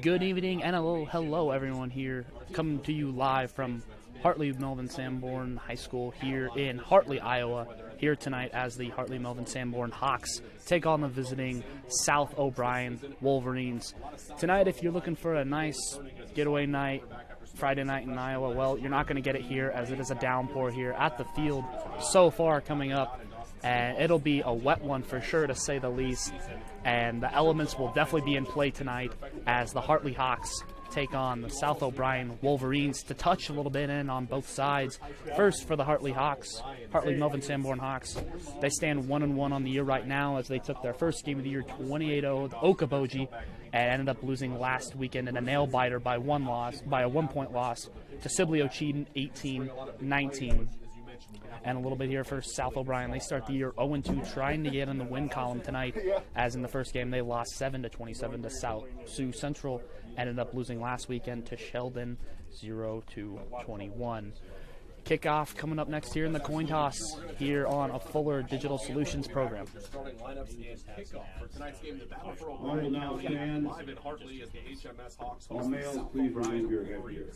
Good evening and hello everyone here, coming to you live from Hartley Melvin Sanborn High School here in Hartley, Iowa, here tonight as the Hartley Melvin Sanborn Hawks take on the visiting South O'Brien Wolverines. Tonight, if you're looking for a nice getaway night, Friday night in Iowa, well, you're not going to get it here as it is a downpour here at the field so far coming up, and it'll be a wet one for sure, to say the least. And the elements will definitely be in play tonight as the Hartley Hawks take on the South O'Brien Wolverines. To touch a little bit in on both sides, first for the Hartley Hawks, Hartley Melvin Sanborn Hawks, they stand 1-1 on the year right now as they took their first game of the year 28-0 to Okoboji and ended up losing last weekend in a nail-biter by a 1-point loss to Sibley Ocheyedan 18-19. And a little bit here for South O'Brien. They start the year 0-2, trying to get in the win column tonight, as in the first game they lost 7-27 to South Sioux Central, ended up losing last weekend to Sheldon 0-21. Kickoff coming up next here in the coin toss here on a Fuller Digital Solutions program. All now stand. All males, please remove your headgear.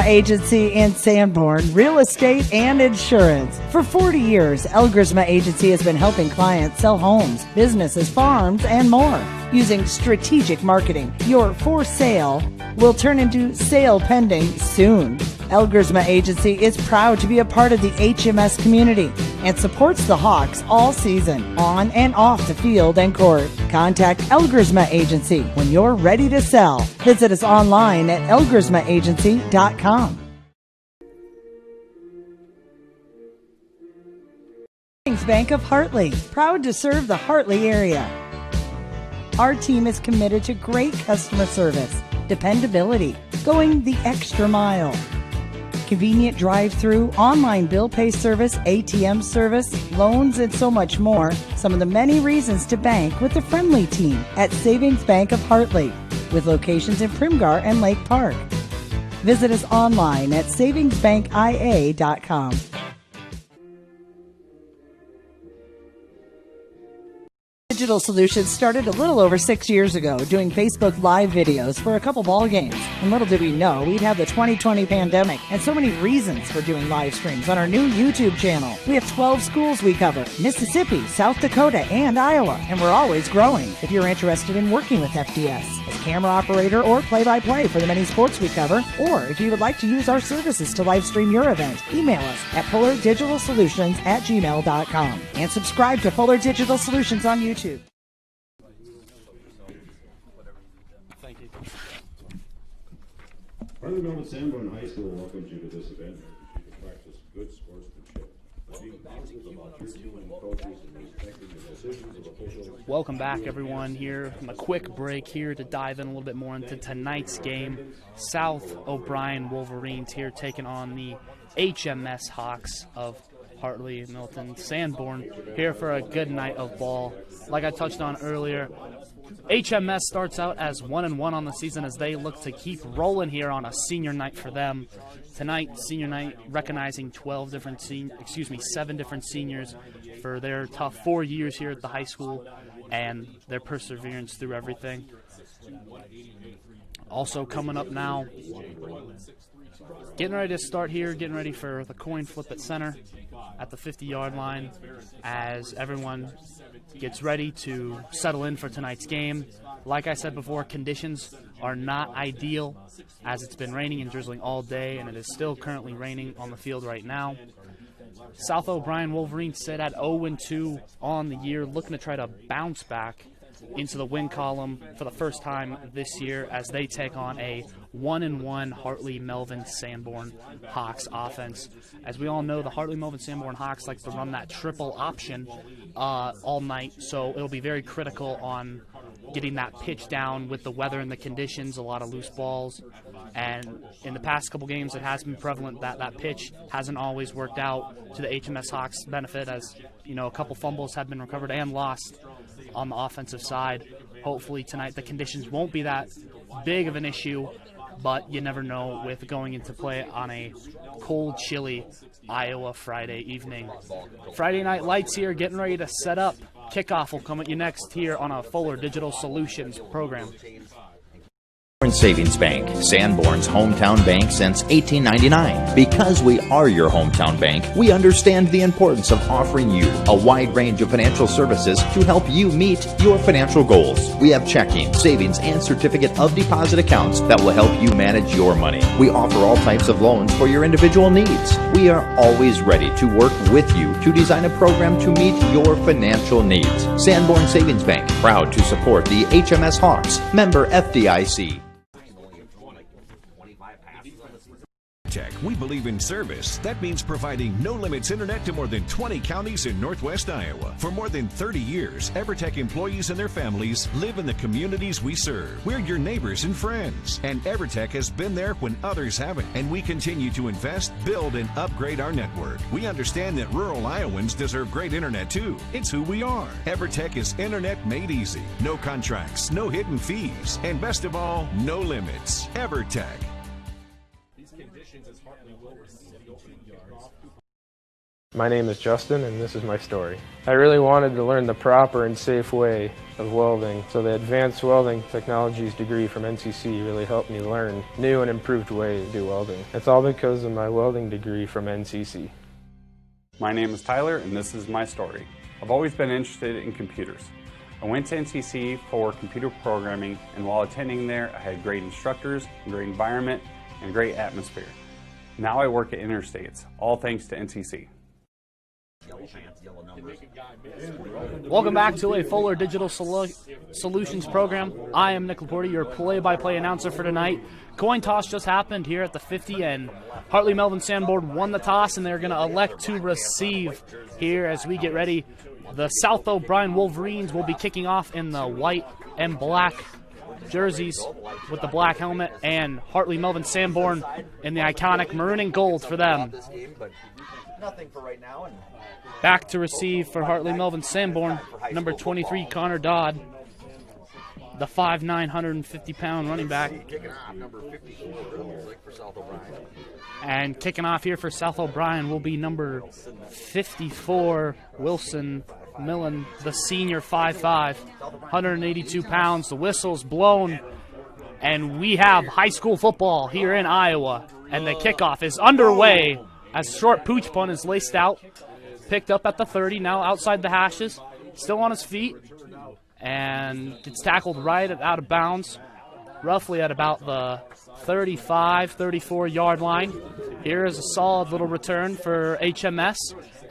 Agency in Sanborn, real estate and insurance. For 40 years, Elgersma Agency has been helping clients sell homes, businesses, farms, and more. Using strategic marketing, your for sale will turn into sale pending soon. Elgersma Agency is proud to be a part of the HMS community and supports the Hawks all season, on and off the field and court. Contact Elgersma Agency when you're ready to sell. Visit us online at elgersmaagency.com. Savings Bank of Hartley, proud to serve the Hartley area. Our team is committed to great customer service, dependability, going the extra mile. Convenient drive-through, online bill pay service, ATM service, loans, and so much more. Some of the many reasons to bank with the friendly team at Savings Bank of Hartley, with locations in Primgar and Lake Park. Visit us online at savingsbankia.com. Digital Solutions started a little over 6 years ago doing Facebook Live videos for a couple ball games. And little did we know we'd have the 2020 pandemic and so many reasons for doing live streams on our new YouTube channel. We have 12 schools we cover: Mississippi, South Dakota, and Iowa, and we're always growing. If you're interested in working with FDS as camera operator or play-by-play for the many sports we cover, or if you would like to use our services to live stream your event, email us at fullerdigitalsolutions@gmail.com and subscribe to Fuller Digital Solutions on YouTube. Thank you. Hartley Melvin Sanborn High School welcomes you to this event. You can practice good sportsmanship. Being positive about your team and coaches and respecting the decisions of officials. Welcome back, everyone, here from a quick break here to dive in a little bit more into tonight's game. South O'Brien Wolverines here taking on the HMS Hawks of Hartley Melvin Sanborn, here for a good night of ball. Like I touched on earlier, HMS starts out as 1-1 on the season as they look to keep rolling here on a senior night for them. Tonight, senior night, recognizing 7 different seniors for their tough 4 years here at the high school and their perseverance through everything. Also coming up now, getting ready to start here, getting ready for the coin flip at center at the 50-yard line as everyone gets ready to settle in for tonight's game. Like I said before, conditions are not ideal as it's been raining and drizzling all day, and it is still currently raining on the field right now. South O'Brien Wolverines sit at 0-2 on the year, looking to try to bounce back into the win column for the first time this year as they take on a 1-1 Hartley Melvin Sanborn Hawks offense. As we all know, the Hartley Melvin Sanborn Hawks like to run that triple option all night, so it'll be very critical on getting that pitch down with the weather and the conditions, a lot of loose balls. And in the past couple games, it has been prevalent that that pitch hasn't always worked out to the HMS Hawks' benefit, as you know, a couple fumbles have been recovered and lost on the offensive side. Hopefully tonight the conditions won't be that big of an issue but you never know with going into play on a cold, chilly Iowa Friday evening. Friday Night Lights here, getting ready to set up. Kickoff will come at you next here on a Fuller Digital Solutions program. Savings Bank, Sanborn's hometown bank since 1899. Because we are your hometown bank, we understand the importance of offering you a wide range of financial services to help you meet your financial goals. We have checking, savings, and certificate of deposit accounts that will help you manage your money. We offer all types of loans for your individual needs. We are always ready to work with you to design a program to meet your financial needs. Sanborn Savings Bank, proud to support the HMS Hawks, member FDIC. We believe in service. That means providing no-limits internet to more than 20 counties in northwest Iowa. For more than 30 years, EverTech employees and their families live in the communities we serve. We're your neighbors and friends. And EverTech has been there when others haven't. And we continue to invest, build, and upgrade our network. We understand that rural Iowans deserve great internet too. It's who we are. EverTech is internet made easy. No contracts, no hidden fees, and best of all, no limits. EverTech. My name is Justin, and this is my story. I really wanted to learn the proper and safe way of welding, so the Advanced Welding Technologies degree from NCC really helped me learn new and improved ways to do welding. It's all because of my welding degree from NCC. My name is Tyler, and this is my story. I've always been interested in computers. I went to NCC for computer programming, and while attending there, I had great instructors, a great environment, and a great atmosphere. Now I work at Interstates, all thanks to NCC. Welcome back to a Fuller Digital Solutions program. I am Nick Laporte, your play-by-play announcer for tonight. Coin toss just happened here at the 50, and Hartley Melvin Sanborn won the toss, and they're going to elect to receive here as we get ready. The South O'Brien Wolverines will be kicking off in the white and black jerseys with the black helmet, and Hartley Melvin Sanborn in the iconic maroon and gold for them. Back to receive for Hartley Melvin Sanborn, number 23, Connor Dodd, the 5'9", 150-pound running back. And kicking off here for South O'Brien will be number 54, Wilson Millen, the senior 5'5", 182 pounds. The whistle's blown, and we have high school football here in Iowa. And the kickoff is underway as short pooch punt is laced out. Picked up at the 30, now outside the hashes, still on his feet, and gets tackled right out of bounds, roughly at about the 35, 34-yard line. Here is a solid little return for HMS,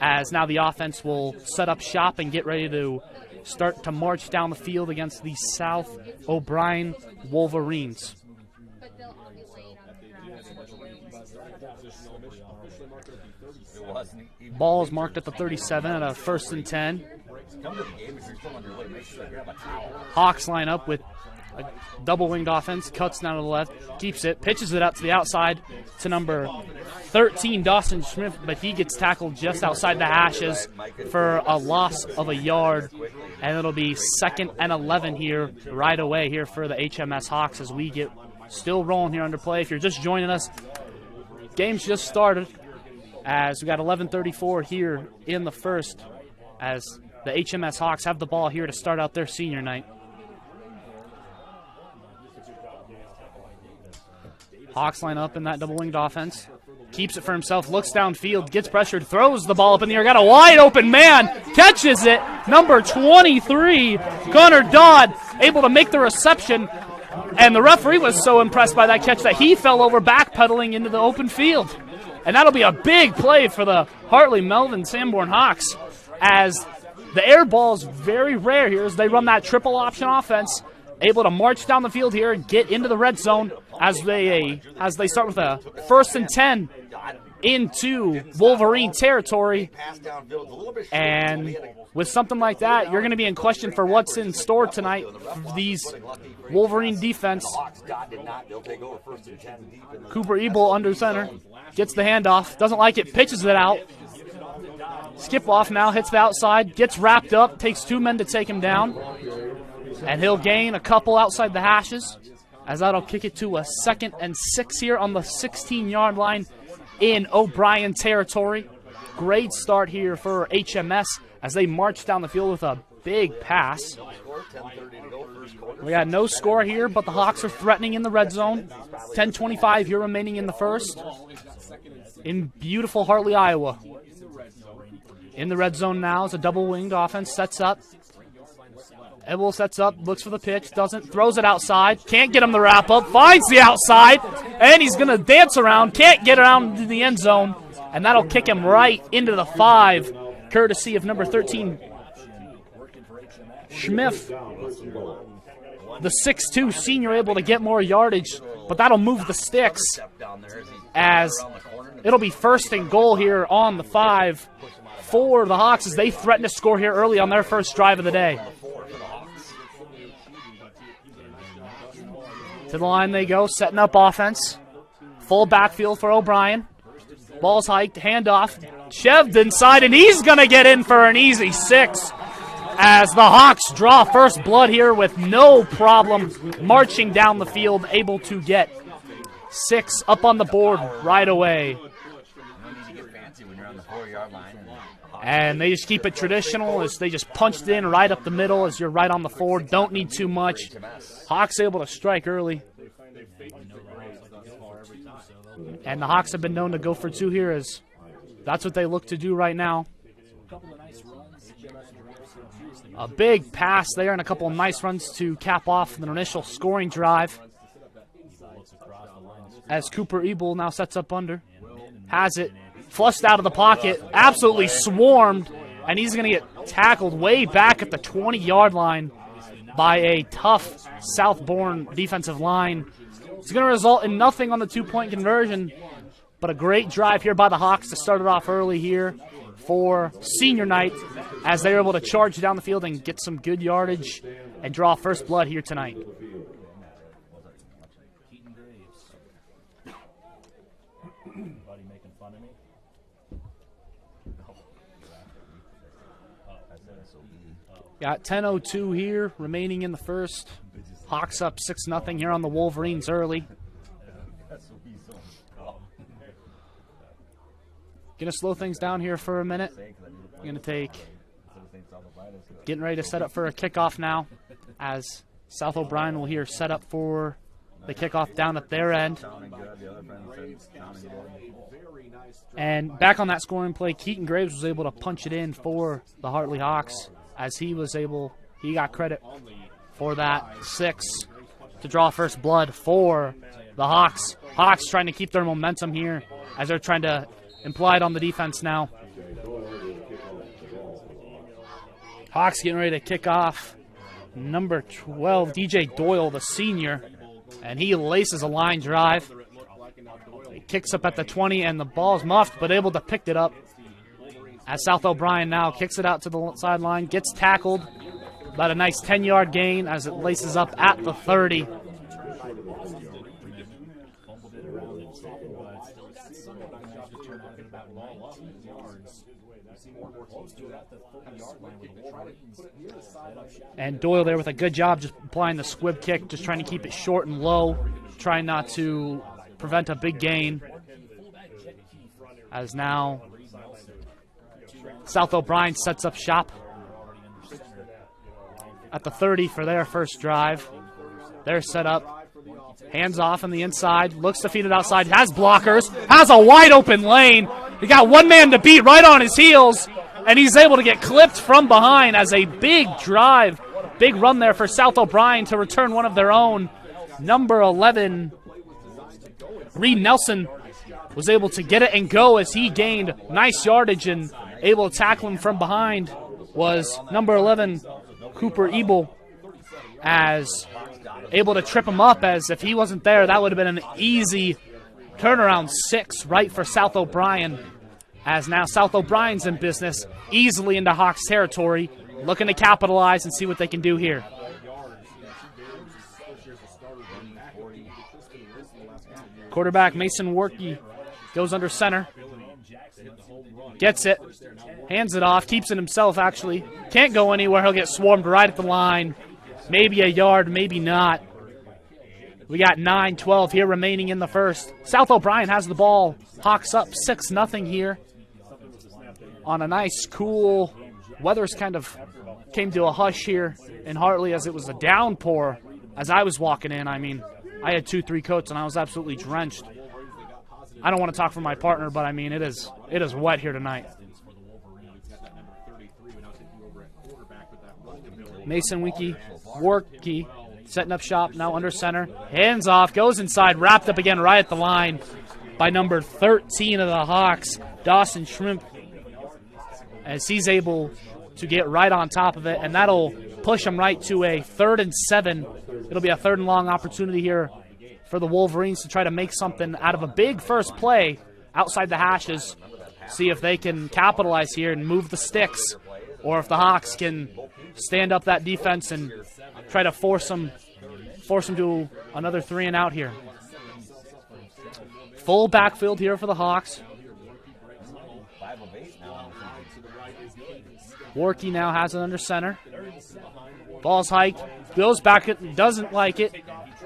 as now the offense will set up shop and get ready to start to march down the field against the South O'Brien Wolverines. Ball is marked at the 37 at a 1st and 10. Hawks line up with a double-winged offense, cuts down to the left, keeps it, pitches it out to the outside to number 13, Dawson Smith, but he gets tackled just outside the hashes for a loss of a yard, and it'll be 2nd and 11 here right away here for the HMS Hawks as we get still rolling here under play. If you're just joining us, game's just started, as we got 11:34 here in the first, as the HMS Hawks have the ball here to start out their senior night. Hawks line up in that double-winged offense. Keeps it for himself, looks downfield, gets pressured, throws the ball up in the air, got a wide open man, catches it, number 23, Connor Dodd, able to make the reception, and the referee was so impressed by that catch that he fell over backpedaling into the open field. And that'll be a big play for the Hartley Melvin Sanborn Hawks, as the air ball is very rare here as they run that triple option offense, able to march down the field here and get into the red zone as they start with a 1st and 10 into Wolverine territory. And with something like that, you're going to be in question for what's in store tonight for these Wolverine defense. Cooper Ebel under center, gets the handoff, doesn't like it, pitches it out. Skip off now, hits the outside, gets wrapped up, takes 2 men to take him down. And he'll gain a couple outside the hashes. as that'll kick it to a 2nd and 6 here on the 16-yard line in O'Brien territory. Great start here for HMS as they march down the field with a big pass. We got no score here, but the Hawks are threatening in the red zone. 10:25 here remaining in the first in beautiful Hartley, Iowa. In the red zone now as a double-winged offense sets up. Ebel sets up, looks for the pitch, doesn't, throws it outside, can't get him to wrap up, finds the outside, and he's going to dance around, can't get around to the end zone, and that'll kick him right into the 5, courtesy of number 13, Schmiff. The 6'2 senior able to get more yardage, but that'll move the sticks as it'll be 1st and goal here on the 5 for the Hawks as they threaten to score here early on their first drive of the day. To the line they go, setting up offense. Full backfield for O'Brien. Ball's hiked, handoff, shoved inside, and he's going to get in for an easy 6 as the Hawks draw first blood here with no problem marching down the field, able to get 6 up on the board right away. And they just keep it traditional as they just punched in right up the middle as you're right on the 4. Don't need too much. Hawks able to strike early. And the Hawks have been known to go for 2 here as that's what they look to do right now. A big pass there and a couple of nice runs to cap off an initial scoring drive. As Cooper Ebel now sets up under. Has it. Flushed out of the pocket, absolutely swarmed, and he's going to get tackled way back at the 20-yard line by a tough Southbourne defensive line. It's going to result in nothing on the 2-point conversion, but a great drive here by the Hawks to start it off early here for senior night as they're able to charge down the field and get some good yardage and draw first blood here tonight. Got 10:02 here remaining in the first. Hawks up 6-0 here on the Wolverines early. Gonna slow things down here for a minute. Gonna take, getting ready to set up for a kickoff now as South O'Brien will here set up for the kickoff down at their end. And back on that scoring play, Keaton Graves was able to punch it in for the Hartley Hawks as he got credit for that 6 to draw first blood for the Hawks. Hawks trying to keep their momentum here as they're trying to imply it on the defense now. Hawks getting ready to kick off. Number 12, DJ Doyle, the senior, and he laces a line drive. He kicks up at the 20, and the ball's muffed, but able to pick it up. As South O'Brien now kicks it out to the sideline, gets tackled. About a nice 10-yard gain as it laces up at the 30. And Doyle there with a good job just applying the squib kick, just trying to keep it short and low, trying not to prevent a big gain. As now South O'Brien sets up shop at the 30 for their first drive. They're set up. Hands off on the inside. Looks to feed it outside. Has blockers. Has a wide open lane. He got one man to beat right on his heels. And he's able to get clipped from behind as a big drive. Big run there for South O'Brien to return one of their own. Number 11, Reed Nelson, was able to get it and go as he gained nice yardage, and able to tackle him from behind was number 11, Cooper Ebel, as able to trip him up, as if he wasn't there, that would have been an easy turnaround 6 right for South O'Brien, as now South O'Brien's in business, easily into Hawks territory, looking to capitalize and see what they can do here. Quarterback Mason Workey goes under center. Gets it. Hands it off. Keeps it himself, actually. Can't go anywhere. He'll get swarmed right at the line. Maybe a yard, maybe not. We got 9-12 here remaining in the first. South O'Brien has the ball. Hawks up 6-0 here on a nice, cool, weather's kind of came to a hush here in Hartley as it was a downpour as I was walking in. I mean, I had 2-3 coats and I was absolutely drenched. I don't want to talk for my partner, but I mean, it is wet here tonight. Mason Warkey setting up shop now under center. Hands off, goes inside, wrapped up again right at the line by number 13 of the Hawks, Dawson Shrimp, as he's able to get right on top of it, and that'll push him right to a 3rd and 7. It'll be a 3rd and long opportunity here for the Wolverines to try to make something out of a big first play outside the hashes, see if they can capitalize here and move the sticks, or if the Hawks can stand up that defense and try to force them to another 3 and out here. Full backfield here for the Hawks. Warkey now has it under center. Ball's hiked, goes back, doesn't like it,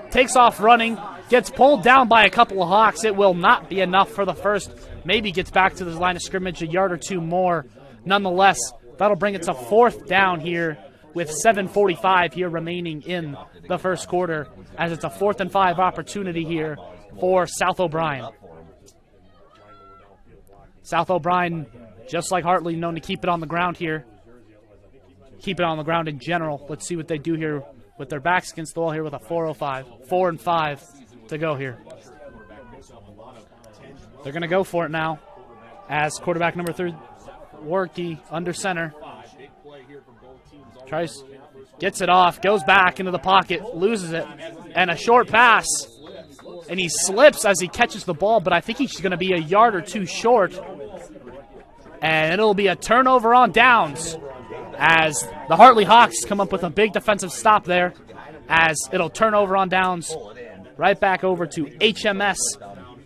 takes off running, gets pulled down by a couple of Hawks. It will not be enough for the first. Maybe gets back to the line of scrimmage a yard or two more. Nonetheless, that'll bring it to 4th down here with 7:45 here remaining in the first quarter, as it's a 4th and 5 opportunity here for South O'Brien. South O'Brien, just like Hartley, known to keep it on the ground here. Keep it on the ground in general. Let's see what they do here with their backs against the wall here with a 4:05. 4 and 5 to go here. They're going to go for it now as quarterback number 3, Warkey, under center. Tries, gets it off, goes back into the pocket, loses it, and a short pass. And he slips as he catches the ball, but I think he's going to be a yard or two short. And it'll be a turnover on downs as the Hartley Hawks come up with a big defensive stop there, as it'll turn over on downs right back over to HMS,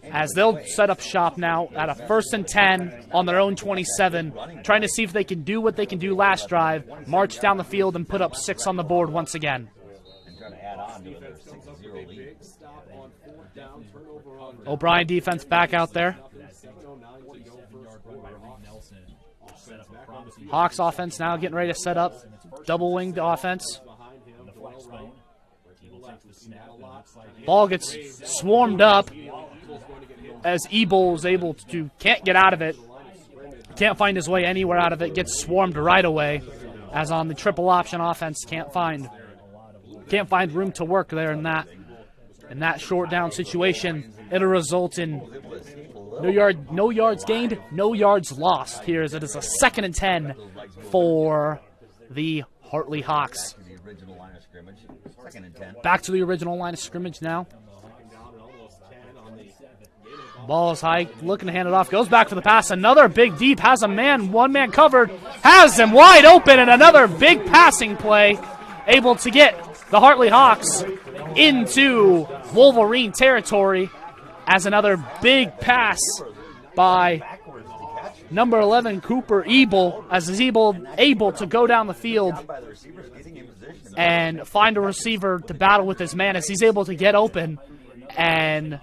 as they'll set up shop now at a 1st and 10 on their own 27, trying to see if they can do what they can do last drive, march down the field and put up 6 on the board once again. O'Brien defense back out there. Hawks offense now getting ready to set up. Double-winged offense. Ball gets swarmed up as Ebel is able to, can't get out of it. Can't find his way anywhere out of it. Gets swarmed right away, as on the triple option offense, can't find room to work there in that short down situation. It'll result in no yards gained, no yards lost here, as it is a 2nd and 10 for the Hartley Hawks. Back to the original line of scrimmage now. Ball is high, looking to hand it off, goes back for the pass, another big deep, has a man, one man covered, has him wide open, and another big passing play, able to get the Hartley Hawks into Wolverine territory, as another big pass by number 11, Cooper Ebel, as he's able to go down the field and find a receiver to battle with his man, as he's able to get open and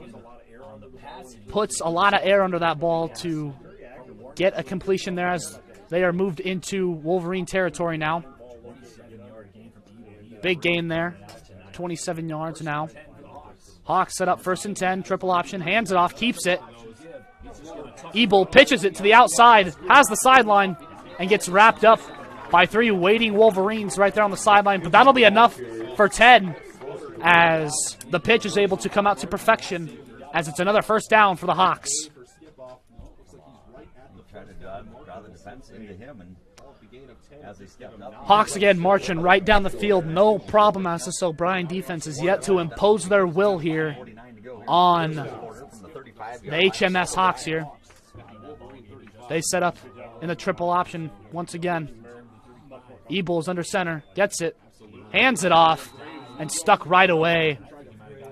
puts a lot of air under that ball to get a completion there, as they are moved into Wolverine territory now. Big gain there, 27 yards now. Hawks set up 1st and 10, triple option, hands it off, keeps it. Ebel pitches it to the outside, has the sideline, and gets wrapped up by 3 waiting Wolverines right there on the sideline. But that'll be enough for 10, as the pitch is able to come out to perfection, as it's another 1st down for the Hawks. Hawks again marching right down the field, no problem, as this O'Brien defense is yet to impose their will here on the HMS Hawks here. They set up in the triple option once again. Ebel's under center, gets it, hands it off, and stuck right away,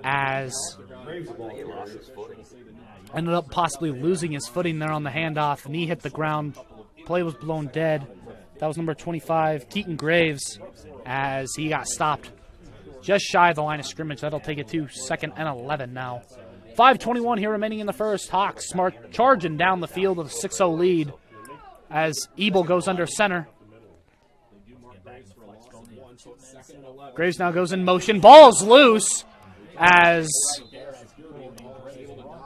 as ended up possibly losing his footing there on the handoff. Knee hit the ground, play was blown dead. That was number 25, Keaton Graves, as he got stopped just shy of the line of scrimmage. That'll take it to 2nd and 11 now. 5:21 here remaining in the first. Hawks smart charging down the field with a 6-0 lead as Ebel goes under center. Graves now goes in motion. Ball's loose as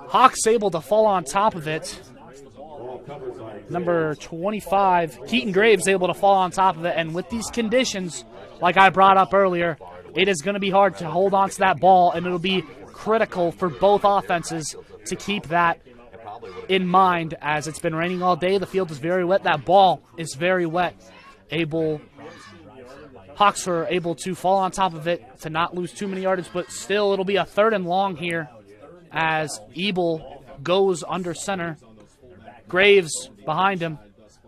Hawks able to fall on top of it. Number 25, Keaton Graves, able to fall on top of it. And with these conditions, like I brought up earlier, it is going to be hard to hold on to that ball, and it'll be critical for both offenses to keep that in mind as it's been raining all day. The field is very wet. That ball is very wet. Hawks are able to fall on top of it to not lose too many yardage, but still it'll be a 3rd and long here as Ebel goes under center. Graves behind him,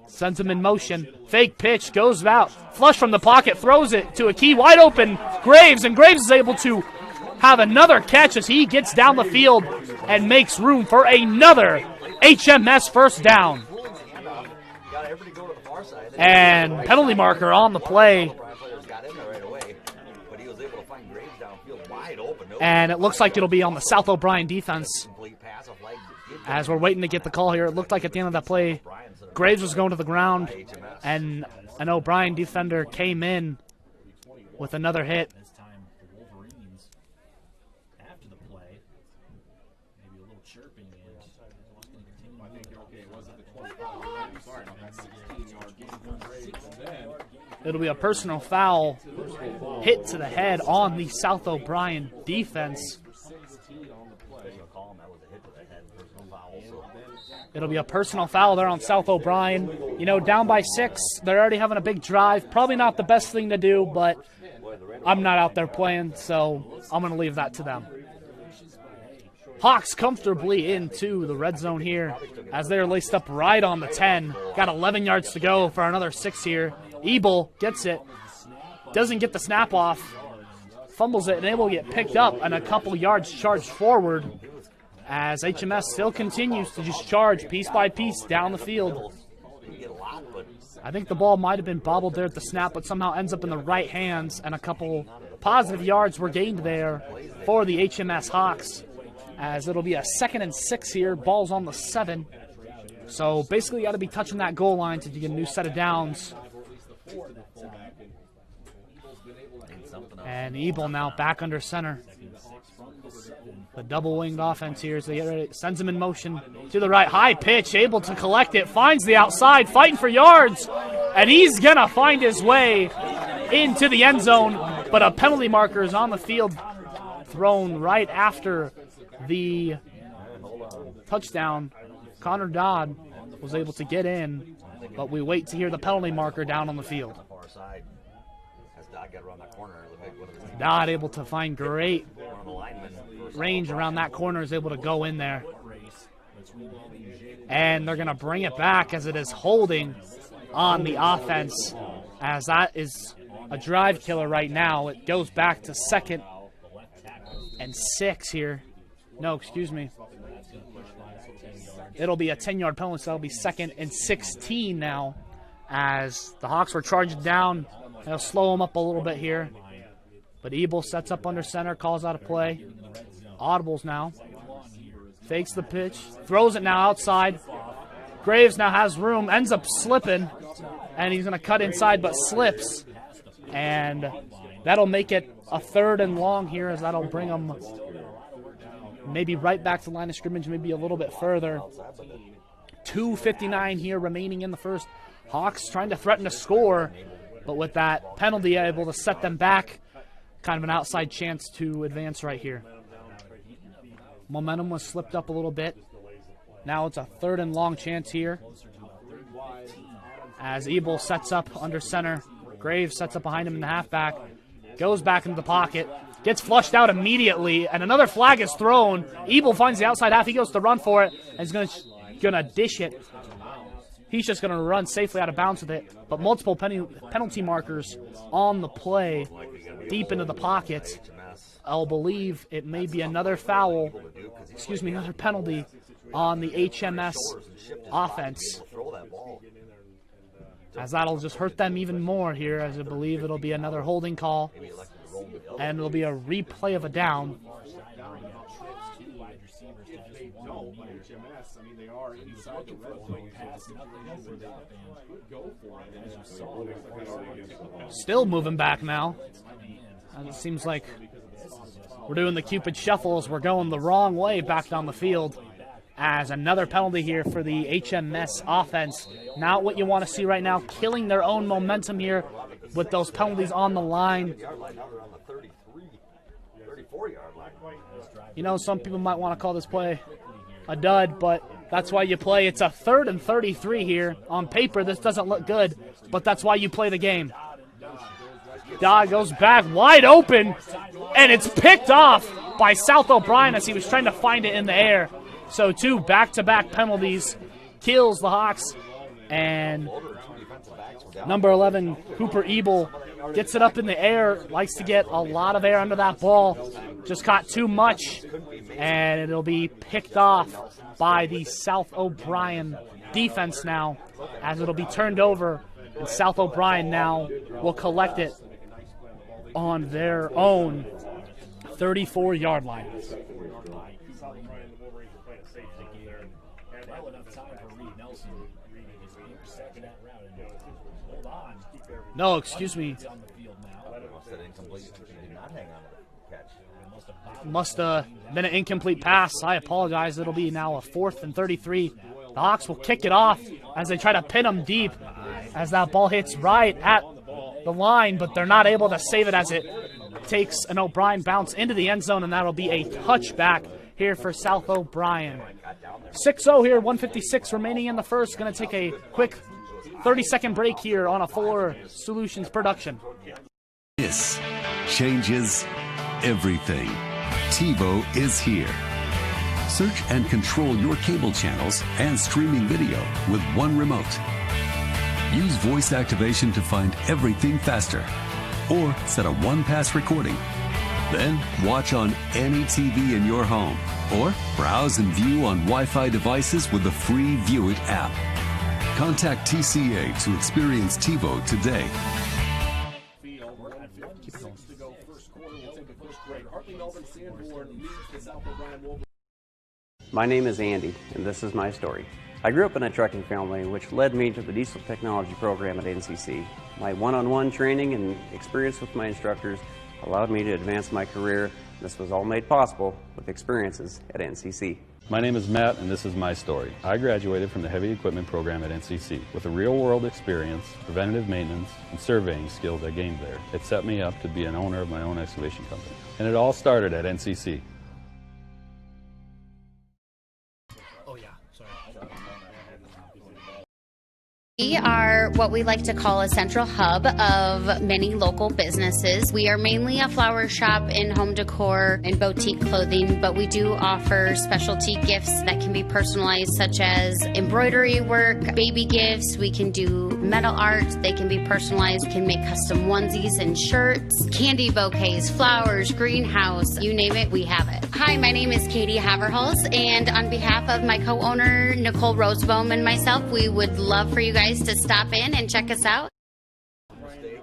sends him in motion. Fake pitch, goes out, flush from the pocket, throws it to a key wide open Graves, and Graves is able to have another catch as he gets down the field and makes room for another HMS first down. And penalty marker on the play. And it looks like it'll be on the South O'Brien defense. As we're waiting to get the call here, it looked like at the end of that play, Graves was going to the ground, and an O'Brien defender came in with another hit. After the play, maybe a little chirping, and I think okay, it wasn't the 25. Sorry, no, that's 16-yard gain. It'll be a personal foul hit to the head on the South O'Brien defense. It'll be a personal foul there on South O'Brien. You know, down by 6, they're already having a big drive. Probably not the best thing to do, but I'm not out there playing, so I'm going to leave that to them. Hawks comfortably into the red zone here as they're laced up right on the 10. Got 11 yards to go for another 6 here. Ebel gets it. Doesn't get the snap off. Fumbles it and able to get picked up and a couple yards charged forward as HMS still continues to just charge piece by piece down the field. I think the ball might have been bobbled there at the snap, but somehow ends up in the right hands, and a couple positive yards were gained there for the HMS Hawks, as it'll be a 2nd and 6 here. Ball's on the 7. So basically you got to be touching that goal line to get a new set of downs. And Ebel now back under center. The double-winged offense here as they get ready. Sends him in motion to the right. High pitch, able to collect it. Finds the outside, fighting for yards. And he's going to find his way into the end zone. But a penalty marker is on the field, thrown right after the touchdown. Connor Dodd was able to get in, but we wait to hear the penalty marker down on the field. Dodd able to find great range around that corner, is able to go in there. And they're going to bring it back as it is holding on the offense, as that is a drive killer right now. It goes back to 2nd and 6 here. No, excuse me. It'll be a 10-yard penalty, so that'll be 2nd and 16 now, as the Hawks were charging down. They'll slow them up a little bit here. But Ebel sets up under center, calls out a play. Audibles now. Fakes the pitch. Throws it now outside. Graves now has room. Ends up slipping. And he's going to cut inside but slips. And that'll make it a 3rd and long here, as that'll bring them maybe right back to the line of scrimmage, maybe a little bit further. 2:59 here remaining in the first. Hawks trying to threaten to score, but with that penalty able to set them back. Kind of an outside chance to advance right here. Momentum was slipped up a little bit. Now it's a 3rd and long chance here, as Ebel sets up under center. Graves sets up behind him in the halfback. Goes back into the pocket. Gets flushed out immediately, and another flag is thrown. Ebel finds the outside half. He goes to run for it, and he's gonna dish it. He's just going to run safely out of bounds with it. But multiple penalty markers on the play, deep into the pocket. I'll believe it may be another foul, another penalty on the HMS offense, as that'll just hurt them even more here, as I believe it'll be another holding call and it'll be a replay of a down. HMS, I mean, they are inside the red zone pass, where they could go for it, and as you saw, Still moving back now. It seems like we're doing the Cupid shuffles. We're going the wrong way back down the field, as another penalty here for the HMS offense. Not what you want to see right now, killing their own momentum here with those penalties on the line. You know, some people might want to call this play a dud, but that's why you play. It's a 3rd and 33 here. On paper, this doesn't look good, but that's why you play the game. Dodd goes back wide open, and it's picked off by South O'Brien as he was trying to find it in the air. So 2 back-to-back penalties kills the Hawks, and number 11, Cooper Ebel, gets it up in the air, likes to get a lot of air under that ball. Just caught too much, and it'll be picked off by the South O'Brien defense now, as it'll be turned over, and South O'Brien now will collect it on their own 34-yard line. No, excuse me. Must have been an incomplete pass. I apologize. It'll be now a 4th and 33. The Hawks will kick it off as they try to pin them deep, as that ball hits right at the line, but they're not able to save it as it takes an O'Brien bounce into the end zone, and that'll be a touchback here for South O'Brien. 6-0 here, 1:56 remaining in the first. Going to take a quick 30-second break here on a Fuller Solutions production. This changes everything. TiVo is here. Search and control your cable channels and streaming video with one remote. Use voice activation to find everything faster, or set a one-pass recording. Then watch on any TV in your home, or browse and view on Wi-Fi devices with the free View It app. Contact TCA to experience TiVo today. My name is Andy, and this is my story. I grew up in a trucking family, which led me to the diesel technology program at NCC. My one-on-one training and experience with my instructors allowed me to advance my career. This was all made possible with experiences at NCC. My name is Matt, and this is my story. I graduated from the heavy equipment program at NCC. With a real-world experience, preventative maintenance, and surveying skills I gained there, it set me up to be an owner of my own excavation company. And it all started at NCC. We are what we like to call a central hub of many local businesses. We are mainly a flower shop in home decor and boutique clothing, but we do offer specialty gifts that can be personalized, such as embroidery work, baby gifts. We can do metal art. They can be personalized. We can make custom onesies and shirts, candy bouquets, flowers, greenhouse, you name it, we have it. Hi, my name is Katie Haverhals, and on behalf of my co-owner, Nicole Rosebohm, and myself, we would love for you guys to stop in and check us out.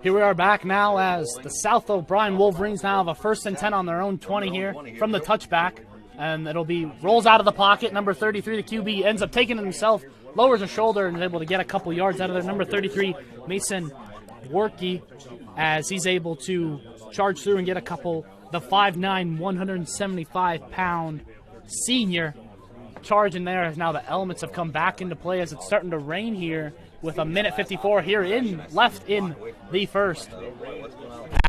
Here we are back now as the South O'Brien Wolverines now have a 1st and 10 on their own 20 here from the touchback, and it'll be rolls out of the pocket. Number 33, the QB, ends up taking it himself, lowers his shoulder, and is able to get a couple yards out of there. Number 33, Mason Workey, as he's able to charge through and get a couple. The 5'9", 175-pound senior charging there, as now the elements have come back into play as it's starting to rain here with a minute 54 here left in the first,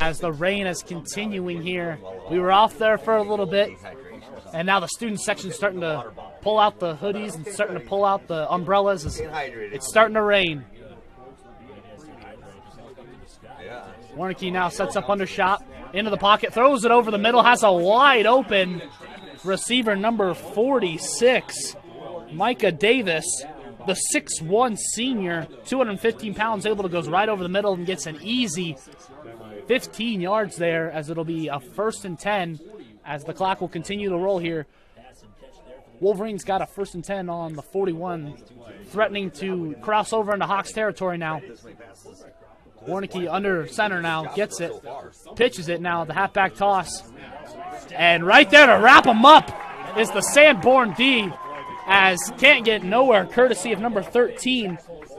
as the rain is continuing here. We were off there for a little bit, and now the student section is starting to pull out the hoodies and starting to pull out the umbrellas. It's starting to rain. Warnke now sets up under shot, into the pocket, throws it over the middle, has a wide open receiver, number 46, Micah Davis, the 6'1 senior, 215 pounds, able to goes right over the middle and gets an easy 15 yards there, as it'll be a 1st and 10 as the clock will continue to roll here. Wolverines got a 1st and 10 on the 41, threatening to cross over into Hawks territory now. Warnicki under center now, gets it, pitches it now, the halfback toss. And right there to wrap him up is the Sanborn D, as can't get nowhere, courtesy of number 13,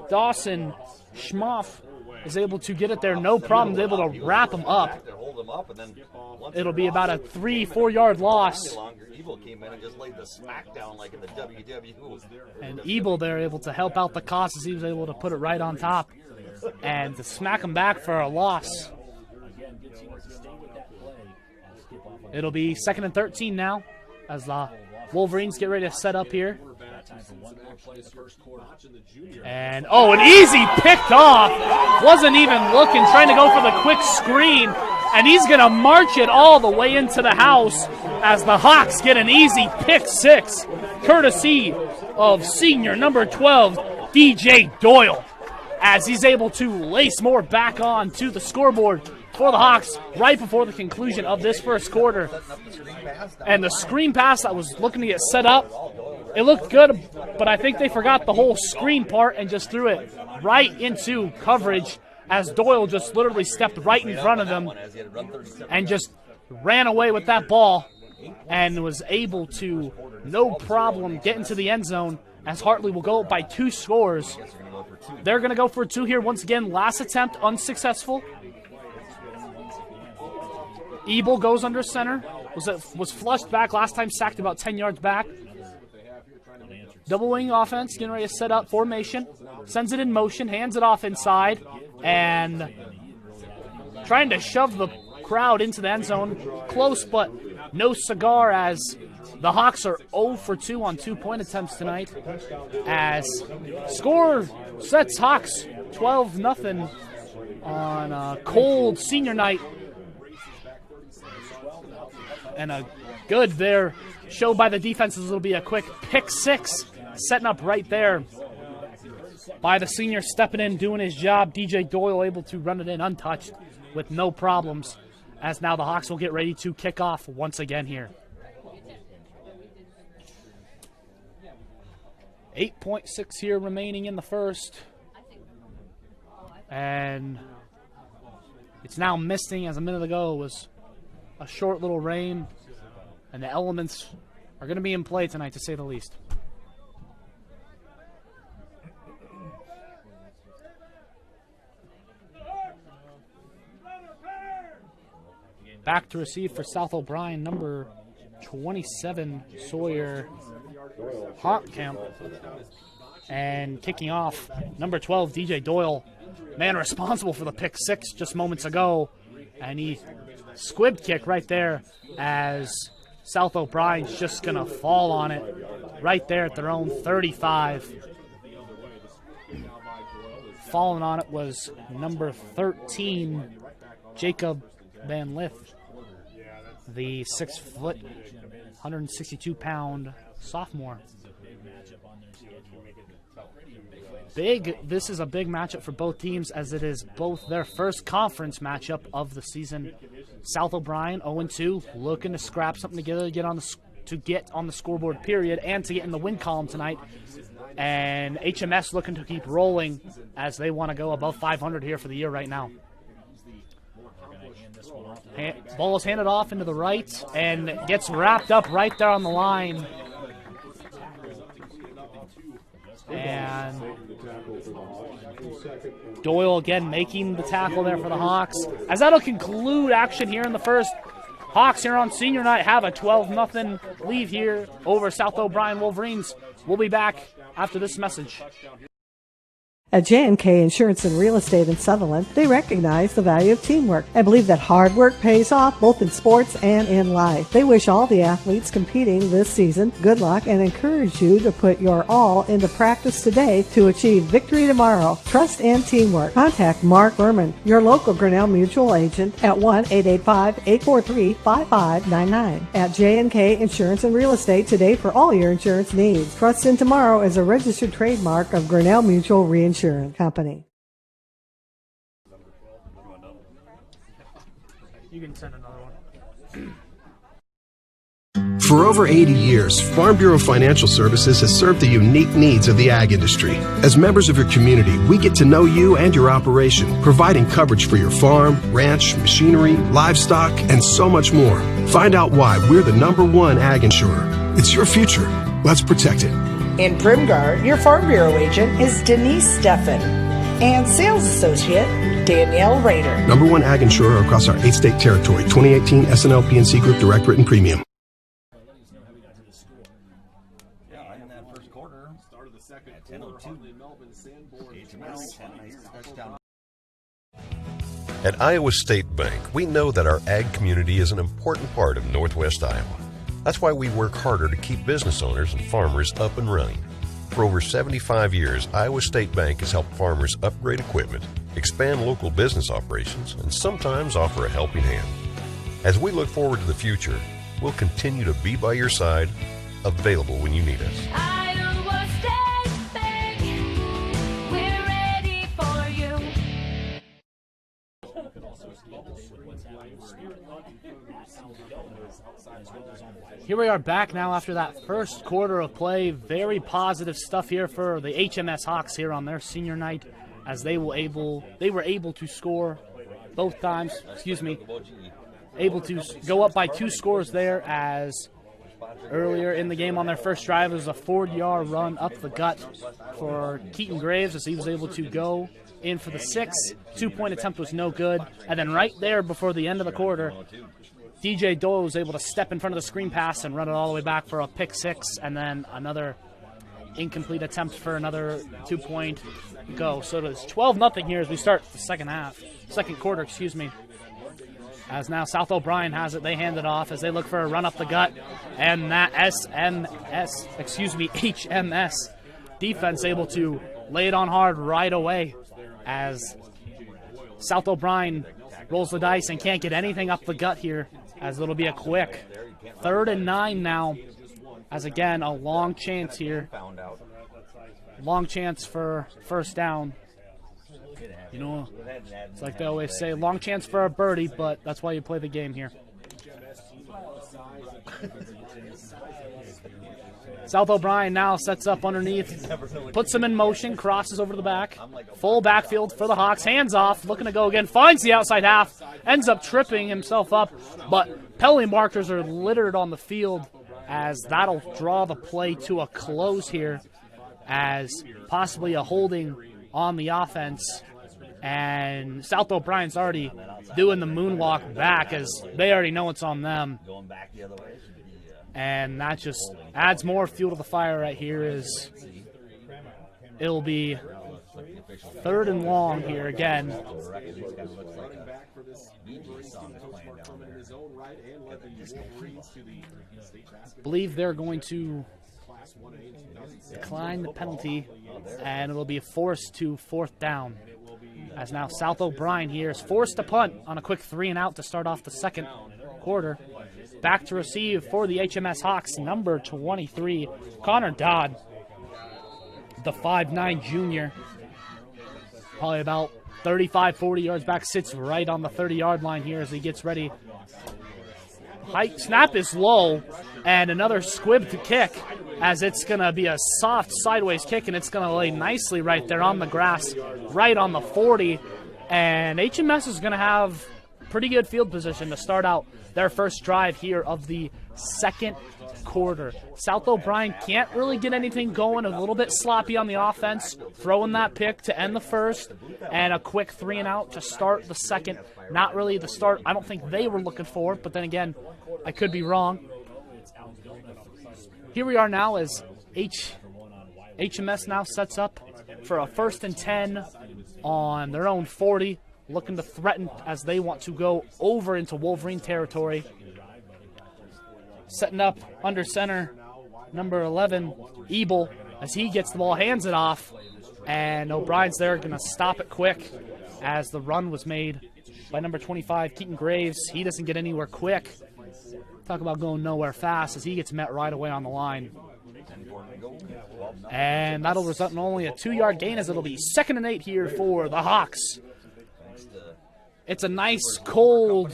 Dawson Schmoff is able to get it there, no problem, is able to wrap him up. It'll be about a 3-4 yard loss. And Ebel there able to help out the cause as he was able to put it right on top and to smack him back for a loss. It'll be 2nd and 13 now as the Wolverines get ready to set up here. And, oh, an easy picked off. Wasn't even looking, trying to go for the quick screen. And he's going to march it all the way into the house as the Hawks get an easy pick 6, courtesy of senior number 12, DJ Doyle, as he's able to lace more back on to the scoreboard for the Hawks right before the conclusion of this first quarter. And the screen pass that was looking to get set up, it looked good, but I think they forgot the whole screen part and just threw it right into coverage as Doyle just literally stepped right in front of them and just ran away with that ball and was able to, no problem, get into the end zone as Hartley will go up by 2 scores. They're going to go for 2 here once again. Last attempt unsuccessful. Ebel goes under center. Was flushed back last time, sacked about 10 yards back. Double wing offense, getting ready to set up formation. Sends it in motion, hands it off inside, and trying to shove the crowd into the end zone. Close, but no cigar, as the Hawks are 0 for 2 on 2-point attempts tonight. As score sets Hawks 12-0 on a cold senior night. And a good there show by the defenses. It'll be a quick pick 6 setting up right there by the senior, stepping in, doing his job. DJ Doyle able to run it in untouched with no problems, as now the Hawks will get ready to kick off once again here. 8.6 here remaining in the first. And it's now misting, as a minute ago was a short little rain, and the elements are going to be in play tonight, to say the least. Back to receive for South O'Brien, number 27, Sawyer Hopkamp. And kicking off, number 12, DJ Doyle, man responsible for the pick 6 just moments ago. And he squib kick right there, as South O'Brien's just going to fall on it right there at their own 35. Falling on it was number 13, Jacob Van Lith, the 6-foot, 162-pound sophomore. This is a big matchup for both teams, as it is both their first conference matchup of the season. South O'Brien 0-2, looking to scrap something together to get on the scoreboard period and to get in the win column tonight. And HMS looking to keep rolling, as they want to go above 500 here for the year right now. Ball is handed off into the right and gets wrapped up right there on the line. And Doyle again making the tackle there for the Hawks. As that'll conclude action here in the first. Hawks here on senior night have a 12-0 lead here over South O'Brien Wolverines. We'll be back after this message. At J&K Insurance and Real Estate in Sutherland, they recognize the value of teamwork and believe that hard work pays off both in sports and in life. They wish all the athletes competing this season good luck and encourage you to put your all into practice today to achieve victory tomorrow. Trust and teamwork. Contact Mark Berman, your local Grinnell Mutual agent, at 1-885-843-5599. At J&K Insurance and Real Estate today for all your insurance needs. Trust in Tomorrow is a registered trademark of Grinnell Mutual Reinsurance Company. You can send another one. For over 80 years, Farm Bureau Financial Services has served the unique needs of the ag industry. As members of your community, we get to know you and your operation, providing coverage for your farm, ranch, machinery, livestock, and so much more. Find out why we're the #1 ag insurer. It's your future. Let's protect it. In Primgar, your Farm Bureau agent is Denise Steffen and sales associate Danielle Rader. #1 ag insurer across our 8-state territory. 2018 SNL PNC Group Direct Written Premium. At Iowa State Bank, we know that our ag community is an important part of Northwest Iowa. That's why we work harder to keep business owners and farmers up and running. For over 75 years, Iowa State Bank has helped farmers upgrade equipment, expand local business operations, and sometimes offer a helping hand. As we look forward to the future, we'll continue to be by your side, available when you need us. Iowa State Bank, we're ready for you. Here we are back now after that first quarter of play. Very positive stuff here for the HMS Hawks here on their senior night, as they were able to score both times. Able to go up by 2 scores there, as earlier in the game on their first drive, it was a 40-yard run up the gut for Keaton Graves, as he was able to go in for the 6. 2-point attempt was no good. And then right there before the end of the quarter, DJ Doyle was able to step in front of the screen pass and run it all the way back for a pick 6, and then another incomplete attempt for another 2-point go. So it's 12-0 here as we start the second quarter, As now South O'Brien has it, they hand it off as they look for a run up the gut, and that HMS defense able to lay it on hard right away, as South O'Brien rolls the dice and can't get anything up the gut here, as it'll be a quick 3rd and 9 now, as again a long chance here. Long chance for first down. You know, it's like they always say, long chance for a birdie, but that's why you play the game here. South O'Brien now sets up underneath, puts him in motion, crosses over to the back. Full backfield for the Hawks, hands off, looking to go again, finds the outside half, ends up tripping himself up, but penalty markers are littered on the field, as that'll draw the play to a close here, as possibly a holding on the offense. And South O'Brien's already doing the moonwalk back, as they already know it's on them. And that just adds more fuel to the fire right here, as it'll be 3rd and long here again. I believe they're going to decline the penalty, and it'll be forced to 4th down. As now South O'Brien here is forced to punt on a quick 3-and-out to start off the second quarter. Back to receive for the HMS Hawks, number 23, Connor Dodd, the 5'9" junior. Probably about 35, 40 yards back, sits right on the 30-yard line here as he gets ready. Height snap is low, and another squib to kick, as it's going to be a soft sideways kick, and it's going to lay nicely right there on the grass, right on the 40. And HMS is going to have pretty good field position to start out their first drive here of the second quarter. South O'Brien can't really get anything going, a little bit sloppy on the offense, throwing that pick to end the first, and a quick 3-and-out to start the second. Not really the start I don't think they were looking for, but then again, I could be wrong. Here we are now as HMS now sets up for a 1st and 10 on their own 40, looking to threaten as they want to go over into Wolverine territory. Setting up under center, number 11, Ebel, as he gets the ball, hands it off, and O'Brien's there going to stop it quick, as the run was made by number 25, Keaton Graves. He doesn't get anywhere quick. Talk about going nowhere fast, as he gets met right away on the line. And that'll result in only a 2-yard gain, as it'll be 2nd and 8 here for the Hawks. It's a nice, cold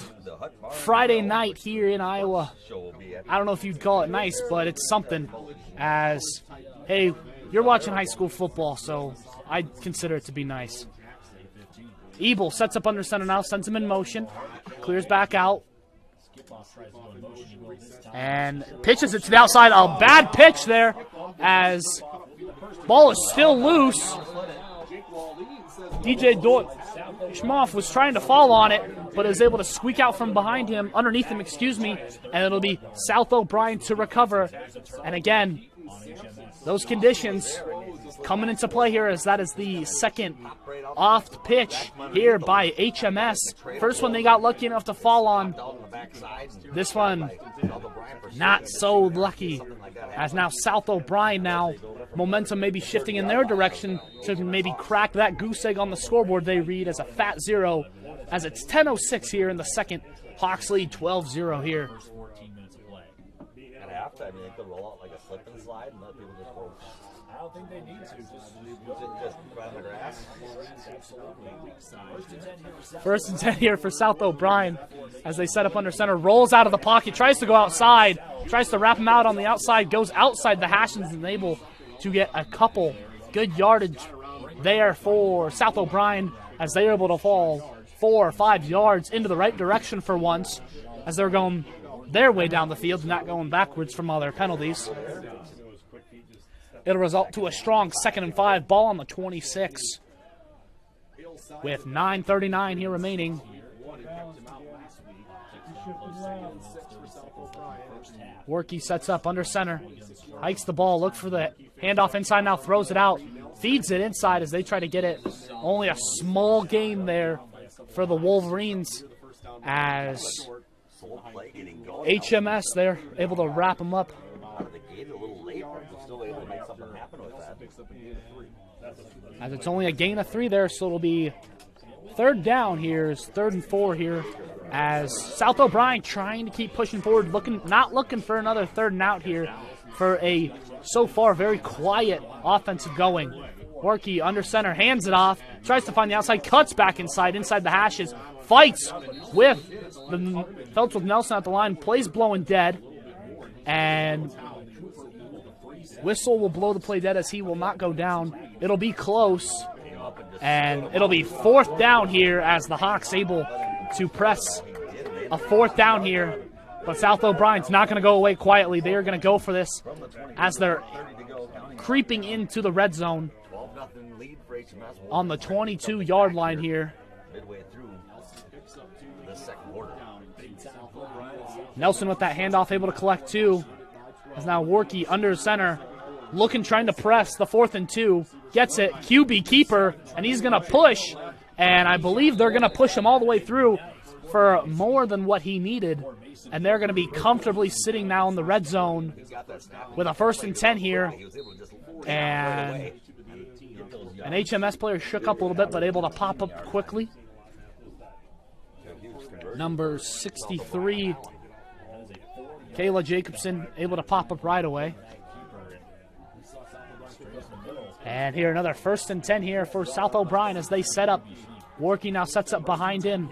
Friday night here in Iowa. I don't know if you'd call it nice, but it's something. As, hey, you're watching high school football, so I consider it to be nice. Ebel sets up under center now, sends him in motion, clears back out, and pitches it to the outside. A bad pitch there, as ball is still loose. DJ Schmoff was trying to fall on it, but is able to squeak out from behind him, underneath him, excuse me, and it'll be South O'Brien to recover. And again, those conditions coming into play here, as that is the second off pitch here by HMS. First one they got lucky enough to fall on. This one not so lucky, as now South O'Brien now momentum may be shifting in their direction to maybe crack that goose egg on the scoreboard they read as a fat 0, as it's 10:06 here in the second. Hawks lead 12-0 here. At halftime, you think they'll roll out like a slip and slide and let people just go? I don't think they need to. Just run on the grass. First and 10 here for South O'Brien as they set up under center. Rolls out of the pocket, tries to go outside, tries to wrap him out on the outside, goes outside the hash and is able to get a couple good yardage there for South O'Brien, as they are able to fall 4 or 5 yards into the right direction for once, as they're going their way down the field, not going backwards from all their penalties. It'll result to a strong 2nd and 5, ball on the 26 with 9:39 here remaining. Workey sets up under center, hikes the ball, look for the handoff inside, now throws it out, feeds it inside as they try to get it. Only a small gain there for the Wolverines, as HMS there able to wrap them up. As it's only a gain of 3 there, so it'll be third down here, is 3rd and 4 here, as South O'Brien trying to keep pushing forward, not looking for another 3rd and out here for a, so far, very quiet offensive going. Workey under center, hands it off, tries to find the outside, cuts back inside the hashes, fights with Feltz with Nelson at the line, plays blowing dead, and whistle will blow the play dead as he will not go down. It'll be close, and it'll be 4th down here as the Hawks able to press a 4th down here. But South O'Brien's not going to go away quietly. They are going to go for this as they're creeping into the red zone on the 22-yard line here. Nelson with that handoff, able to collect 2. As now Workey under center, looking, trying to press the 4th and 2. Gets it, QB keeper, and he's going to push. And I believe they're going to push him all the way through for more than what he needed. And they're going to be comfortably sitting now in the red zone with a 1st and 10 here. And an HMS player shook up a little bit, but able to pop up quickly. Number 63, Kayla Jacobson, able to pop up right away. And here another 1st and 10 here for South O'Brien as they set up. Workey now sets up behind him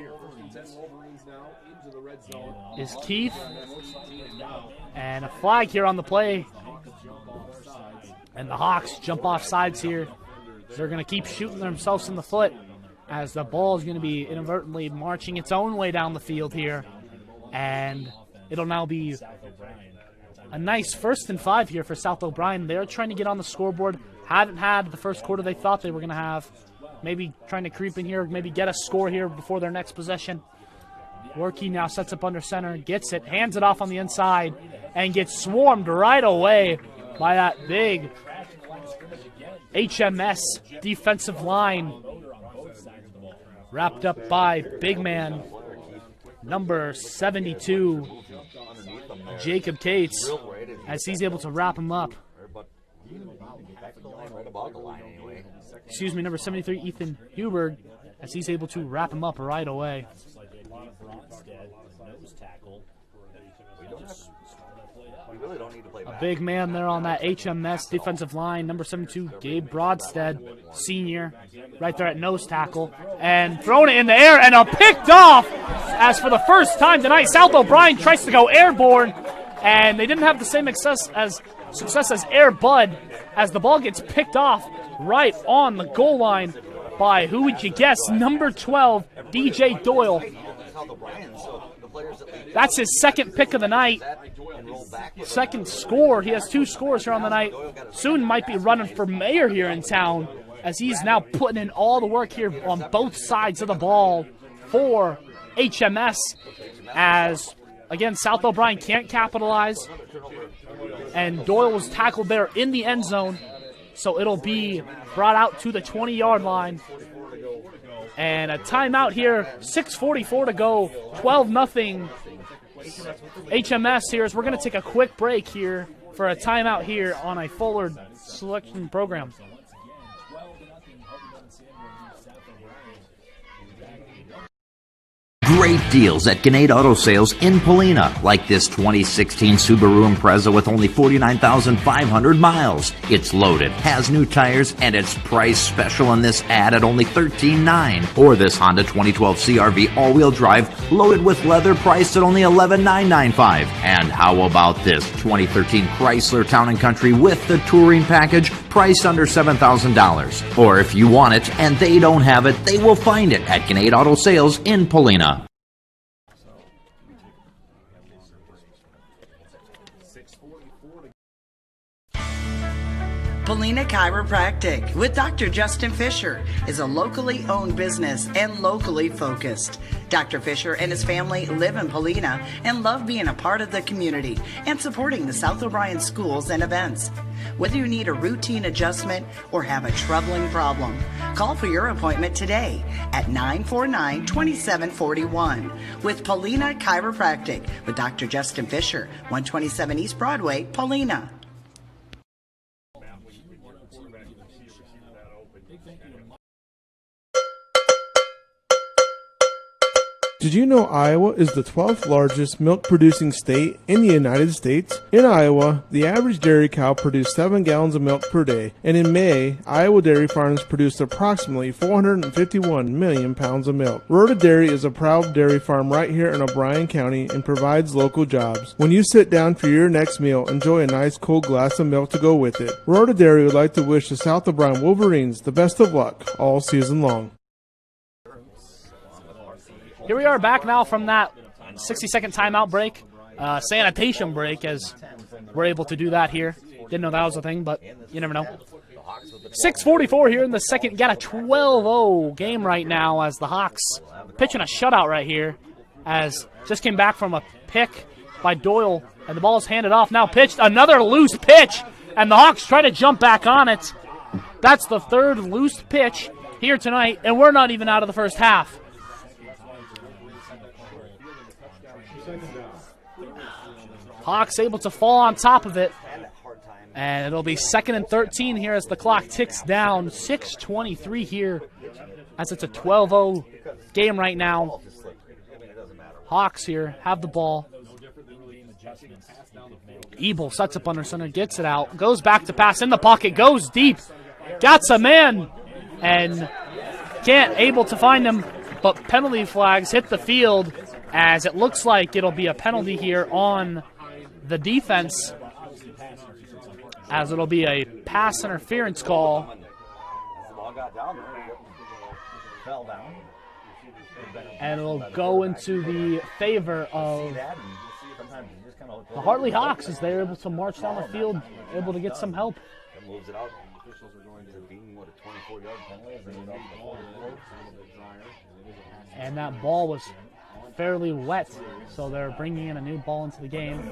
is Keith. And a flag here on the play. And the Hawks jump off sides here. They're going to keep shooting themselves in the foot as the ball is going to be inadvertently marching its own way down the field here. And it'll now be a nice 1st and 5 here for South O'Brien. They're trying to get on the scoreboard. Haven't had the first quarter they thought they were going to have. Maybe trying to creep in here, maybe get a score here before their next possession. Workey now sets up under center, gets it, hands it off on the inside, and gets swarmed right away by that big HMS defensive line. Wrapped up by big man number 72, Jacob Cates, as he's able to wrap him up. Excuse me, number 73, Ethan Hubert, as he's able to wrap him up right away. A big man there on that HMS defensive line, number 72, Gabe Broadstead, senior, right there at nose tackle, and throwing it in the air, and a picked off. As for the first time tonight, South O'Brien tries to go airborne, and they didn't have the same success as Air Bud, as the ball gets picked off right on the goal line by, who would you guess, number 12, DJ Doyle. That's his second pick of the night. Second score. He has 2 scores here on the night. Soon might be running for mayor here in town, as he's now putting in all the work here on both sides of the ball for HMS, as, again, South O'Brien can't capitalize. And Doyle was tackled there in the end zone, so it'll be brought out to the 20-yard line. And a timeout here, 6:44 to go, 12-0 HMS here, as we're going to take a quick break here for a timeout here on a forward selection program. Great deals at Gannett Auto Sales in Polina, like this 2016 Subaru Impreza with only 49,500 miles. It's loaded, has new tires, and it's priced special on this ad at only $13,900. Or this Honda 2012 CRV all-wheel drive, loaded with leather, priced at only $11,995. And how about this 2013 Chrysler Town & Country with the touring package, priced under $7,000. Or if you want it and they don't have it, they will find it at Gannett Auto Sales in Polina. Polina Chiropractic with Dr. Justin Fisher is a locally owned business and locally focused. Dr. Fisher and his family live in Polina and love being a part of the community and supporting the South O'Brien schools and events. Whether you need a routine adjustment or have a troubling problem, call for your appointment today at 949-2741 with Polina Chiropractic with Dr. Justin Fisher, 127 East Broadway, Polina. Did you know Iowa is the 12th largest milk-producing state in the United States? In Iowa, the average dairy cow produced 7 gallons of milk per day, and in May, Iowa dairy farms produced approximately 451 million pounds of milk. Rhoda Dairy is a proud dairy farm right here in O'Brien County and provides local jobs. When you sit down for your next meal, enjoy a nice cold glass of milk to go with it. Rhoda Dairy would like to wish the South O'Brien Wolverines the best of luck all season long. Here we are back now from that 60-second timeout break, sanitation break, as we're able to do that here. Didn't know that was a thing, but you never know. 6:44 here in the second. Got a 12-0 game right now as the Hawks pitching a shutout right here, as just came back from a pick by Doyle, and the ball's handed off. Now pitched, another loose pitch, and the Hawks try to jump back on it. That's the third loose pitch here tonight, and we're not even out of the first half. Hawks able to fall on top of it, and it'll be 2nd and 13 here as the clock ticks down. 6:23 here, as it's a 12-0 game right now. Hawks here have the ball. Ebel sets up under center, gets it out, goes back to pass in the pocket, goes deep, got some man, and can't able to find him, but penalty flags hit the field, as it looks like it'll be a penalty here on the defense, as it'll be a pass interference call. And it'll go into the favor of the Hartley Hawks, as they're able to march down the field, able to get some help. And that ball was fairly wet, so they're bringing in a new ball into the game.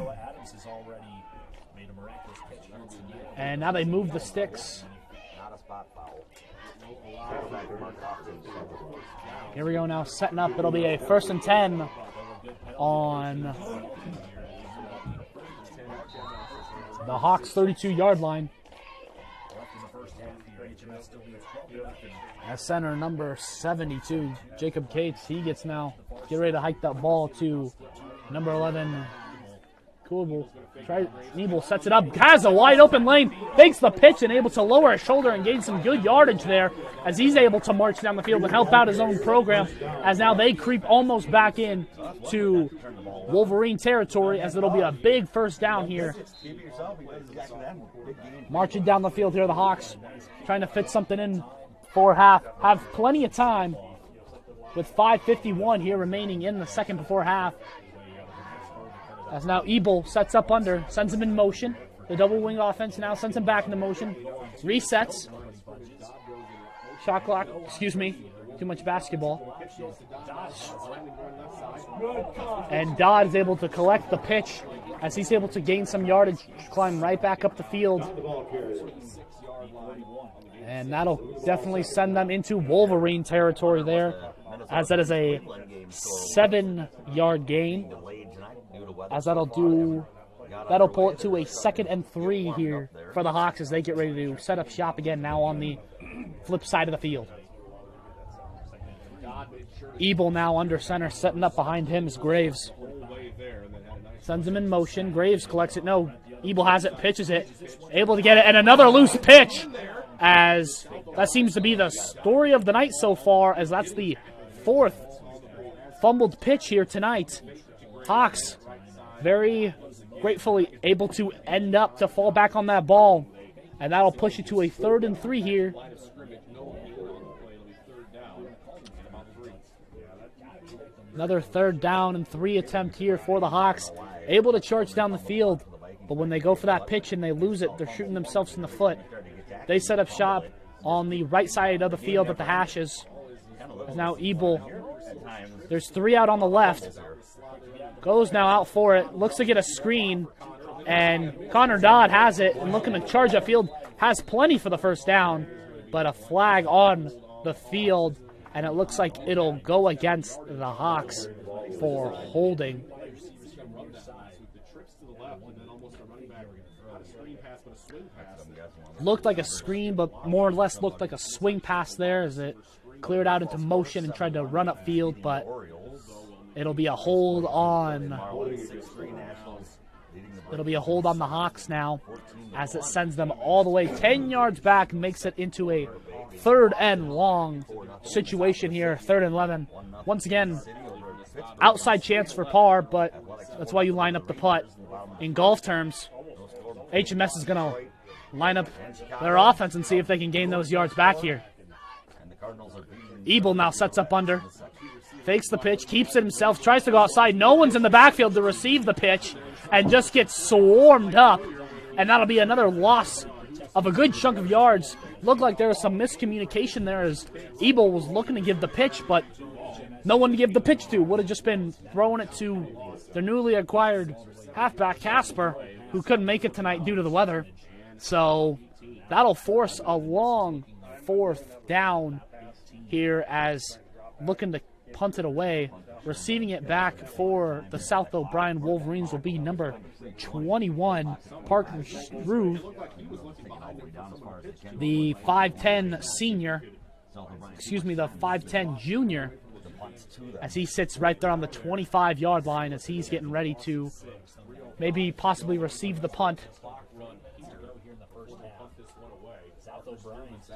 And now they move the sticks. Here we go now, setting up. It'll be a 1st and 10 on the Hawks' 32-yard line. As center number 72, Jacob Cates, he gets now, get ready to hike that ball to number 11, Nebel sets it up, has a wide open lane, fakes the pitch and able to lower his shoulder and gain some good yardage there as he's able to march down the field and help out his own program as now they creep almost back in to Wolverine territory as it'll be a big first down here. Marching down the field here, the Hawks trying to fit something in for half. Have plenty of time with 5:51 here remaining in the second before half. As now Ebel sets up under, sends him in motion. The double wing offense now sends him back into motion. Resets. Shot clock, excuse me, too much basketball. And Dodd is able to collect the pitch as he's able to gain some yardage, climb right back up the field. And that'll definitely send them into Wolverine territory there, as that is a 7-yard gain. As that'll pull it to a 2nd and 3 here for the Hawks as they get ready to set up shop again now on the flip side of the field. Ebel now under center, setting up behind him is Graves. Sends him in motion. Graves collects it. No, Ebel has it, pitches it, able to get it, and another loose pitch. As that seems to be the story of the night so far, as that's the 4th fumbled pitch here tonight. Hawks very gratefully able to end up to fall back on that ball, and that'll push it to a 3rd and 3 here. Another 3rd down and 3 attempt here for the Hawks. Able to charge down the field, but when they go for that pitch and they lose it, they're shooting themselves in the foot. They set up shop on the right side of the field at the hashes. Now Ebel, there's 3 out on the left. Goes now out for it, looks to get a screen, and Connor Dodd has it and looking to charge upfield, has plenty for the first down, but a flag on the field, and it looks like it'll go against the Hawks for holding. Looked like a screen, but more or less looked like a swing pass there as it cleared out into motion and tried to run upfield, but it'll be a hold on. It'll be a hold on the Hawks now as it sends them all the way 10 yards back, makes it into a 3rd and long situation here, 3rd and 11. Once again, outside chance for par, but that's why you line up the putt. In golf terms, HMS is going to line up their offense and see if they can gain those yards back here. Ebel now sets up under. Fakes the pitch, keeps it himself, tries to go outside. No one's in the backfield to receive the pitch and just gets swarmed up. And that'll be another loss of a good chunk of yards. Looked like there was some miscommunication there as Ebel was looking to give the pitch, but no one to give the pitch to. Would have just been throwing it to their newly acquired halfback, Casper, who couldn't make it tonight due to the weather. So that'll force a long 4th down here as looking to punt it away. Receiving it back for the South O'Brien Wolverines will be number 21, Parker Struve, the 5'10 senior, the 5'10 junior, as he sits right there on the 25-yard line as he's getting ready to maybe possibly receive the punt.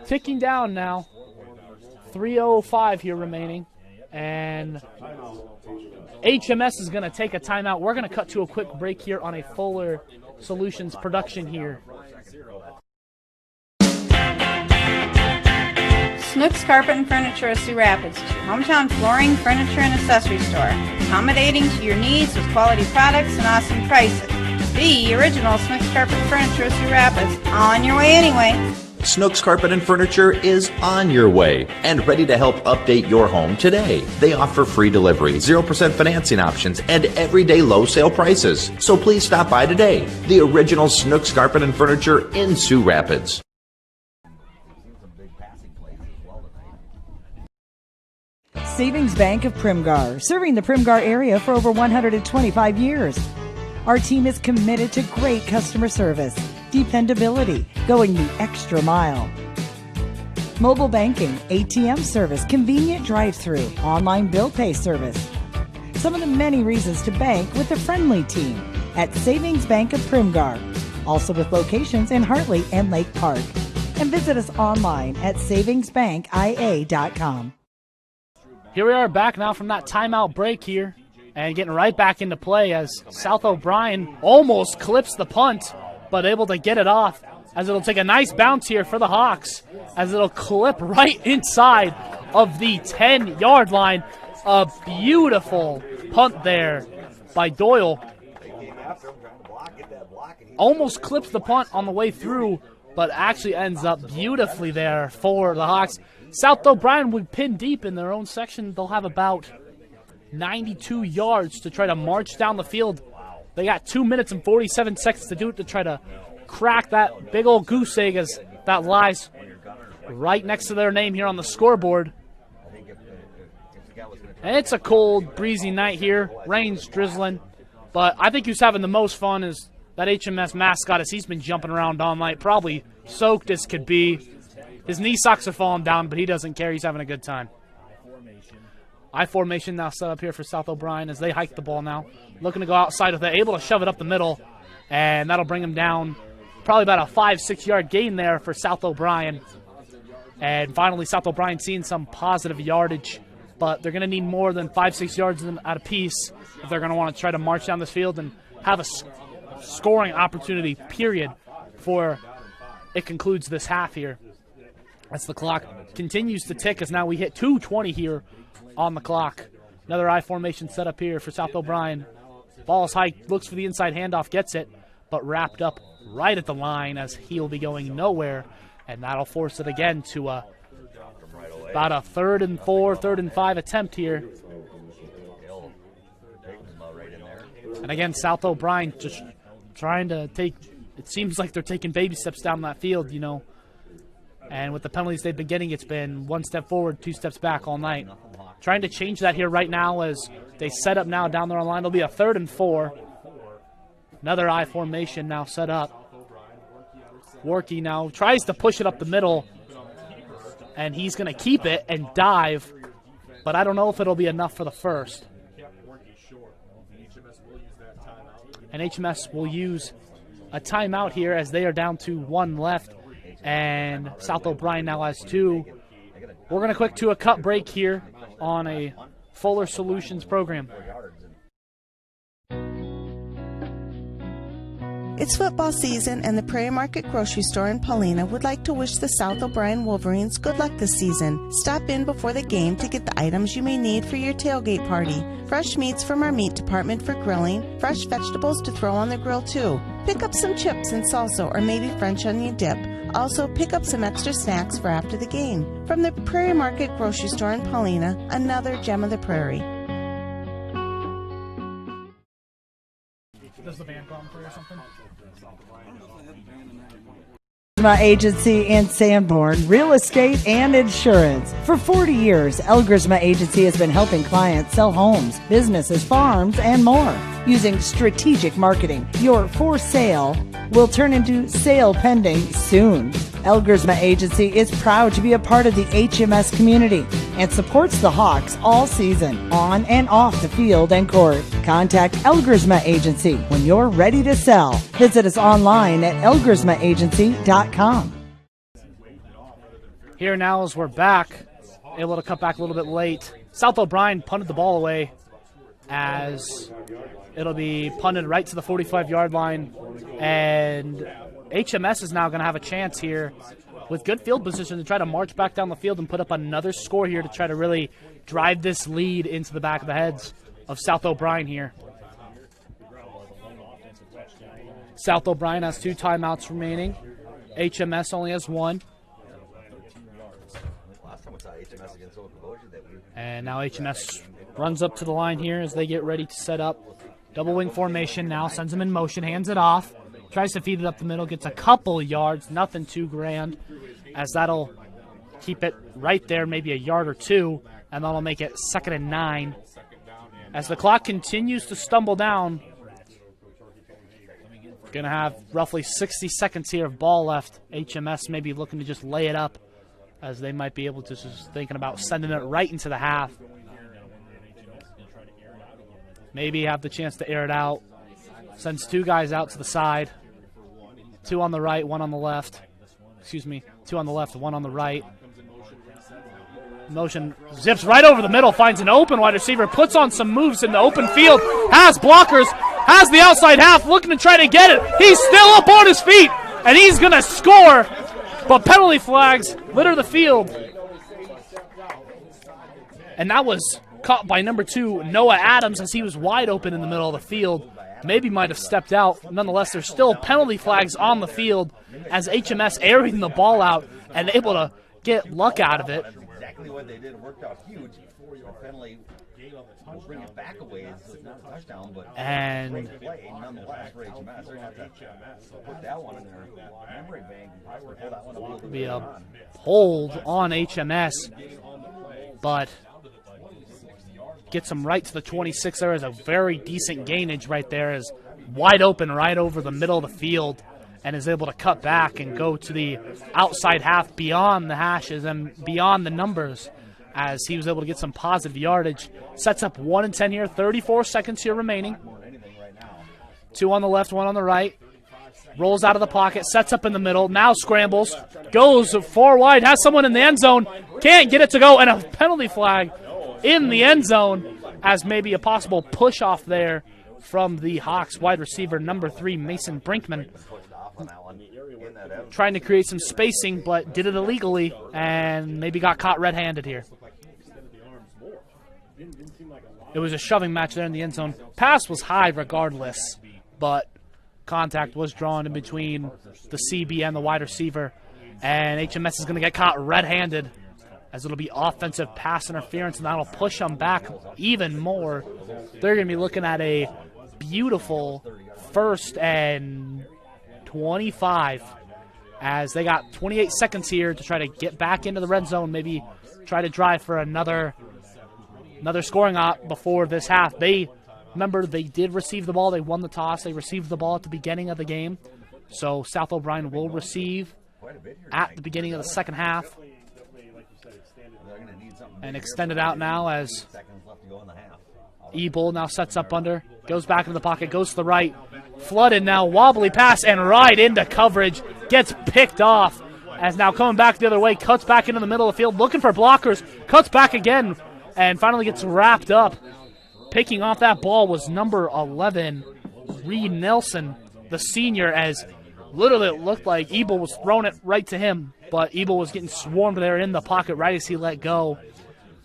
Ticking down now, 3:05 here remaining. And HMS is going to take a timeout. We're going to cut to a quick break here on a Fuller Solutions production here. Snooks Carpet and Furniture of Sioux Rapids, your hometown flooring, furniture, and accessory store. Accommodating to your needs with quality products and awesome prices. The original Snooks Carpet and Furniture of Sioux Rapids. On your way anyway. Snooks Carpet and Furniture is on your way and ready to help update your home today. They offer free delivery, 0% financing options, and everyday low sale prices. So please stop by today. The original Snooks Carpet and Furniture in Sioux Rapids. Savings Bank of Primgar, serving the Primgar area for over 125 years. Our team is committed to great customer service, dependability, going the extra mile. Mobile banking, ATM service, convenient drive-through, online bill pay service. Some of the many reasons to bank with a friendly team. at Savings Bank of Primgar, also with locations in Hartley and Lake Park. And visit us online at savingsbankia.com. Here we are back now from that timeout break here and getting right back into play as South O'Brien almost clips the punt, but able to get it off as it'll take a nice bounce here for the Hawks as it'll clip right inside of the 10-yard line. A beautiful punt there by Doyle. Almost clips the punt on the way through, but actually ends up beautifully there for the Hawks. South O'Brien would pin deep in their own section. They'll have about 92 yards to try to march down the field. They got 2 minutes and 47 seconds to do it to try to crack that big old goose egg as that lies right next to their name here on the scoreboard. And it's a cold, breezy night here. Rain's drizzling. But I think who's having the most fun is that HMS mascot as he's been jumping around all night, probably soaked as could be. His knee socks are falling down, but he doesn't care. He's having a good time. I formation now set up here for South O'Brien as they hike the ball now. Looking to go outside with it, able to shove it up the middle, and that'll bring him down probably about a 5-6 yard gain there for South O'Brien. And finally, South O'Brien seeing some positive yardage, but they're going to need more than 5-6 yards at a piece if they're going to want to try to march down this field and have a scoring opportunity, period, before it concludes this half here. As the clock continues to tick as now we hit 2:20 here on the clock. Another I formation set up here for South O'Brien. Ball is high, looks for the inside handoff, gets it, but wrapped up right at the line as he'll be going nowhere, and that'll force it again to about a 3rd and 4, 3rd and 5 attempt here. And again, South O'Brien just trying to take, it seems like they're taking baby steps down that field, you know. And with the penalties they've been getting, it's been 1 step forward, 2 steps back all night. Trying to change that here right now as they set up now down their line. It'll be a 3rd and 4. Another I formation now set up. Worky now tries to push it up the middle, and he's going to keep it and dive, but I don't know if it'll be enough for the first. And HMS will use a timeout here as they are down to 1 left. And South O'Brien now has 2. We're going to quick to a cut break here on a Fuller Solutions program. It's football season, and the Prairie Market Grocery Store in Paulina would like to wish the South O'Brien Wolverines good luck this season. Stop in before the game to get the items you may need for your tailgate party. Fresh meats from our meat department for grilling, fresh vegetables to throw on the grill too. Pick up some chips and salsa or maybe French onion dip. Also, pick up some extra snacks for after the game. From the Prairie Market Grocery Store in Paulina, another gem of the prairie. Does the band come through or something? Agency in Sanborn, real estate and insurance. For 40 years, El Grisma Agency has been helping clients sell homes, businesses, farms, and more. Using strategic marketing, your for sale will turn into sale pending soon. El Grisma Agency is proud to be a part of the HMS community and supports the Hawks all season, on and off the field and court. Contact El Grisma Agency when you're ready to sell. Visit us online at elgrismaagency.com. Here now as we're back, able to cut back a little bit late. South O'Brien punted the ball away as it'll be punted right to the 45-yard line, and HMS is now going to have a chance here with good field position to try to march back down the field and put up another score here to try to really drive this lead into the back of the heads of South O'Brien here. South O'Brien has 2 timeouts remaining. HMS only has 1. And now HMS runs up to the line here as they get ready to set up. Double wing formation now, sends him in motion, hands it off. Tries to feed it up the middle, gets a couple yards, nothing too grand, as that'll keep it right there, maybe a yard or 2, and that'll make it 2nd and 9. As the clock continues to stumble down, going to have roughly 60 seconds here of ball left. HMS may be looking to just lay it up, as they might be able to just thinking about sending it right into the half. Maybe have the chance to air it out. Sends two guys out to the side. Two on the right, one on the left. Excuse me, two on the left, one on the right. Motion zips right over the middle, finds an open wide receiver, puts on some moves in the open field, has blockers, has the outside half, looking to try to get it. He's still up on his feet, and he's going to score. But penalty flags litter the field. And that was caught by number 2, Noah Adams, as he was wide open in the middle of the field. Maybe might have stepped out. Nonetheless, there's still penalty flags on the field as HMS airing the ball out and able to get luck out of it. Exactly what they did worked out huge. The penalty will bring it back away. It's not a touchdown, but and great play nonetheless for HMS. They're going to have to put that one in their memory bank and possibly pull that one a little bit be a on. hold on HMS, but gets him right to the 26. There is a very decent gainage right there, is wide open right over the middle of the field, and is able to cut back and go to the outside half beyond the hashes and beyond the numbers, as he was able to get some positive yardage. Sets up 1 and 10 here, 34 seconds here remaining. 2 on the left, 1 on the right. Rolls out of the pocket, sets up in the middle, now scrambles, goes far wide, has someone in the end zone, can't get it to go, and a penalty flag in the end zone, as maybe a possible push-off there from the Hawks wide receiver, number 3, Mason Brinkman. Trying to create some spacing, but did it illegally, and maybe got caught red-handed here. It was a shoving match there in the end zone. Pass was high regardless, but contact was drawn in between the CB and the wide receiver, and HMS is going to get caught red-handed, as it'll be offensive pass interference, and that'll push them back even more. They're going to be looking at a beautiful 1st and 25, as they got 28 seconds here to try to get back into the red zone, maybe try to drive for another scoring op before this half. Remember, they did receive the ball. They won the toss. They received the ball at the beginning of the game. So South O'Brien will receive at the beginning of the second half. And extend it out now as Ebel now sets up under, goes back into the pocket, goes to the right, flooded now, wobbly pass, and right into coverage, gets picked off, as now coming back the other way, cuts back into the middle of the field, looking for blockers, cuts back again, and finally gets wrapped up. Picking off that ball was number 11, Reed Nelson, the senior, as literally it looked like Ebel was throwing it right to him, but Ebel was getting swarmed there in the pocket right as he let go.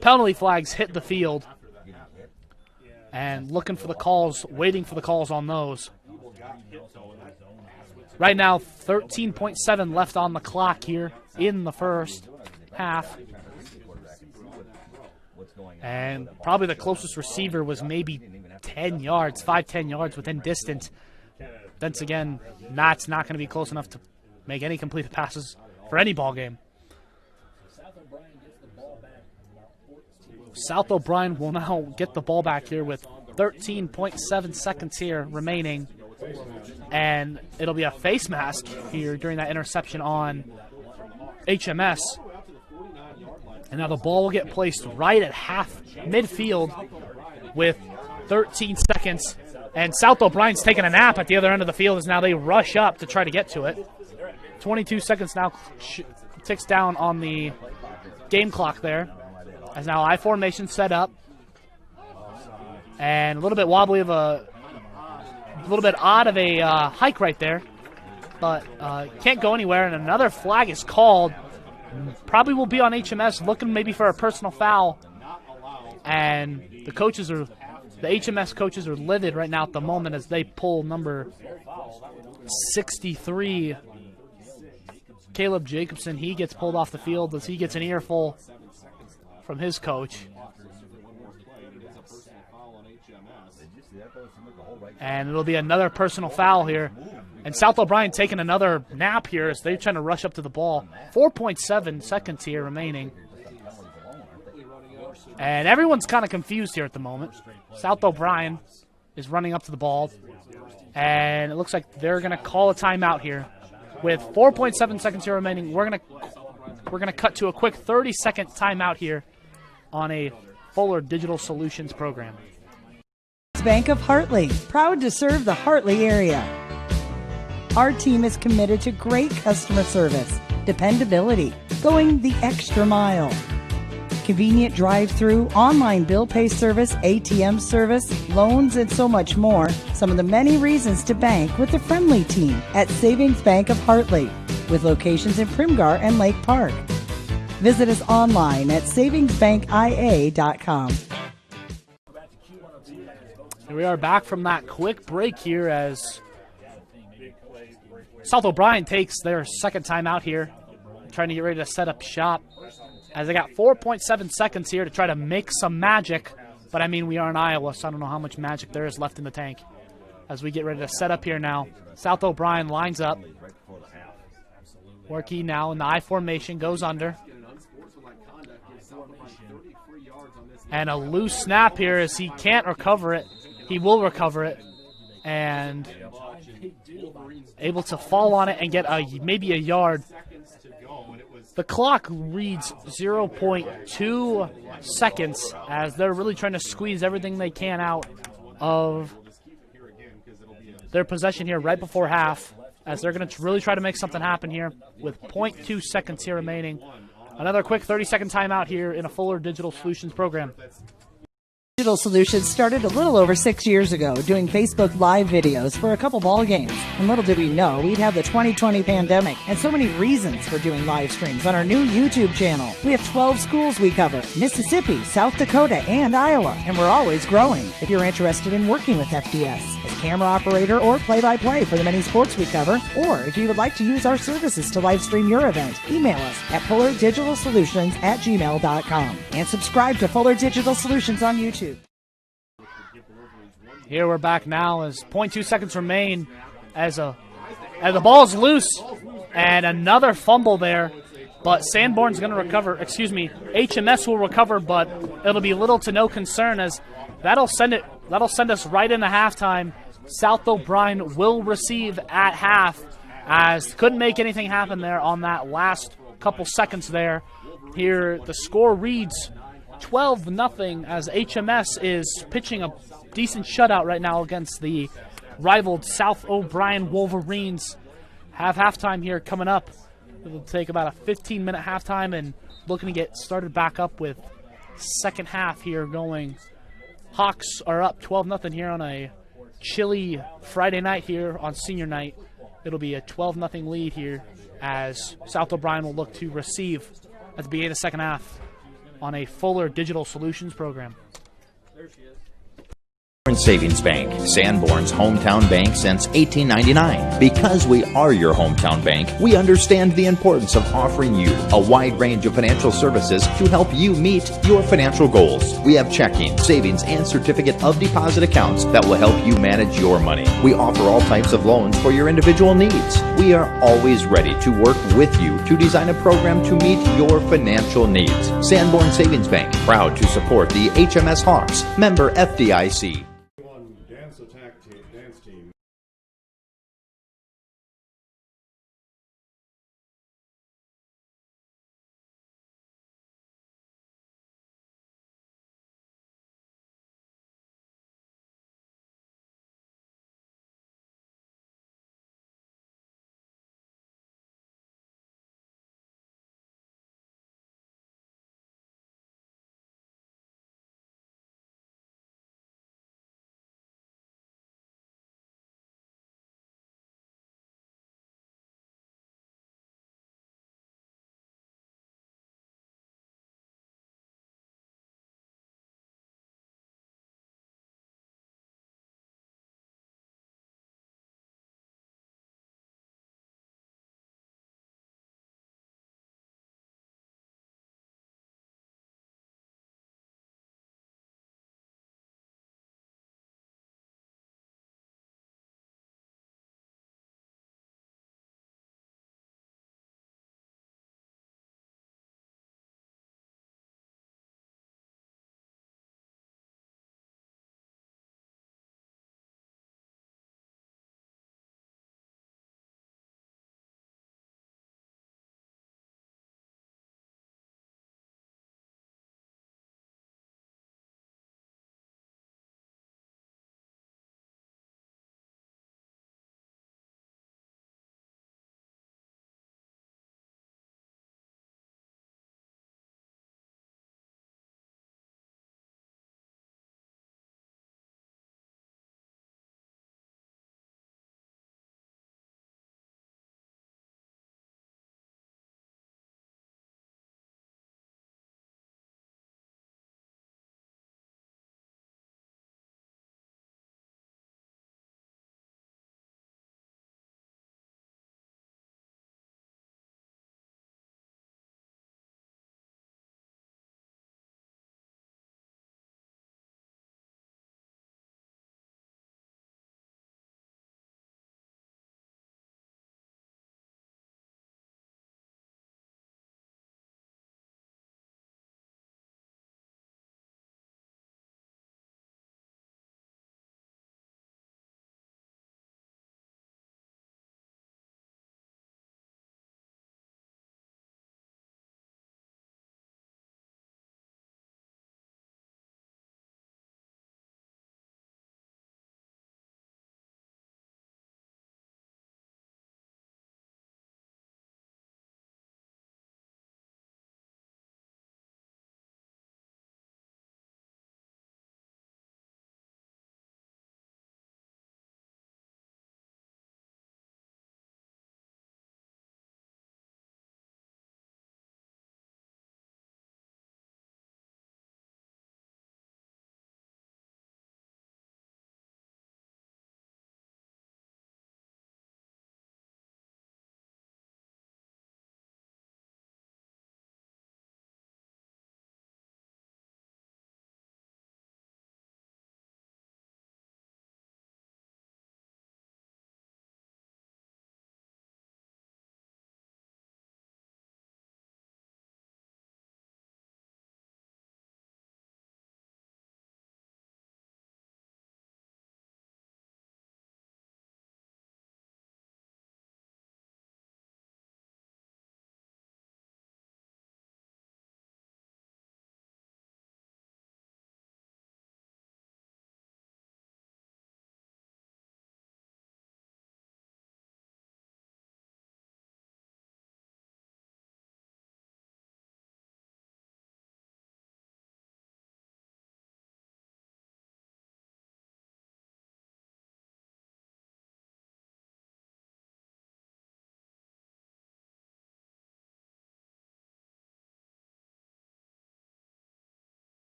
Penalty flags hit the field, and looking for the calls, waiting for the calls on those. Right now, 13.7 left on the clock here in the first half. And probably the closest receiver was maybe 10 yards, 5-10 yards within distance. Once again, that's not going to be close enough to make any completed passes for any ball game. South O'Brien will now get the ball back here with 13.7 seconds here remaining. And it'll be a face mask here during that interception on HMS. And now the ball will get placed right at half midfield with 13 seconds. And South O'Brien's taking a nap at the other end of the field as now they rush up to try to get to it. 22 seconds now ticks down on the game clock there, as now I formation set up. And a little bit wobbly of a little bit odd of a hike right there, but can't go anywhere, and another flag is called. Probably will be on HMS, looking maybe for a personal foul, and the HMS coaches are livid right now at the moment as they pull number 63, Caleb Jacobson. He gets pulled off the field as he gets an earful from his coach. And it'll be another personal foul here. And South O'Brien taking another nap here as they're trying to rush up to the ball. 4.7 seconds here remaining. And everyone's kind of confused here at the moment. South O'Brien is running up to the ball. And it looks like they're going to call a timeout here. With 4.7 seconds here remaining, we're gonna cut to a quick 30-second timeout here on a Fuller Digital Solutions program. Savings Bank of Hartley, proud to serve the Hartley area. Our team is committed to great customer service, dependability, going the extra mile. Convenient drive-through, online bill pay service, ATM service, loans, and so much more. Some of the many reasons to bank with the friendly team at Savings Bank of Hartley, with locations in Primgar and Lake Park. Visit us online at savingsbankia.com. Here we are back from that quick break here as South O'Brien takes their second time out here, trying to get ready to set up shop. As they got 4.7 seconds here to try to make some magic. But, I mean, we are in Iowa, so I don't know how much magic there is left in the tank. As we get ready to set up here now, South O'Brien lines up. Worky now in the I formation, goes under. And a loose snap here as he can't recover it. He will recover it. And able to fall on it and get maybe a yard. The clock reads 0.2 seconds as they're really trying to squeeze everything they can out of their possession here right before half, as they're going to really try to make something happen here with 0.2 seconds here remaining. Another quick 30-second timeout here in a Fuller Digital Solutions program. Digital Solutions started a little over 6 years ago doing Facebook Live videos for a couple ball games. And little did we know we'd have the 2020 pandemic and so many reasons for doing live streams on our new YouTube channel. We have 12 schools we cover: Mississippi, South Dakota, and Iowa. And we're always growing. If you're interested in working with FDS as camera operator or play-by-play for the many sports we cover, or if you would like to use our services to live stream your event, email us at fullerdigitalsolutions@gmail.com and subscribe to Fuller Digital Solutions on YouTube. Here we're back now as 0.2 seconds remain as the ball's loose and another fumble there. But Sanborn's going to recover, HMS will recover, but it'll be little to no concern as that'll send us right into halftime. South O'Brien will receive at half as couldn't make anything happen there on that last couple seconds there. Here the score reads 12-0 as HMS is pitching a decent shutout right now against the rivaled South O'Brien Wolverines. Have halftime here coming up. It'll take about a 15-minute halftime and looking to get started back up with second half here going. Hawks are up 12-0 here on a chilly Friday night here on senior night. It'll be a 12-0 lead here as South O'Brien will look to receive at the beginning of the second half on a Fuller Digital Solutions program. Savings Bank, Sanborn's hometown bank since 1899. Because we are your hometown bank, we understand the importance of offering you a wide range of financial services to help you meet your financial goals. We have checking, savings, and certificate of deposit accounts that will help you manage your money. We offer all types of loans for your individual needs. We are always ready to work with you to design a program to meet your financial needs. Sanborn Savings Bank, proud to support the HMS Hawks, member FDIC.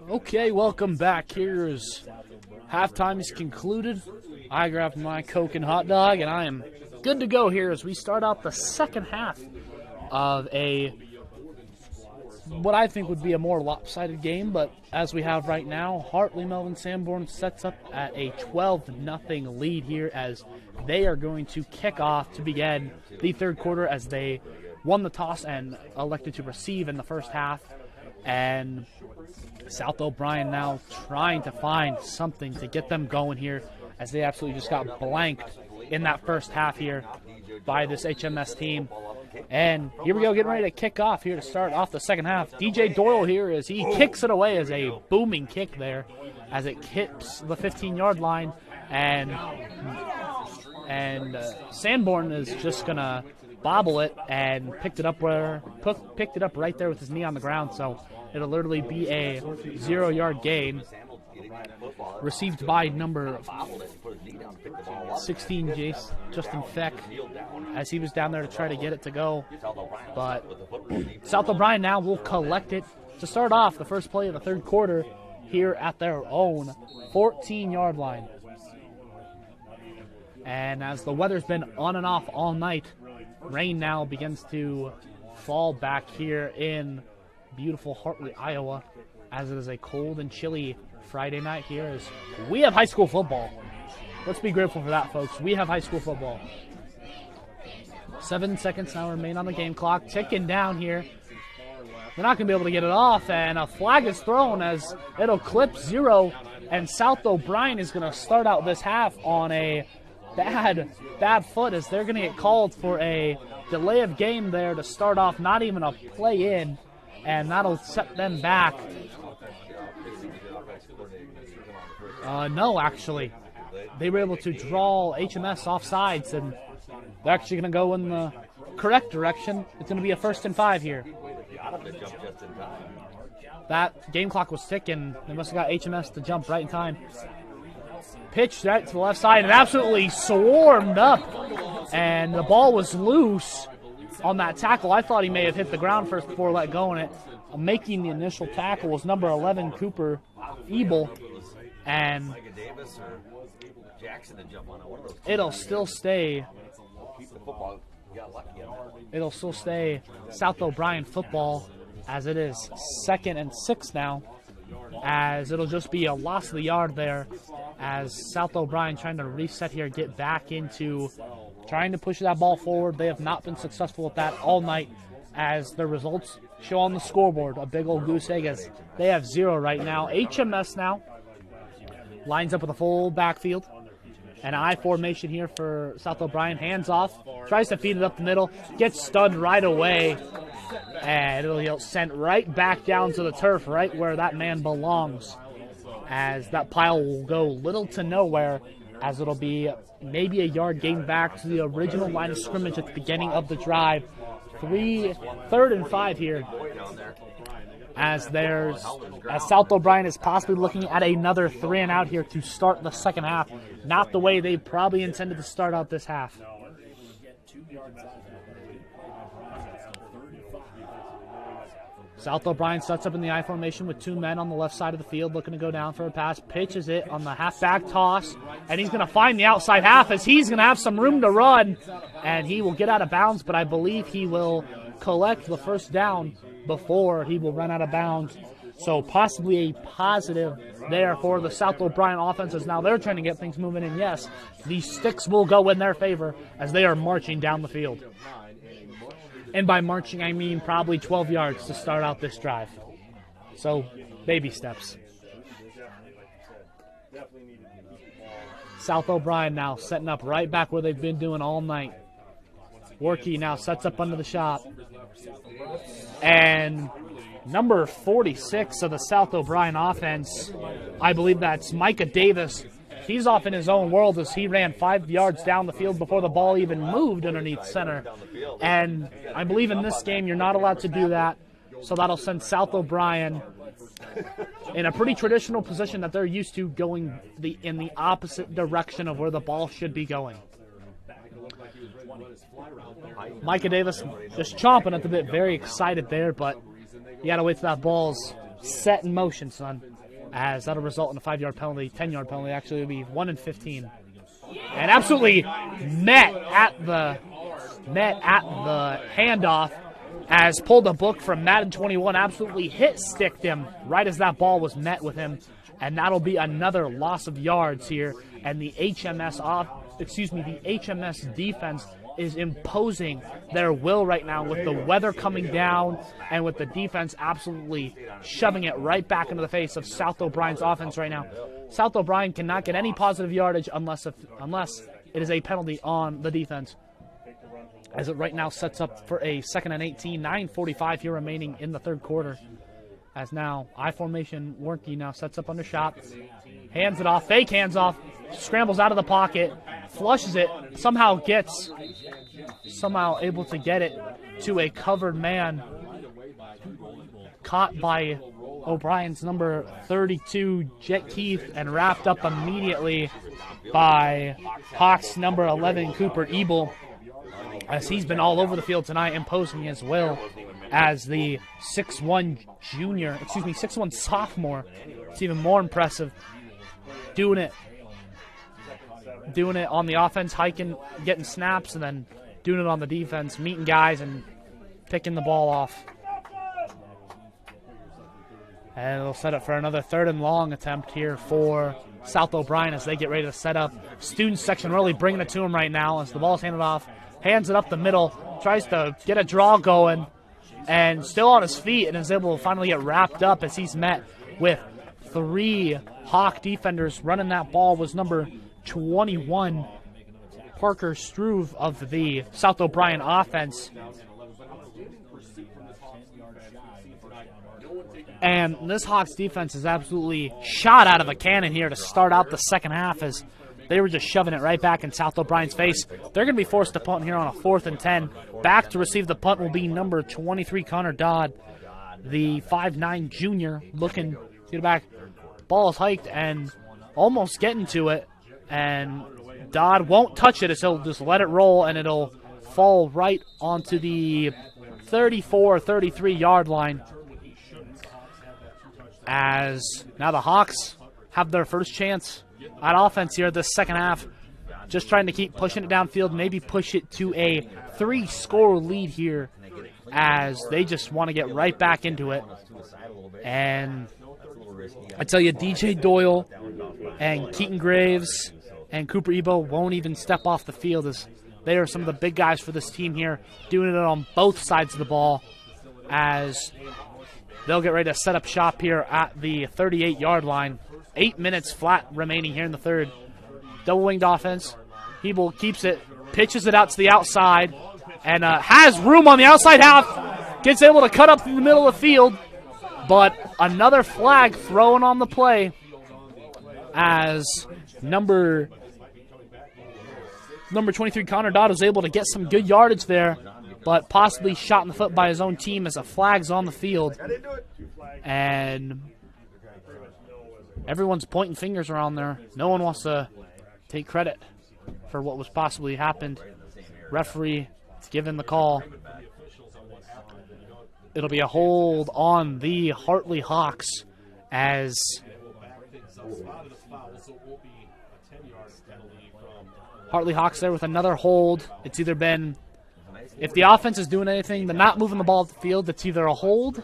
Okay, welcome back. Here's halftime is concluded. I grabbed my Coke and hot dog, and I am good to go here as we start out the second half of what I think would be a more lopsided game, but as we have right now, Hartley Melvin Sanborn sets up at a 12-0 lead here as they are going to kick off to begin the third quarter as they won the toss and elected to receive in the first half. And South O'Brien now trying to find something to get them going here as they absolutely just got blanked in that first half here by this HMS team. And here we go, getting ready to kick off here to start off the second half. DJ Doyle here as he kicks it away as a booming kick there as it hits the 15-yard line. And Sanborn is just going to bobble it and picked it up right there with his knee on the ground. So it'll literally be a 0-yard gain received by number 16, Justin Feck, as he was down there to try to get it to go. But South O'Brien now will collect it to start off the first play of the third quarter here at their own 14-yard line. And as the weather's been on and off all night, rain now begins to fall back here in beautiful Hartley, Iowa, as it is a cold and chilly Friday night here as we have high school football. Let's be grateful for that, folks. We have high school football. 7 seconds now remain on the game clock, ticking down here. They're not going to be able to get it off, and a flag is thrown as it'll clip 0, and South O'Brien is going to start out this half on a bad foot as they're going to get called for a delay of game there to start off, not even a play in, and that'll set them back. No, actually. They were able to draw HMS offsides, and they're actually going to go in the correct direction. It's going to be a 1st and 5 here. That game clock was ticking. They must have got HMS to jump right in time. Pitched right to the left side and absolutely swarmed up, and the ball was loose on that tackle. I thought he may have hit the ground first before let go in it. Making the initial tackle was number 11, Cooper Ebel, and it'll still stay South O'Brien football as it is 2nd and 6 now, as it'll just be a loss of the yard there as South O'Brien trying to reset here, get back into trying to push that ball forward. They have not been successful with that all night as the results show on the scoreboard. A big old goose egg as they have 0 right now. HMS now lines up with a full backfield. An I formation here for South O'Brien. Hands off. Tries to feed it up the middle. Gets stunned right away. And it'll get sent right back down to the turf, right where that man belongs. As that pile will go little to nowhere, as it'll be maybe a yard gain back to the original line of scrimmage at the beginning of the drive. 3rd and 5 here. As South O'Brien is possibly looking at another 3 and out here to start the second half. Not the way they probably intended to start out this half. South O'Brien sets up in the I formation with 2 men on the left side of the field looking to go down for a pass. Pitches it on the halfback toss, and he's going to find the outside half as he's going to have some room to run, and he will get out of bounds, but I believe he will collect the first down before he will run out of bounds. So possibly a positive there for the South O'Brien offenses. Now they're trying to get things moving, and yes, these sticks will go in their favor as they are marching down the field. And by marching, I mean probably 12 yards to start out this drive. So, baby steps. South O'Brien now setting up right back where they've been doing all night. Workey now sets up under the shot. And number 46 of the South O'Brien offense, I believe that's Micah Davis. He's off in his own world as he ran 5 yards down the field before the ball even moved underneath center. And I believe in this game you're not allowed to do that. So that'll send South O'Brien in a pretty traditional position that they're used to, going in the opposite direction of where the ball should be going. Micah Davis just chomping at the bit, very excited there, but you got to wait till that ball's set in motion, son. As that'll result in a 5-yard penalty, 10-yard penalty. Actually, it'll be 1 and 15. And absolutely met at the handoff as pulled a book from Madden 21. Absolutely sticked him right as that ball was met with him. And that'll be another loss of yards here. And the HMS defense is imposing their will right now with the weather coming down and with the defense absolutely shoving it right back into the face of South O'Brien's offense right now. South O'Brien cannot get any positive yardage unless it is a penalty on the defense. As it right now sets up for a 2nd and 18, 9:45 here remaining in the third quarter. As now, I formation, Warnke now sets up under shot, hands it off, fake hands off, scrambles out of the pocket, flushes it, somehow able to get it to a covered man, caught by O'Brien's number 32, Jet Keith, and wrapped up immediately by Hawks number 11, Cooper Ebel, as he's been all over the field tonight, imposing his will as the 6'1 sophomore. It's even more impressive. Doing it on the offense, hiking, getting snaps, and then doing it on the defense, meeting guys and picking the ball off. And it'll set up for another 3rd and long attempt here for South O'Brien as they get ready to set up. Student section really bringing it to him right now as the ball's handed off. Hands it up the middle, tries to get a draw going, and still on his feet, and is able to finally get wrapped up as he's met with 3 Hawk defenders. Running that ball was number 21, Parker Struve of the South O'Brien offense. And this Hawks defense is absolutely shot out of a cannon here to start out the second half, as they were just shoving it right back in South O'Brien's face. They're going to be forced to punt here on a 4th and 10. Back to receive the punt will be number 23, Connor Dodd, the 5'9 junior, looking to get back. Ball is hiked and almost getting to it, and Dodd won't touch it, as he'll just let it roll, and it'll fall right onto the 34-33 yard line. As now the Hawks have their first chance at offense here this second half, just trying to keep pushing it downfield, maybe push it to a 3-score lead here, as they just want to get right back into it. And I tell you, DJ Doyle and Keaton Graves and Cooper Ebo won't even step off the field, as they are some of the big guys for this team here, doing it on both sides of the ball, as they'll get ready to set up shop here at the 38-yard line. 8 minutes flat remaining here in the third. Double-winged offense. Hebel keeps it, pitches it out to the outside, and has room on the outside half. Gets able to cut up through the middle of the field, but another flag thrown on the play, as number 23, Connor Dodd, was able to get some good yardage there, but possibly shot in the foot by his own team as a flag's on the field. And everyone's pointing fingers around there. No one wants to take credit for what was possibly happened. Referee is given the call. It'll be a hold on the Hartley Hawks, as Hartley Hawks there with another hold. It's either been, if the offense is doing anything, they're not moving the ball up the field, it's either a hold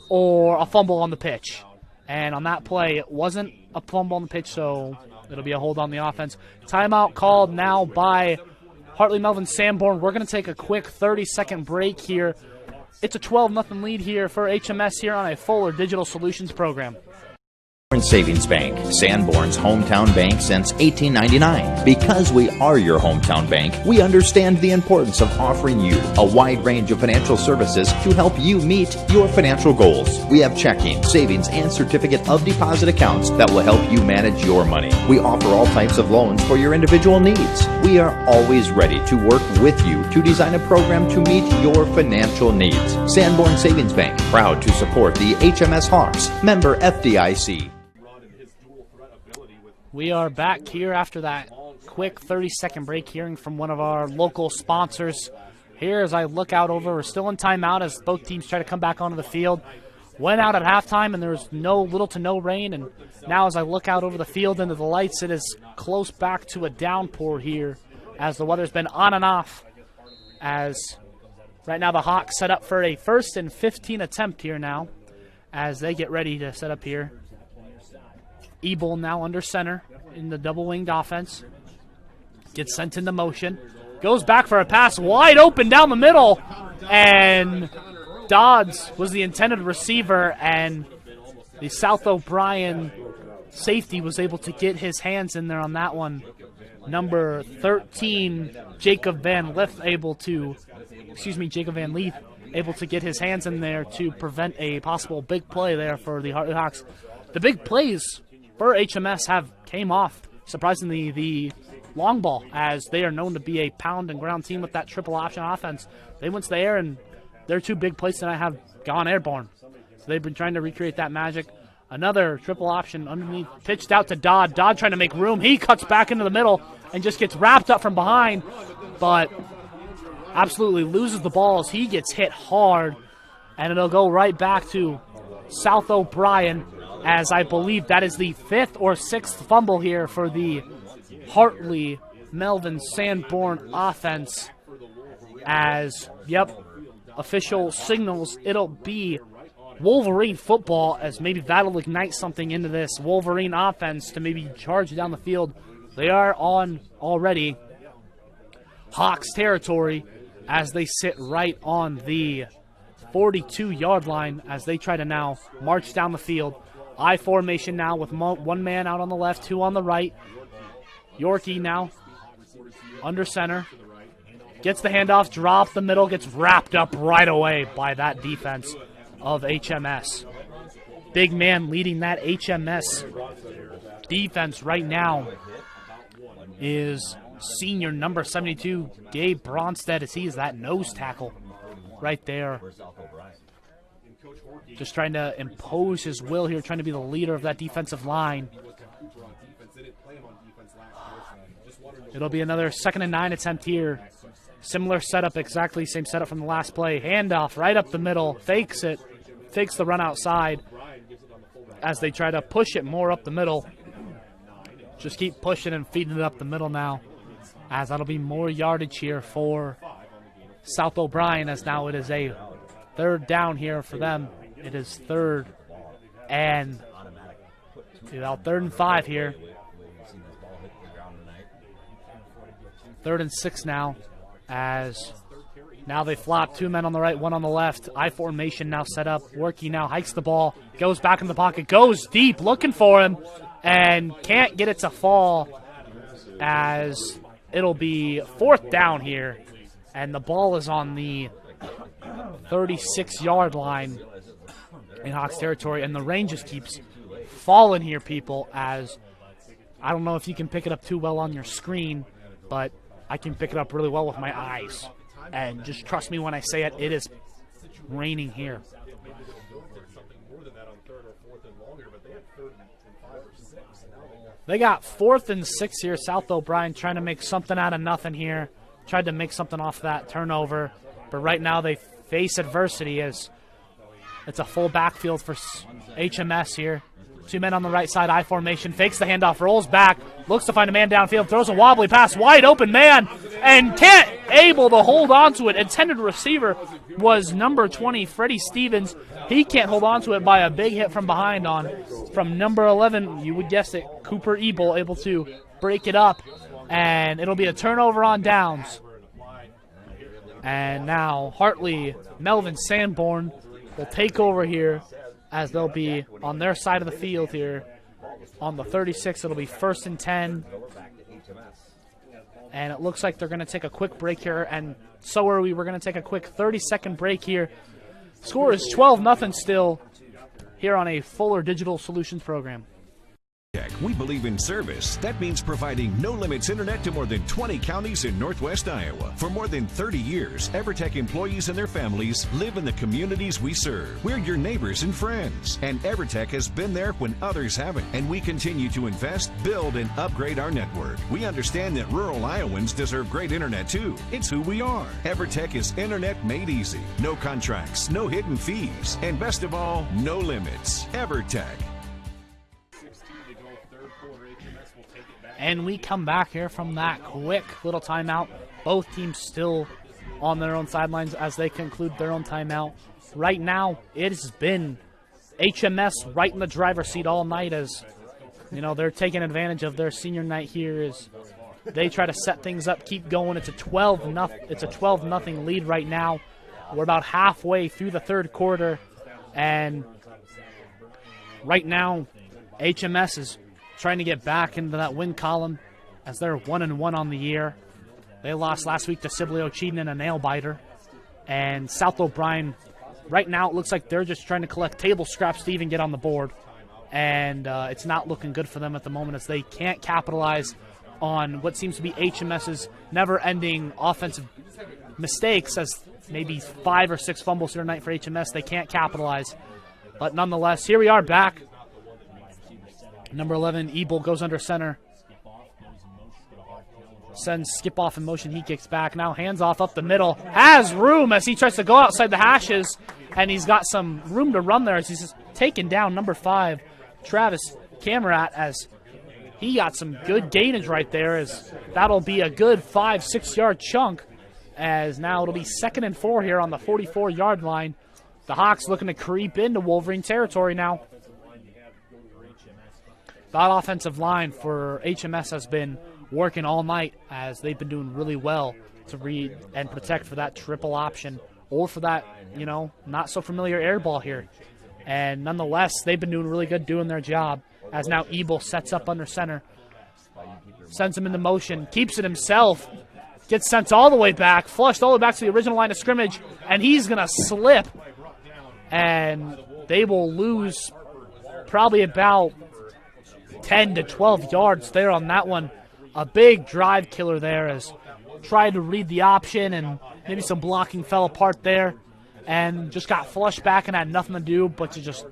or a fumble on the pitch. And on that play, it wasn't a fumble on the pitch, so it'll be a hold on the offense. Timeout called now by Hartley Melvin Sanborn. We're going to take a quick 30-second break here. It's a 12-0 lead here for HMS here on a Fuller Digital Solutions program. Savings Bank, Sanborn's hometown bank since 1899. Because we are your hometown bank, we understand the importance of offering you a wide range of financial services to help you meet your financial goals. We have checking, savings, and certificate of deposit accounts that will help you manage your money. We offer all types of loans for your individual needs. We are always ready to work with you to design a program to meet your financial needs. Sanborn Savings Bank, proud to support the HMS Hawks, member FDIC. We are back here after that quick 30-second break, hearing from one of our local sponsors. Here, as I look out over, we're still in timeout as both teams try to come back onto the field. went out at halftime, and there was little to no rain. And now as I look out over the field into the lights, it is close back to a downpour here as the weather's been on and off. As right now the Hawks set up for a 1st and 15 attempt here now as they get ready to set up here. Ebel now under center in the double-winged offense. Gets sent into motion. Goes back for a pass wide open down the middle. And Dodds was the intended receiver, and the South O'Brien safety was able to get his hands in there on that one. Number 13, Jacob Van Leith able to get his hands in there to prevent a possible big play there for the Hartley Hawks. The big plays for HMS have came off, surprisingly, the long ball, as they are known to be a pound and ground team with that triple option offense. They went to the air, and their 2 big plays tonight have gone airborne. So they've been trying to recreate that magic. Another triple option underneath, pitched out to Dodd. Dodd trying to make room. He cuts back into the middle and just gets wrapped up from behind, but absolutely loses the ball as he gets hit hard, and it'll go right back to South O'Brien, as I believe that is the 5th or 6th fumble here for the Hartley Melvin Sanborn offense. As, official signals it'll be Wolverine football, as maybe that'll ignite something into this Wolverine offense to maybe charge down the field. They are on already Hawks territory as they sit right on the 42-yard line as they try to now march down the field. I formation now with 1 man out on the left, 2 on the right. Yorkie now under center. Gets the handoff, drops the middle, gets wrapped up right away by that defense of HMS. Big man leading that HMS defense right now is senior number 72, Gabe Bronstead, as he is that nose tackle right there. Just trying to impose his will here, trying to be the leader of that defensive line. It'll be another 2nd and 9 attempt here. Similar setup, exactly same setup from the last play. Handoff right up the middle, fakes it, fakes the run outside as they try to push it more up the middle. Just keep pushing and feeding it up the middle now, as that'll be more yardage here for South O'Brien, as now it is a 3rd down here for them. It is 3rd and 5 here. 3rd and 6 now, as now they flop 2 men on the right, 1 on the left. I formation now set up. Worky now hikes the ball, goes back in the pocket, goes deep, looking for him, and can't get it to fall, as it'll be 4th down here, and the ball is on the 36-yard line in Hawks territory, and the rain just keeps falling here, people, as I don't know if you can pick it up too well on your screen, but I can pick it up really well with my eyes. And just trust me when I say it, it is raining here. They got 4th and 6 here. South O'Brien trying to make something out of nothing here. Tried to make something off that turnover. But right now they face adversity as it's a full backfield for HMS here. 2 men on the right side, I formation, fakes the handoff, rolls back, looks to find a man downfield, throws a wobbly pass, wide open man, and can't able to hold on to it. Intended receiver was number 20, Freddie Stevens. He can't hold on to it by a big hit from behind from number 11, you would guess it, Cooper Ebel, able to break it up, and it'll be a turnover on downs. And now Hartley, Melvin Sanborn will take over here, as they'll be on their side of the field here. On the 36, it'll be 1st and 10. And it looks like they're going to take a quick break here, and so are we. We're going to take a quick 30-second break here. Score is 12-0 still here on a Fuller Digital Solutions program. We believe in service. That means providing no-limits internet to more than 20 counties in Northwest Iowa. For more than 30 years, EverTech employees and their families live in the communities we serve. We're your neighbors and friends. And EverTech has been there when others haven't. And we continue to invest, build, and upgrade our network. We understand that rural Iowans deserve great internet too. It's who we are. EverTech is internet made easy. No contracts, no hidden fees, and best of all, no limits. EverTech. And we come back here from that quick little timeout. Both teams still on their own sidelines as they conclude their own timeout. Right now, it has been HMS right in the driver's seat all night, as you know, they're taking advantage of their senior night here as they try to set things up, keep going. It's a 12-0 lead right now. We're about halfway through the third quarter, and right now HMS is trying to get back into that win column as they're 1-1 on the year. They lost last week to Sibley cheating in a nail biter. And South O'Brien, right now it looks like they're just trying to collect table scraps to even get on the board. And it's not looking good for them at the moment as they can't capitalize on what seems to be HMS's never-ending offensive mistakes, as maybe 5 or 6 fumbles here tonight for HMS. They can't capitalize. But nonetheless, here we are back. Number 11, Ebel goes under center. Sends Skip off in motion. He kicks back. Now hands off up the middle. Has room as he tries to go outside the hashes. And he's got some room to run there as he's just taken down number 5, Travis Camerat, as he got some good gainage right there. As that'll be a good 5-6 yard chunk. As now it'll be 2nd and 4 here on the 44-yard line. The Hawks looking to creep into Wolverine territory now. That offensive line for HMS has been working all night as they've been doing really well to read and protect for that triple option or for that, you know, not so familiar air ball here. And nonetheless, they've been doing really good doing their job as now Ebel sets up under center. Sends him into motion, keeps it himself, gets sent all the way back, flushed all the way back to the original line of scrimmage, and he's going to slip. And they will lose probably about 10 to 12 yards there on that one. A big drive killer there as tried to read the option and maybe some blocking fell apart there and just got flushed back and had nothing to do but to just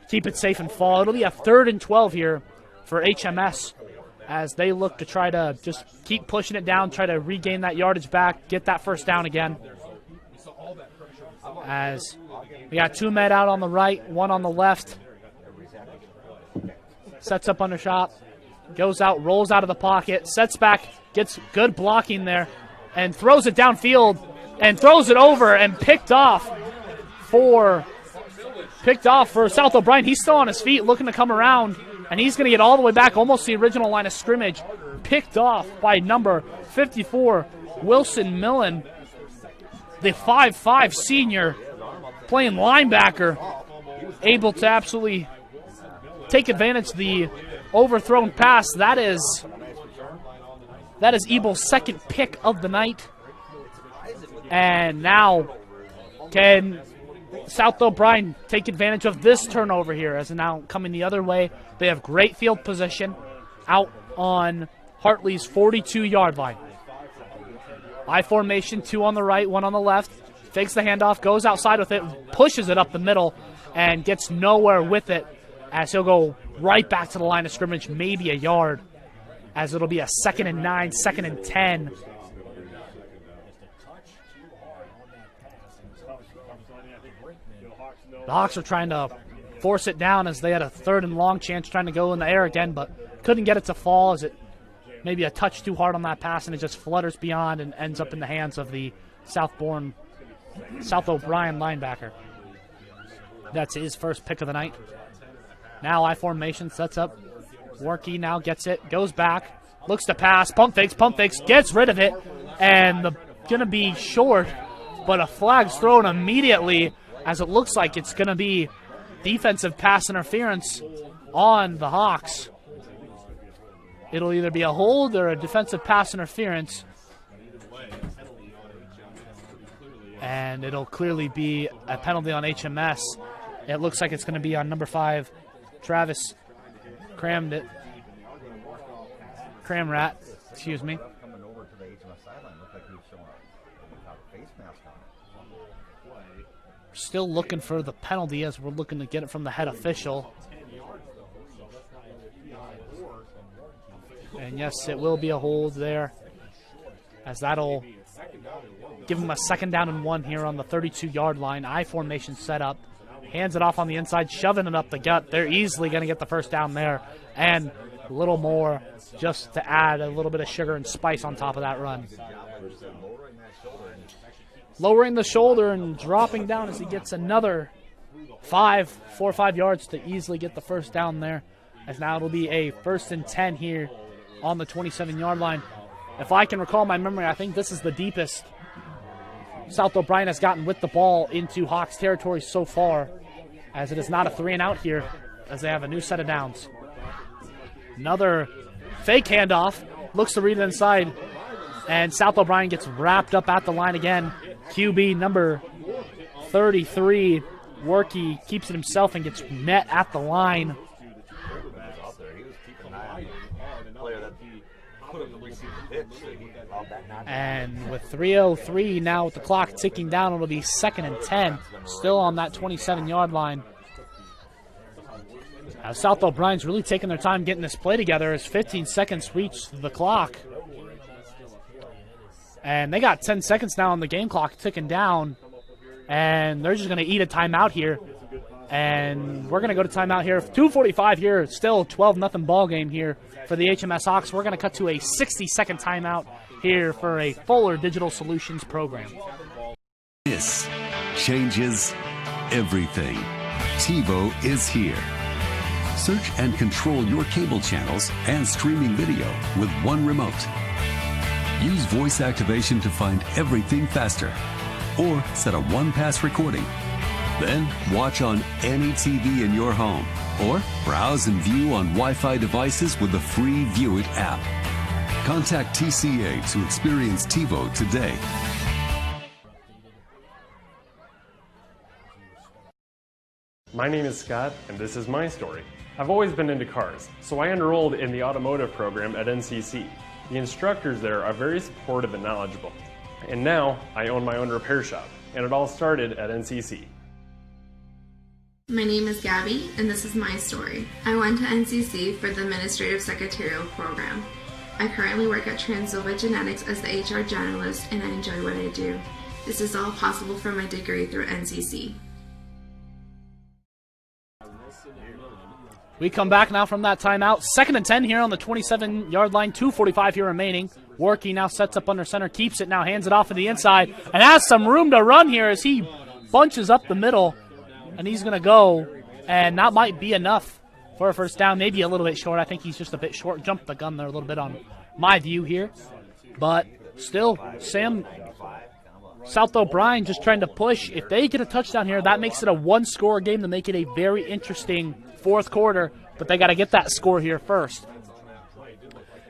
keep it safe and fall. It'll be a 3rd and 12 here for HMS as they look to try to just keep pushing it down, try to regain that yardage back, get that first down again. As we got 2 men out on the right, 1 on the left. Sets up under shot, goes out, rolls out of the pocket, sets back, gets good blocking there, and throws it downfield, and throws it over, and picked off for South O'Brien. He's still on his feet, looking to come around, and he's going to get all the way back, almost the original line of scrimmage. Picked off by number 54, Wilson Millen, the 5'5" senior, playing linebacker, able to absolutely take advantage of the overthrown pass. That is Ebel's 2nd pick of the night. And now can South O'Brien take advantage of this turnover here as now coming the other way. They have great field position out on Hartley's 42-yard line. I formation, 2 on the right, 1 on the left. Fakes the handoff, goes outside with it, pushes it up the middle, and gets nowhere with it, as he'll go right back to the line of scrimmage, maybe a yard, as it'll be a 2nd and 9, 2nd and 10. The Hawks are trying to force it down as they had a 3rd and long chance trying to go in the air again, but couldn't get it to fall as it maybe a touch too hard on that pass, and it just flutters beyond and ends up in the hands of the South O'Brien linebacker. That's his first pick of the night. Now I formation, sets up. Warkey now gets it, goes back, looks to pass, pump fakes, gets rid of it, and going to be short, but a flag's thrown immediately as it looks like it's going to be defensive pass interference on the Hawks. It'll either be a hold or a defensive pass interference, and it'll clearly be a penalty on HMS. It looks like it's going to be on number 5, Travis Crammed it. Cram rat, excuse me. Coming over to the HMS sideline, looked like he was showing a face mask on it. Still looking for the penalty as we're looking to get it from the head official. And yes, it will be a hold there, as that'll give him a 2nd down and 1 here on the 32-yard line. I formation set up. Hands it off on the inside, shoving it up the gut. They're easily going to get the 1st down there. And a little more just to add a little bit of sugar and spice on top of that run. Lowering the shoulder and dropping down as he gets another 4 or 5 yards to easily get the 1st down there. As now it'll be a 1st and 10 here on the 27-yard line. If I can recall my memory, I think this is the deepest South O'Brien has gotten with the ball into Hawks territory so far, as it is not a 3-and-out here, as they have a new set of downs. Another fake handoff, looks to read it inside, and South O'Brien gets wrapped up at the line again. QB number 33, Workey, keeps it himself and gets met at the line. And with 3:03 now with the clock ticking down, it'll be 2nd and 10, still on that 27-yard line. South O'Brien's really taking their time getting this play together as 15 seconds reach the clock. And they got 10 seconds now on the game clock ticking down, and they're just going to eat a timeout here. And we're going to go to timeout here. 2:45 here, still 12-0 ball game here for the HMS Hawks. We're going to cut to a 60-second timeout here for a Fuller Digital Solutions program. This changes everything. TiVo is here. Search and control your cable channels and streaming video with one remote. Use voice activation to find everything faster, or set a one-pass recording. Then watch on any TV in your home, or browse and view on Wi-Fi devices with the free View It app. Contact TCA to experience TiVo today. My name is Scott, and this is my story. I've always been into cars, so I enrolled in the automotive program at NCC. The instructors there are very supportive and knowledgeable. And now I own my own repair shop, and it all started at NCC. My name is Gabby, and this is my story. I went to NCC for the Administrative Secretarial program. I currently work at Transova Genetics as the HR generalist, and I enjoy what I do. This is all possible from my degree through NCC. We come back now from that timeout. 2nd and 10 here on the 27-yard line. 2:45 here remaining. Workey now sets up under center, keeps it now, hands it off to the inside, and has some room to run here as he bunches up the middle. And he's going to go, and that might be enough for a 1st down, maybe a little bit short. I think he's just a bit short. Jumped the gun there a little bit on my view here. But still, South O'Brien just trying to push. If they get a touchdown here, that makes it a 1-score game to make it a very interesting 4th quarter. But they got to get that score here first.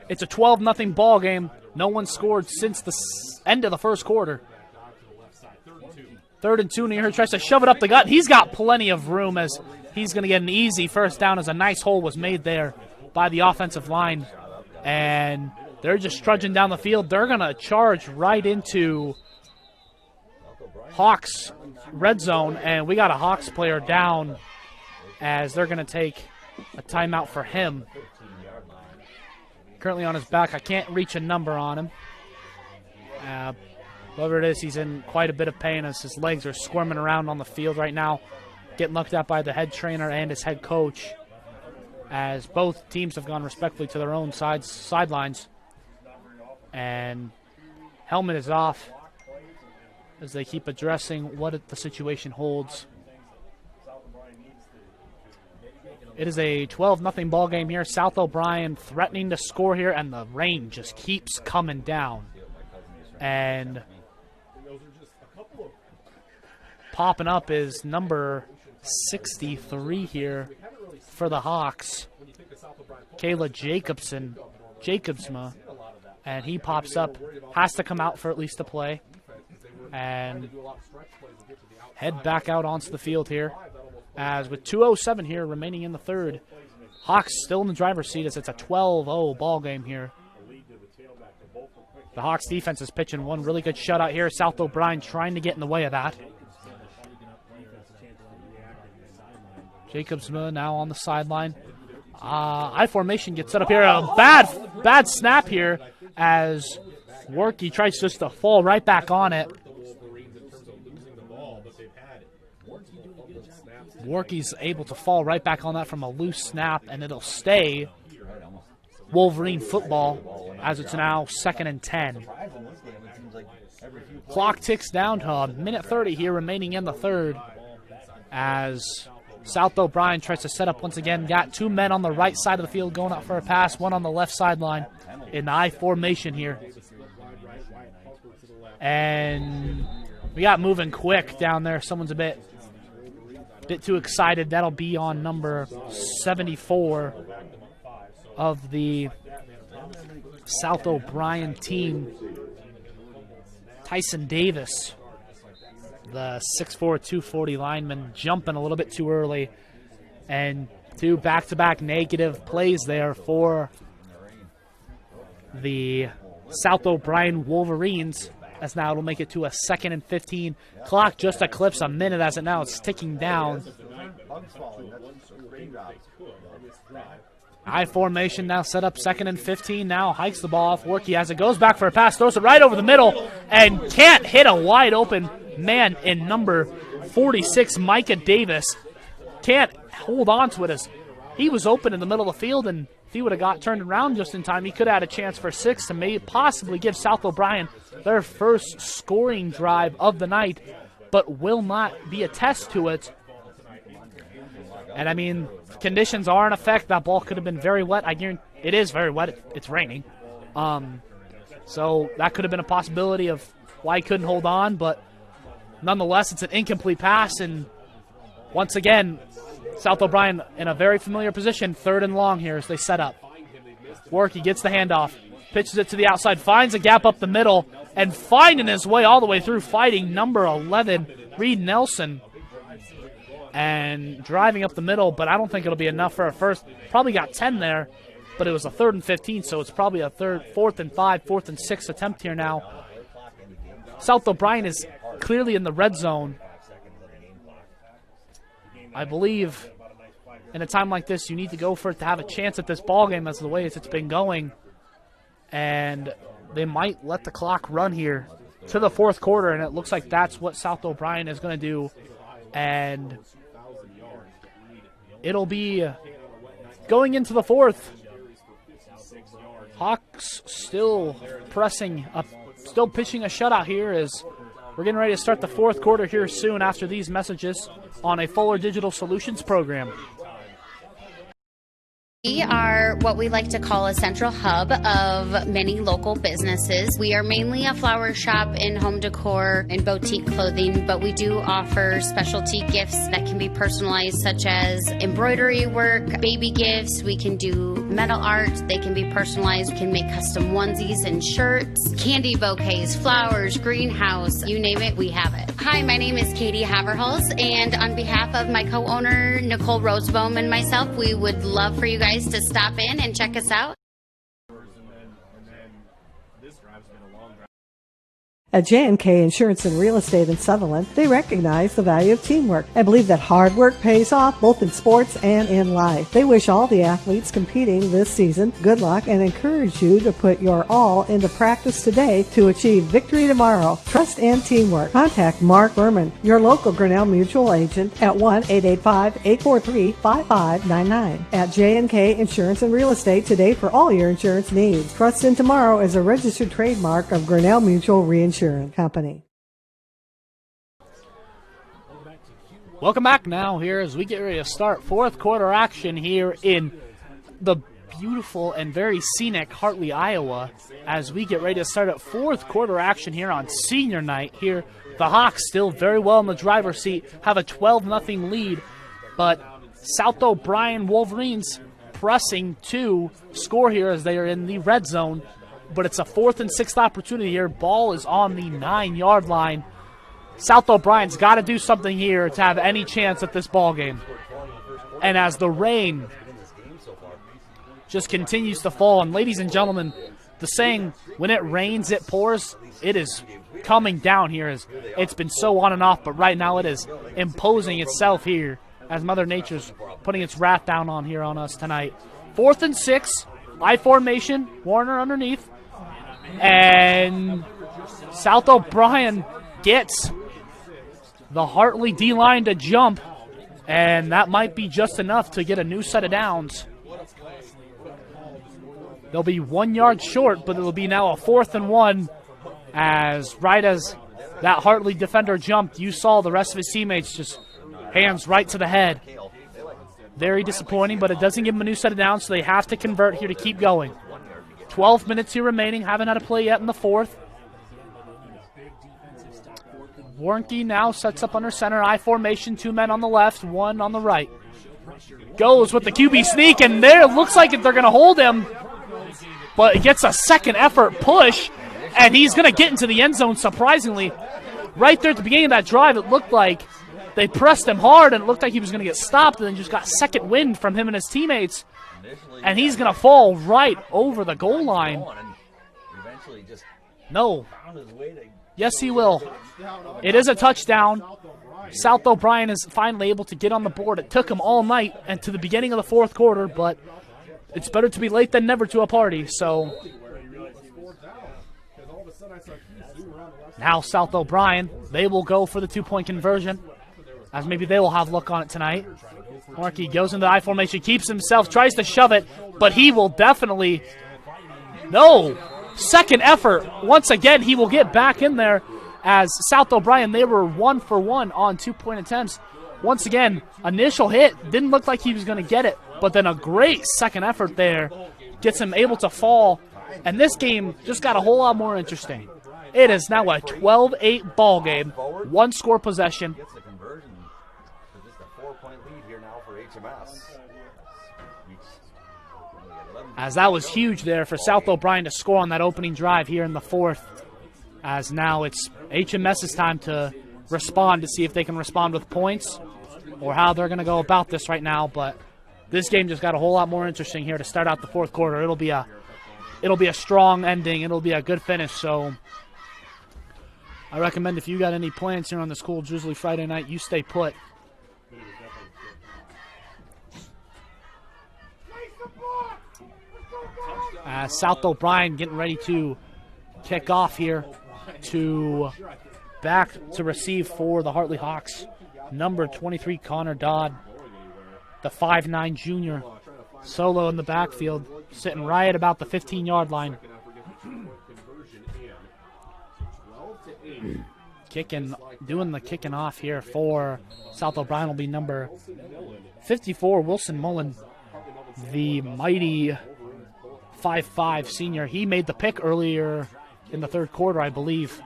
It's a 12-0 ball game. No one scored since the end of the 1st quarter. 3rd and 2, and here tries to shove it up the gut. He's got plenty of room as he's going to get an easy 1st down as a nice hole was made there by the offensive line. And they're just trudging down the field. They're going to charge right into Hawks red zone, and we got a Hawks player down as they're going to take a timeout for him. Currently on his back. I can't reach a number on him. Whoever it is, he's in quite a bit of pain as his legs are squirming around on the field right now, getting looked at by the head trainer and his head coach, as both teams have gone respectfully to their own sidelines. And helmet is off as they keep addressing what the situation holds. It is a 12-0 ball game here. South O'Brien threatening to score here, and the rain just keeps coming down. And popping up is number 63 here for the Hawks, Kayla Jacobsma, and he pops up, has to come out for at least a play, and head back out onto the field here, as with 2:07 here remaining in the 3rd, Hawks still in the driver's seat as it's a 12-0 ball game here. The Hawks defense is pitching one really good shutout here. South O'Brien trying to get in the way of that. Jacobsma now on the sideline. I formation gets set up here. A bad snap here as Worky tries just to fall right back on it. Worky's able to fall right back on that from a loose snap, and it'll stay Wolverine football as it's now 2nd and 10. Clock ticks down to a minute 30 here remaining in the third as South O'Brien tries to set up once again. Got 2 men on the right side of the field going out for a pass, one on the left sideline in the I formation here. And we got moving quick down there. Someone's a bit too excited. That'll be on number 74 of the South O'Brien team, Tyson Davis, the 6'4", 240 lineman, jumping a little bit too early. And 2 back-to-back negative plays there for the South O'Brien Wolverines. As now it'll make it to a 2nd and 15. Clock just eclipsed a minute as it now it's ticking down. I formation now set up 2nd and 15. Now hikes the ball off Worky as it goes back for a pass. Throws it right over the middle and can't hit a wide open man in number 46, Micah Davis. Can't hold on to it as he was open in the middle of the field, and if he would have got turned around just in time, he could have had a chance for 6 to maybe possibly give South O'Brien their first scoring drive of the night, but will not be a test to it. And I mean, conditions are in effect. That ball could have been very wet. I guarantee it is very wet. It's raining. So that could have been a possibility of why he couldn't hold on, but nonetheless, it's an incomplete pass. And once again, South O'Brien in a very familiar position, 3rd and long here as they set up. Worky gets the handoff, pitches it to the outside, finds a gap up the middle, and finding his way all the way through, fighting number 11, Reed Nelson, and driving up the middle, but I don't think it'll be enough for a first. Probably got 10 there, but it was a 3rd and 15, so it's probably a 4th and 5, 4th and 6 attempt here now. South O'Brien is clearly in the red zone. I believe in a time like this, you need to go for it to have a chance at this ball game as the way it's been going. And they might let the clock run here to the 4th quarter, and it looks like that's what South O'Brien is going to do. And it'll be going into the 4th. Hawks still pressing up, still pitching a shutout here as we're getting ready to start the 4th quarter here soon after these messages on a Fuller Digital Solutions program. We are what we like to call a central hub of many local businesses. We are mainly a flower shop in home decor and boutique clothing, but we do offer specialty gifts that can be personalized, such as embroidery work, baby gifts. We can do metal art. They can be personalized. We can make custom onesies and shirts, candy bouquets, flowers, greenhouse, you name it, we have it. Hi, my name is Katie Haverhals, and on behalf of my co-owner, Nicole Rosebohm, and myself, we would love for you guys to stop in and check us out. At J&K Insurance and Real Estate in Sutherland, they recognize the value of teamwork and believe that hard work pays off both in sports and in life. They wish all the athletes competing this season good luck and encourage you to put your all into practice today to achieve victory tomorrow. Trust and teamwork. Contact Mark Berman, your local Grinnell Mutual agent at 1-885-843-5599. At J&K Insurance and Real Estate today for all your insurance needs. Trust in Tomorrow is a registered trademark of Grinnell Mutual Reinsurance Company. Welcome back now here as we get ready to start 4th quarter action here in the beautiful and very scenic Hartley, Iowa, as we get ready to start at 4th quarter action here on senior night here. The Hawks still very well in the driver's seat, have a 12-0 lead, but South O'Brien Wolverines pressing to score here as they are in the red zone. But it's a 4th and 6th opportunity here. Ball is on the 9-yard line. South O'Brien's got to do something here to have any chance at this ball game. And as the rain just continues to fall. And ladies and gentlemen, the saying, when it rains, it pours, it is coming down here. It's been so on and off, but right now it is imposing itself here as Mother Nature's putting its wrath down on here on us tonight. 4th and 6, I formation, Warner underneath, and South O'Brien gets the Hartley D-line to jump, and that might be just enough to get a new set of downs. They'll be 1 yard short, but it'll be now a 4th and 1, as right as that Hartley defender jumped, you saw the rest of his teammates just hands right to the head. Very disappointing, but it doesn't give them a new set of downs, so they have to convert here to keep going. 12 minutes here remaining. Haven't had a play yet in the 4th. Warnke now sets up under center. I formation, 2 men on the left, 1 on the right. Goes with the QB sneak, and there it looks like they're going to hold him, but it gets a second effort push, and he's going to get into the end zone, surprisingly. Right there at the beginning of that drive, it looked like they pressed him hard, and it looked like he was going to get stopped, and then just got second wind from him and his teammates. And he's going to fall right over the goal line. No. Yes, he will. It is a touchdown. South O'Brien is finally able to get on the board. It took him all night and to the beginning of the 4th quarter, but it's better to be late than never to a party. So now South O'Brien, they will go for the 2-point conversion, as maybe they will have luck on it tonight. Markey goes into the I formation, keeps himself, tries to shove it, but he will definitely... No! Second effort. Once again, he will get back in there, as South O'Brien, they were 1 for 1 on 2-point attempts. Once again, initial hit, didn't look like he was going to get it, but then a great second effort there gets him able to fall, and this game just got a whole lot more interesting. It is now a 12-8 ball game, 1-score possession. As that was huge there for South O'Brien to score on that opening drive here in the 4th. As now it's HMS's time to respond, to see if they can respond with points or how they're going to go about this right now. But this game just got a whole lot more interesting here to start out the 4th quarter. It'll be a strong ending. It'll be a good finish. So I recommend, if you got any plans here on this cool drizzly Friday night, you stay put. South O'Brien getting ready to kick off here, to back to receive for the Hartley Hawks. Number 23, Connor Dodd, the 5'9 junior, solo in the backfield, sitting right at about the 15-yard line. Doing the kicking off here for South O'Brien will be number 54, Wilson Mullen, the mighty 5'5 senior. He made the pick earlier in the 3rd quarter, I believe.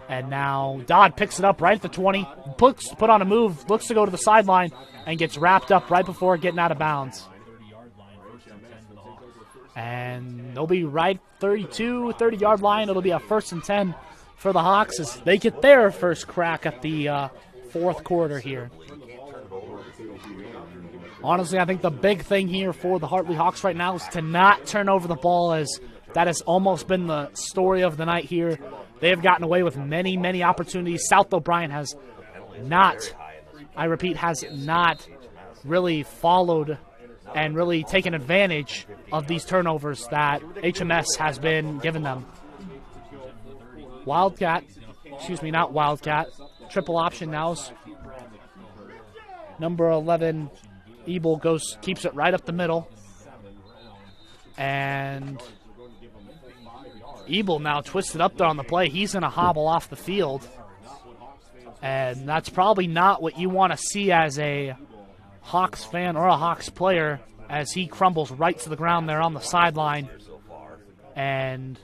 And now Dodd picks it up right at the 20, put on a move, looks to go to the sideline, and gets wrapped up right before getting out of bounds. And they'll be right 30-yard line. It'll be a 1st and 10 for the Hawks as they get their first crack at the 4th quarter here. Honestly, I think the big thing here for the Hartley Hawks right now is to not turn over the ball, as that has almost been the story of the night here. They have gotten away with many, many opportunities. South O'Brien has not, I repeat, has not really followed and really taken advantage of these turnovers that HMS has been giving them. Not Wildcat. Triple option now. Number 11, Ebel keeps it right up the middle. And Ebel now twisted up there on the play. He's going to hobble off the field. And that's probably not what you want to see as a Hawks fan or a Hawks player, as he crumbles right to the ground there on the sideline. And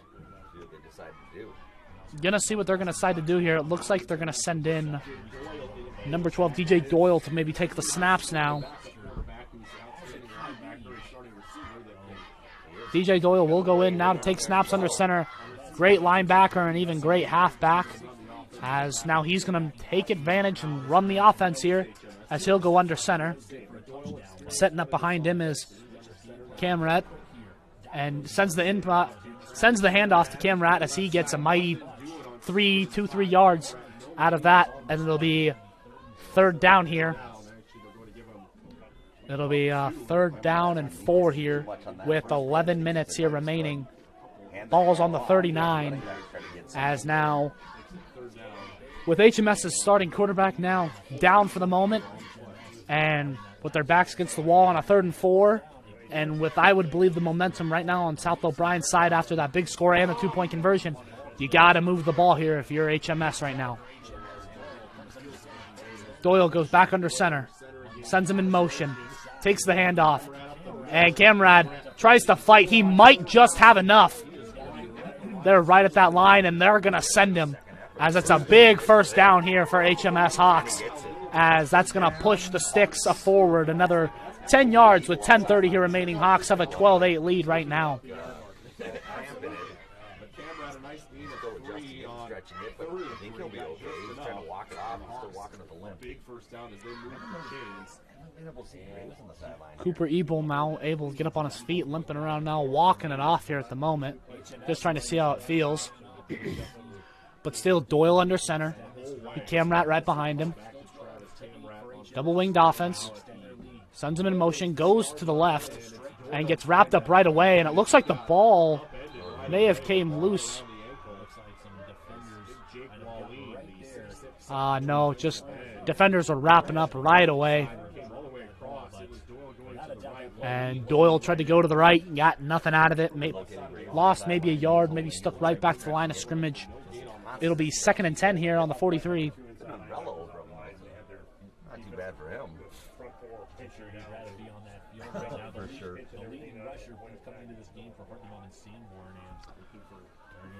going to see what they're going to decide to do here. It looks like they're going to send in number 12, DJ Doyle, to maybe take the snaps now. DJ Doyle will go in now to take snaps under center. Great linebacker and even great halfback, as now he's going to take advantage and run the offense here, as he'll go under center. Setting up behind him is Camrette. and sends the handoff to Cam Ratt as he gets a mighty 3 yards out of that, and it'll be third down here. It'll be third down and 4 here with 11 minutes here remaining. Ball's on the 39, as now with HMS's starting quarterback now down for the moment, and with their backs against the wall on a 3rd and 4, and with, I would believe, the momentum right now on South O'Brien's side after that big score and the 2-point conversion, you got to move the ball here if you're HMS right now. Doyle goes back under center, sends him in motion, takes the handoff, and Camrad tries to fight. He might just have enough. They're right at that line, and they're going to send him, as it's a big first down here for HMS Hawks, as that's going to push the Sticks forward another 10 yards with 10:30 here remaining. Hawks have a 12-8 lead right now. Cooper Ebel now able to get up on his feet, limping around now, walking it off here at the moment. Just trying to see how it feels. But still, Doyle under center. Camrat right behind him. Double-winged offense. Sends him in motion, goes to the left, and gets wrapped up right away. And it looks like the ball may have came loose. No, just defenders are wrapping up right away. And Doyle tried to go to the right and got nothing out of it. Lost maybe a yard, maybe stuck right back to the line of scrimmage. It'll be 2nd and 10 here on the 43. Not too bad for him. For sure.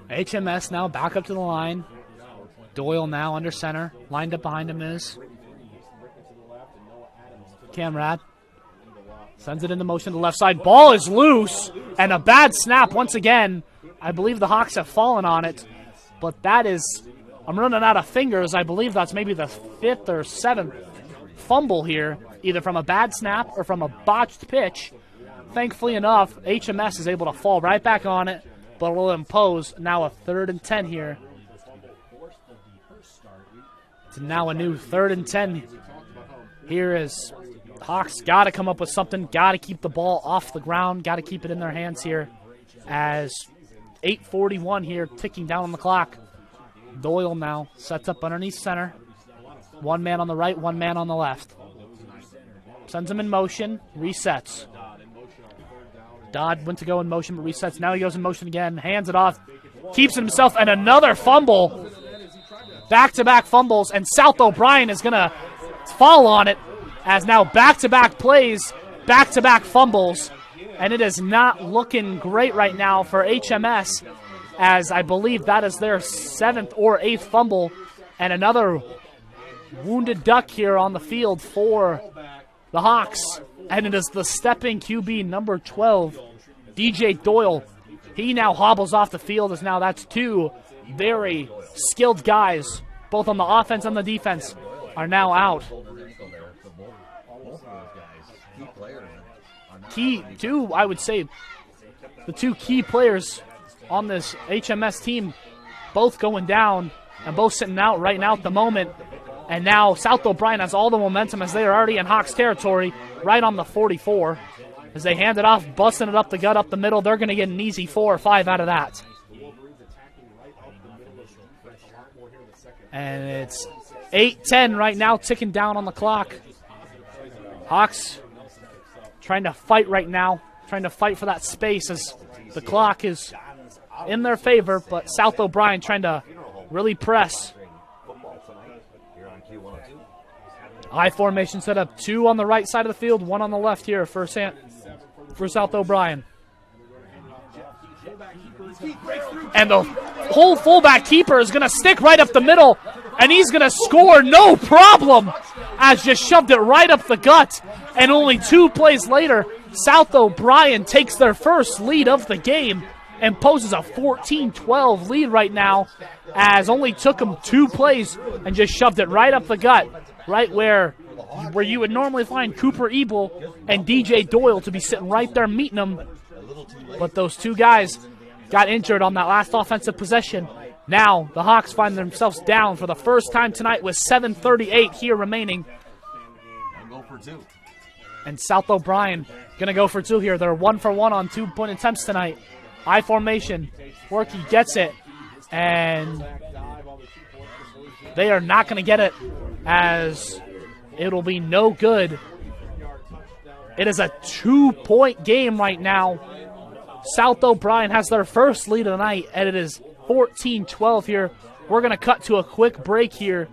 HMS now back up to the line. Doyle now under center. Lined up behind him is Camrad. Sends it into motion to the left side. Ball is loose, and a bad snap once again. I believe the Hawks have fallen on it, but that is, I'm running out of fingers. I believe that's maybe the 5th or 7th fumble here, either from a bad snap or from a botched pitch. Thankfully enough, HMS is able to fall right back on it, but will impose now a 3rd and 10 here. It's now a new 3rd and 10. Here is Hawks got to come up with something, got to keep the ball off the ground, got to keep it in their hands here, as 8:41 here ticking down on the clock. Doyle now sets up underneath center. One man on the right, one man on the left. Sends him in motion, resets. Dodd went to go in motion, but resets. Now he goes in motion again, hands it off, keeps it himself, and another fumble. Back-to-back fumbles, and South O'Brien is going to fall on it, as now back-to-back plays, back-to-back fumbles, and it is not looking great right now for HMS, as I believe that is their 7th or 8th fumble, and another wounded duck here on the field for the Hawks, and it is the stepping QB number 12, DJ Doyle. He now hobbles off the field, as now that's 2 very skilled guys, both on the offense and the defense, are now out. Key, 2, I would say, the 2 key players on this HMS team, both going down and both sitting out right now at the moment. And now South O'Brien has all the momentum, as they are already in Hawks territory, right on the 44. As they hand it off, busting it up the gut, up the middle, they're going to get an easy 4 or 5 out of that. And it's 8:10 right now, ticking down on the clock. Hawks trying to fight right now, trying to fight for that space as the clock is in their favor, but South O'Brien trying to really press. I formation set up, 2 on the right side of the field, 1 on the left here for South O'Brien. And the whole fullback keeper is going to stick right up the middle, and he's going to score no problem, as just shoved it right up the gut. And only 2 plays later, South O'Brien takes their first lead of the game and poses a 14-12 lead right now, as only took them 2 plays and just shoved it right up the gut, right where you would normally find Cooper Ebel and DJ Doyle to be sitting right there meeting them. but those two guys got injured on that last offensive possession. Now the Hawks find themselves down for the first time tonight with 7:38 here remaining. Go for two. And South O'Brien going to go for two here. They're 1 for 1 on 2-point attempts tonight. I formation. Worky gets it. And they are not going to get it, as it'll be no good. It is a 2-point game right now. South O'Brien has their first lead of the night, and it is 14-12 here. We're going to cut to a quick break here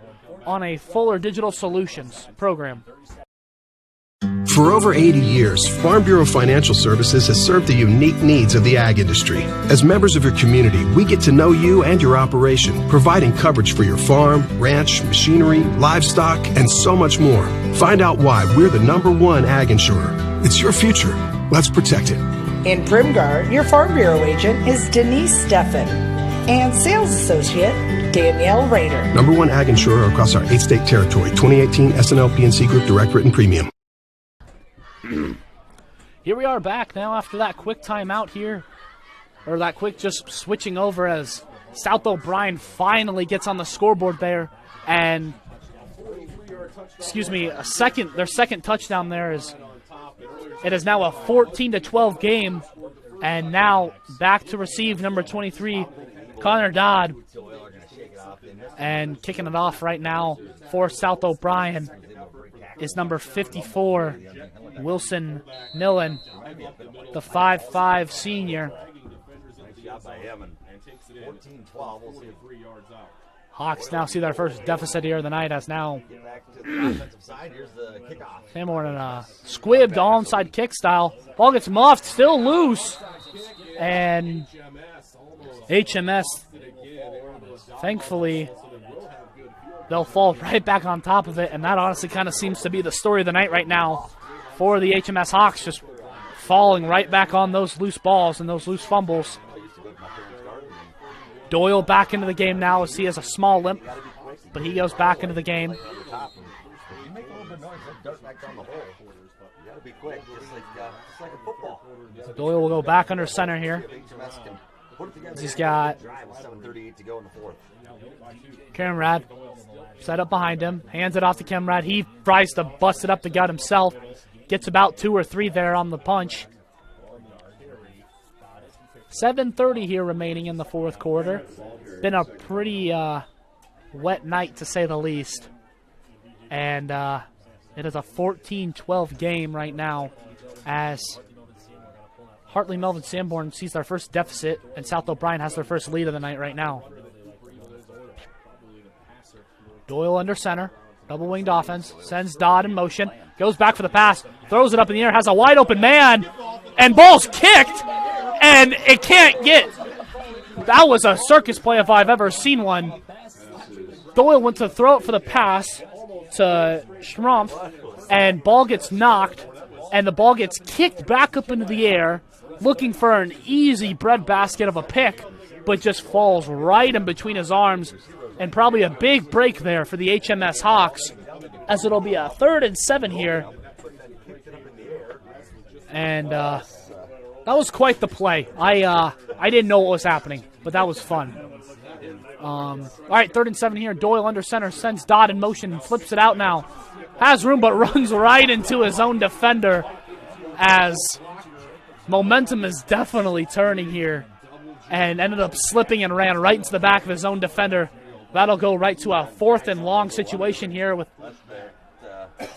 on a Fuller Digital Solutions program. For over 80 years, Farm Bureau Financial Services has served the unique needs of the ag industry. As members of your community, we get to know you and your operation, providing coverage for your farm, ranch, machinery, livestock, and so much more. Find out why we're the #1 ag insurer. It's your future. Let's protect it. In Primgar, your Farm Bureau agent is Denise Steffen and sales associate Danielle Rader. #1 ag insurer across our 8-state territory. 2018 SNL PNC Group Direct Written Premium. Here we are back now after that quick timeout here, or that quick just switching over, as South O'Brien finally gets on the scoreboard there, and their second touchdown there. It is now a 14-12 game, and now back to receive number 23, Connor Dodd, and kicking it off right now for South O'Brien is number 54, Wilson Millen, the 5'5" senior. Hawks now see their first deficit here of the night, as now Sanborn and a squibbed onside kick style. Ball gets muffed, still loose, and HMS, thankfully, they'll fall right back on top of it, and that honestly kind of seems to be the story of the night right now for the HMS Hawks, just falling right back on those loose balls and those loose fumbles. Doyle back into the game now, as he has a small limp, but he goes back into the game. Doyle will go back under center here. He's got Cameron set up behind him, hands it off to Cameron. He tries to bust it up the gut himself. Gets about 2 or 3 there on the punch. 7:30 here remaining in the fourth quarter. Been a pretty wet night, to say the least. And it is a 14-12 game right now, as Hartley Melvin Sanborn sees their first deficit, and South O'Brien has their first lead of the night right now. Doyle under center. Double-winged offense. Sends Dodd in motion. Goes back for the pass. Throws it up in the air. Has a wide-open man. And ball's kicked. And it can't get. That was a circus play if I've ever seen one. Doyle went to throw it for the pass to Schrumpf. And ball gets knocked. And the ball gets kicked back up into the air, looking for an easy breadbasket of a pick, but just falls right in between his arms. And probably a big break there for the HMS Hawks, as it'll be a 3rd and 7 here. And that was quite the play. I didn't know what was happening, but that was fun. All right, 3rd and 7 here. Doyle under center, sends Dodd in motion, and flips it out now. Has room, but runs right into his own defender, as momentum is definitely turning here, and ended up slipping and ran right into the back of his own defender. That'll go right to a 4th and long situation here with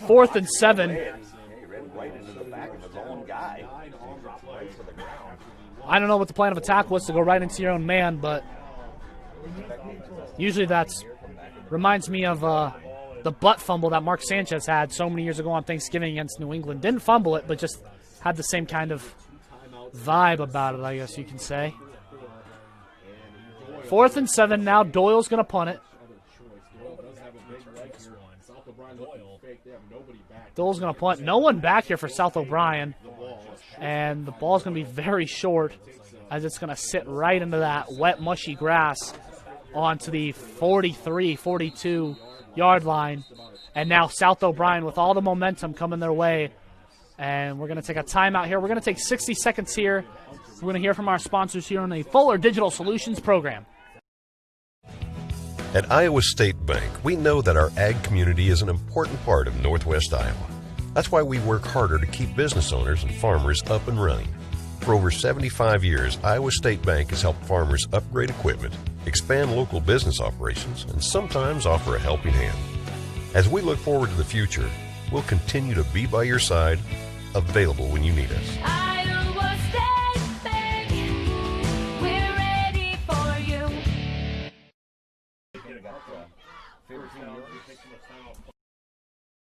4th and 7. I don't know what the plan of attack was to go right into your own man, but usually that's reminds me of the butt fumble that Mark Sanchez had so many years ago on Thanksgiving against New England. Didn't fumble it, but just had the same kind of vibe about it, I guess you can say. 4th and 7 now. Doyle's going to punt it. Doyle's going to punt. No one back here for South O'Brien. And the ball's going to be very short, as it's going to sit right into that wet, mushy grass onto the 43, 42-yard line. And now South O'Brien with all the momentum coming their way. And we're going to take a timeout here. We're going to take 60 seconds here We're going to hear from our sponsors here on the Fuller Digital Solutions program. At Iowa State Bank, we know that our ag community is an important part of Northwest Iowa. That's why we work harder to keep business owners and farmers up and running. For over 75 years, Iowa State Bank has helped farmers upgrade equipment, expand local business operations, and sometimes offer a helping hand. As we look forward to the future, we'll continue to be by your side, available when you need us. Iowa State Bank, we're ready for you.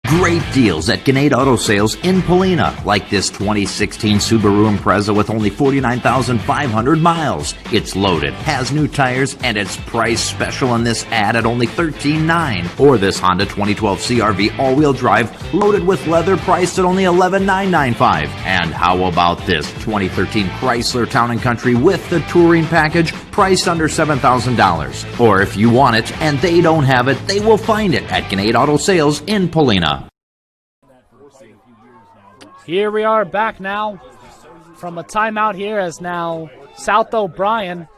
Great deals at Gannett Auto Sales in Polina, like this 2016 Subaru Impreza with only 49,500 miles. It's loaded, has new tires, and it's priced special on this ad at only $13,900. Or this Honda 2012 CRV all-wheel drive, loaded with leather, priced at only $11,995. And how about this 2013 Chrysler Town & Country with the touring package, priced under $7,000. Or if you want it and they don't have it, they will find it at Gannett Auto Sales in Polina. Here we are back now from a timeout here, as now South O'Brien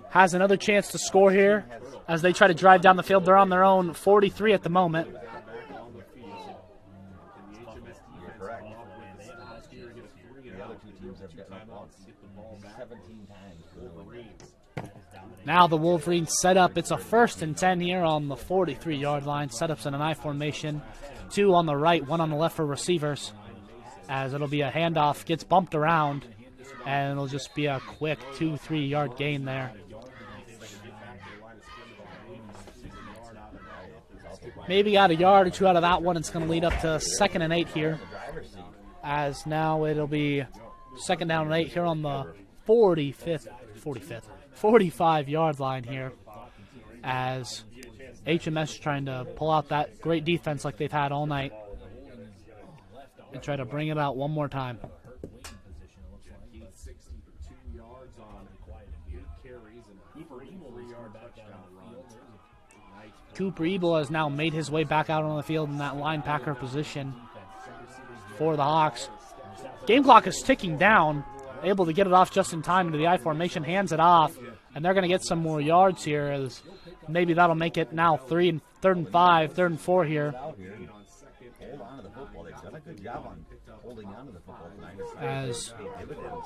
has another chance to score here as they try to drive down the field. They're on their own 43 at the moment. Now the Wolverines set up. It's a 1st and 10 here on the 43-yard line. Setups in an I formation. 2 on the right, 1 on the left for receivers. As it'll be a handoff, gets bumped around, and it'll just be a quick 2-3 yard gain there. Maybe got a yard or 2 out of that one. It's going to lead up to 2nd and 8 here, as now it'll be 2nd down and 8 here on the 45-yard line here, as HMS trying to pull out that great defense like they've had all night and try to bring it out one more time. Cooper Ebel has now made his way back out on the field in that linebacker position for the Hawks. Game clock is ticking down, able to get it off just in time into the I formation, hands it off, and they're going to get some more yards here, as maybe that'll make it now 3rd and 5, 3rd and 4 here. As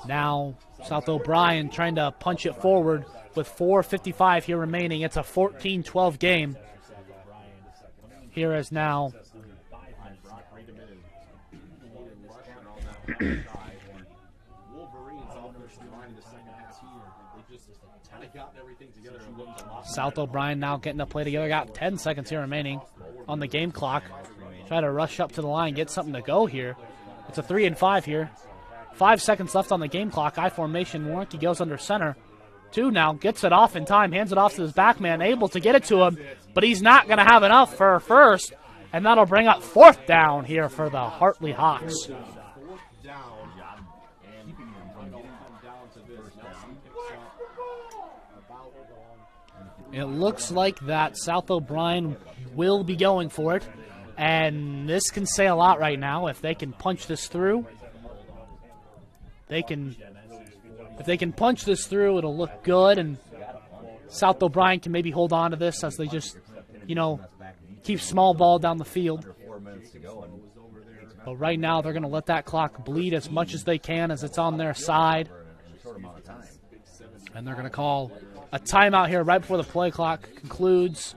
now South O'Brien trying to punch it forward with 4:55 here remaining. It's a 14-12 game. Here is now South O'Brien now getting the play together. Got 10 seconds here remaining on the game clock. Try to rush up to the line, get something to go here. It's a 3 and 5 here. 5 seconds left on the game clock. I formation. Warnke goes under center. 2 now. Gets it off in time. Hands it off to his back man. Able to get it to him, but he's not going to have enough for first. And that'll bring up 4th down here for the Hartley Hawks. It looks like that South O'Brien will be going for it. And this can say a lot right now. If they can punch this through, if they can punch this through, it'll look good, and South O'Brien can maybe hold on to this as they just, keep small ball down the field. But right now they're going to let that clock bleed as much as they can as it's on their side. And they're going to call a timeout here right before the play clock concludes,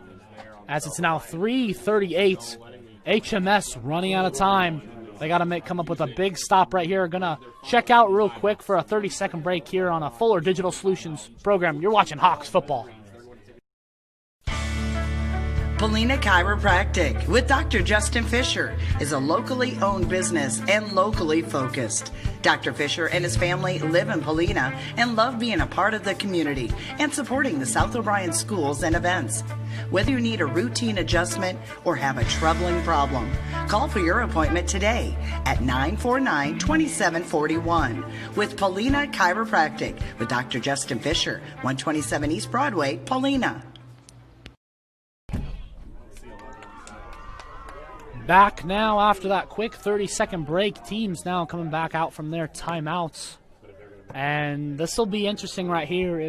as it's now 3:38. HMS running out of time. They got to come up with a big stop right here. Going to check out real quick for a 30-second break here on a Fuller Digital Solutions program. You're watching Hawks football. Polina Chiropractic with Dr. Justin Fisher is a locally owned business and locally focused. Dr. Fisher and his family live in Polina and love being a part of the community and supporting the South O'Brien schools and events. Whether you need a routine adjustment or have a troubling problem, call for your appointment today at 949-2741 with Polina Chiropractic with Dr. Justin Fisher, 127 East Broadway, Polina. Back now after that quick 30-second break. Teams now coming back out from their timeouts. And this will be interesting right here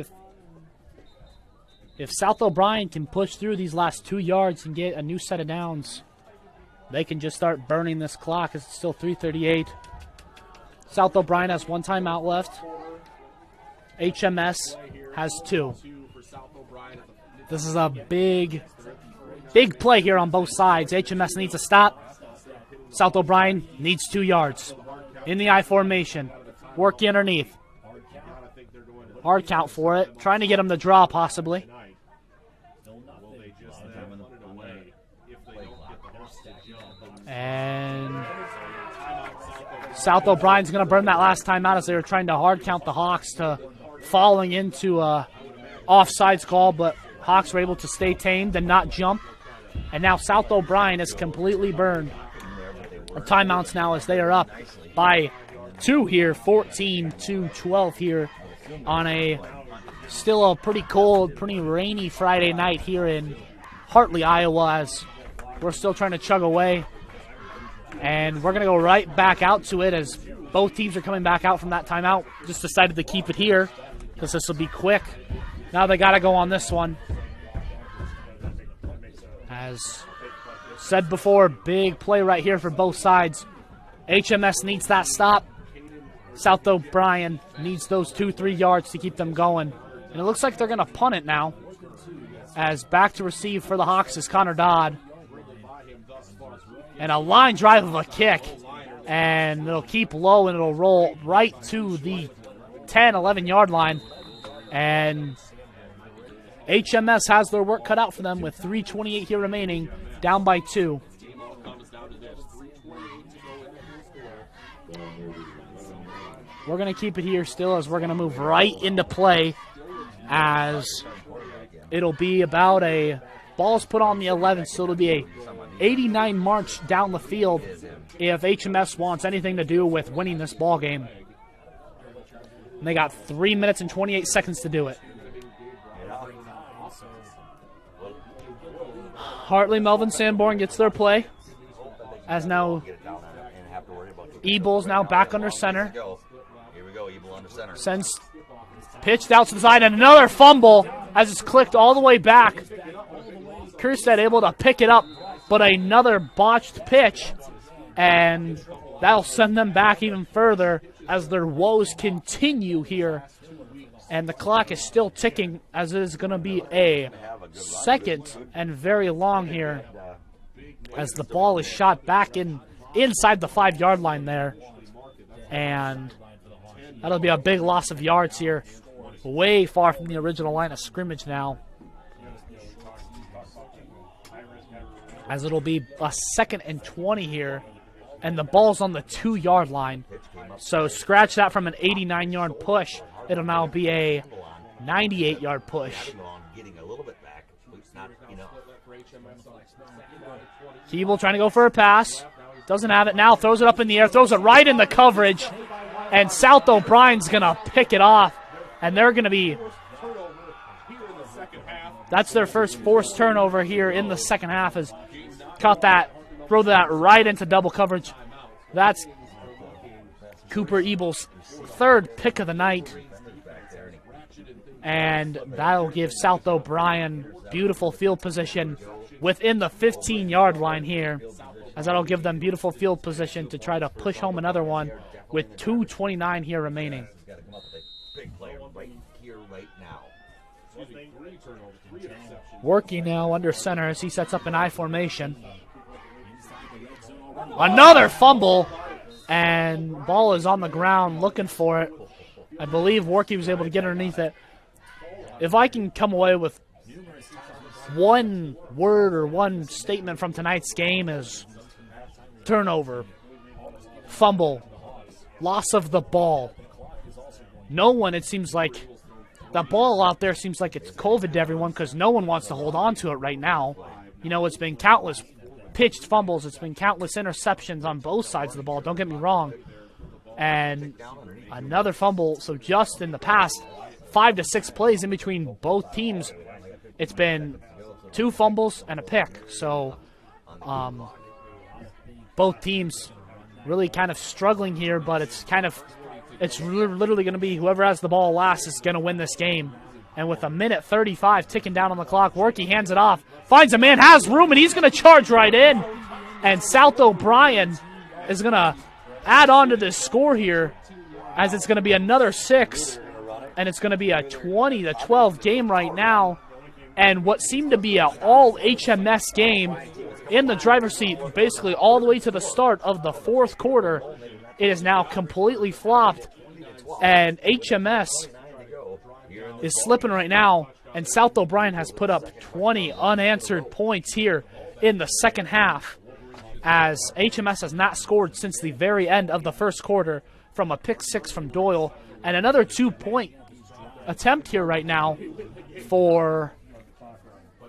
if South O'Brien can push through these last 2 yards and get a new set of downs. They can just start burning this clock. It's still 3:38. South O'Brien has 1 timeout left. HMS has 2. This is a big play here on both sides. HMS needs a stop. South O'Brien needs 2 yards. In the I formation. Working underneath. Hard count for it. Trying to get him to draw, possibly. And South O'Brien's going to burn that last time out as they were trying to hard count the Hawks to falling into a offsides call, but Hawks were able to stay tamed and not jump. And now South O'Brien is completely burned. The timeouts now as they are up by 2 here, 14-12 here on a still a pretty cold, pretty rainy Friday night here in Hartley, Iowa, as we're still trying to chug away. And we're going to go right back out to it as both teams are coming back out from that timeout. Just decided to keep it here because this will be quick. Now they got to go on this one. As said before, big play right here for both sides. HMS needs that stop. South O'Brien needs those 2-3 yards to keep them going. And it looks like they're going to punt it now. As back to receive for the Hawks is Connor Dodd. And a line drive of a kick. And it'll keep low and it'll roll right to the 10, 11-yard line. And HMS has their work cut out for them with 3:28 here remaining, down by 2. We're going to keep it here still as we're going to move right into play as it'll be about a ball's put on the 11, so it'll be a 89 march down the field if HMS wants anything to do with winning this ball game. And they got 3 minutes and 28 seconds to do it. Hartley Melvin Sanborn gets their play as now Ebel's now back under center. Sends pitched out to the side and another fumble as it's clicked all the way back. Kerstead able to pick it up, but another botched pitch, and that'll send them back even further as their woes continue here. And the clock is still ticking as it is going to be a second and very long here as the ball is shot back inside the 5-yard line there. And that'll be a big loss of yards here, way far from the original line of scrimmage now. As it'll be a 2nd and 20 here, and the ball's on the 2-yard line. So scratch that from an 89-yard push. It'll now be a 98-yard push. Keeble trying to go for a pass. Doesn't have it now. Throws it up in the air. Throws it right in the coverage. And South O'Brien's going to pick it off. And they're going to be... That's their first forced turnover here in the second half. Has caught that. Throw that right into double coverage. That's Cooper Ebel's 3rd pick of the night. And that'll give South O'Brien beautiful field position within the 15-yard line here, as that'll give them beautiful field position to try to push home another one with 2:29 here remaining. Working now under center as he sets up an I formation. Another fumble, and ball is on the ground looking for it. I believe Workey was able to get underneath it. If I can come away with one word or one statement from tonight's game is turnover, fumble, loss of the ball. No one, it seems like, the ball out there seems like it's COVID to everyone because no one wants to hold on to it right now. You know, it's been countless pitched fumbles. It's been countless interceptions on both sides of the ball. Don't get me wrong. And another fumble. So just in the past 5 to 6 plays in between both teams, it's been 2 fumbles and a pick. So both teams really kind of struggling here, but it's kind of it's literally going to be whoever has the ball last is going to win this game. And with a minute 35 ticking down on the clock, Worky hands it off, finds a man, has room, and he's going to charge right in. And South O'Brien is going to add on to this score here, as it's going to be another 6, and it's going to be a 20-12 game right now. And what seemed to be an all HMS game in the driver's seat, basically all the way to the start of the fourth quarter, it is now completely flopped, and HMS is slipping right now, and South O'Brien has put up 20 unanswered points here in the second half, as HMS has not scored since the very end of the first quarter from a pick 6 from Doyle, and another 2-point attempt here right now for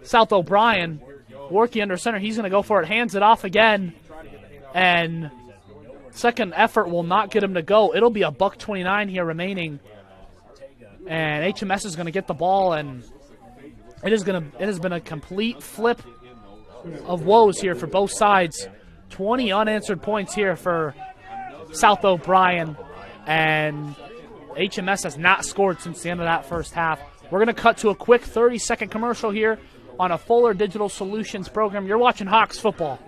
South O'Brien. Worky under center, he's going to go for it, hands it off again, and second effort will not get him to go. It'll be a $1.29 here remaining, and HMS is going to get the ball, and it has been a complete flip of woes here for both sides. 20 unanswered points here for South O'Brien, and HMS has not scored since the end of that first half. We're going to cut to a quick 30-second commercial here on a Fuller Digital Solutions program. You're watching Hawks football.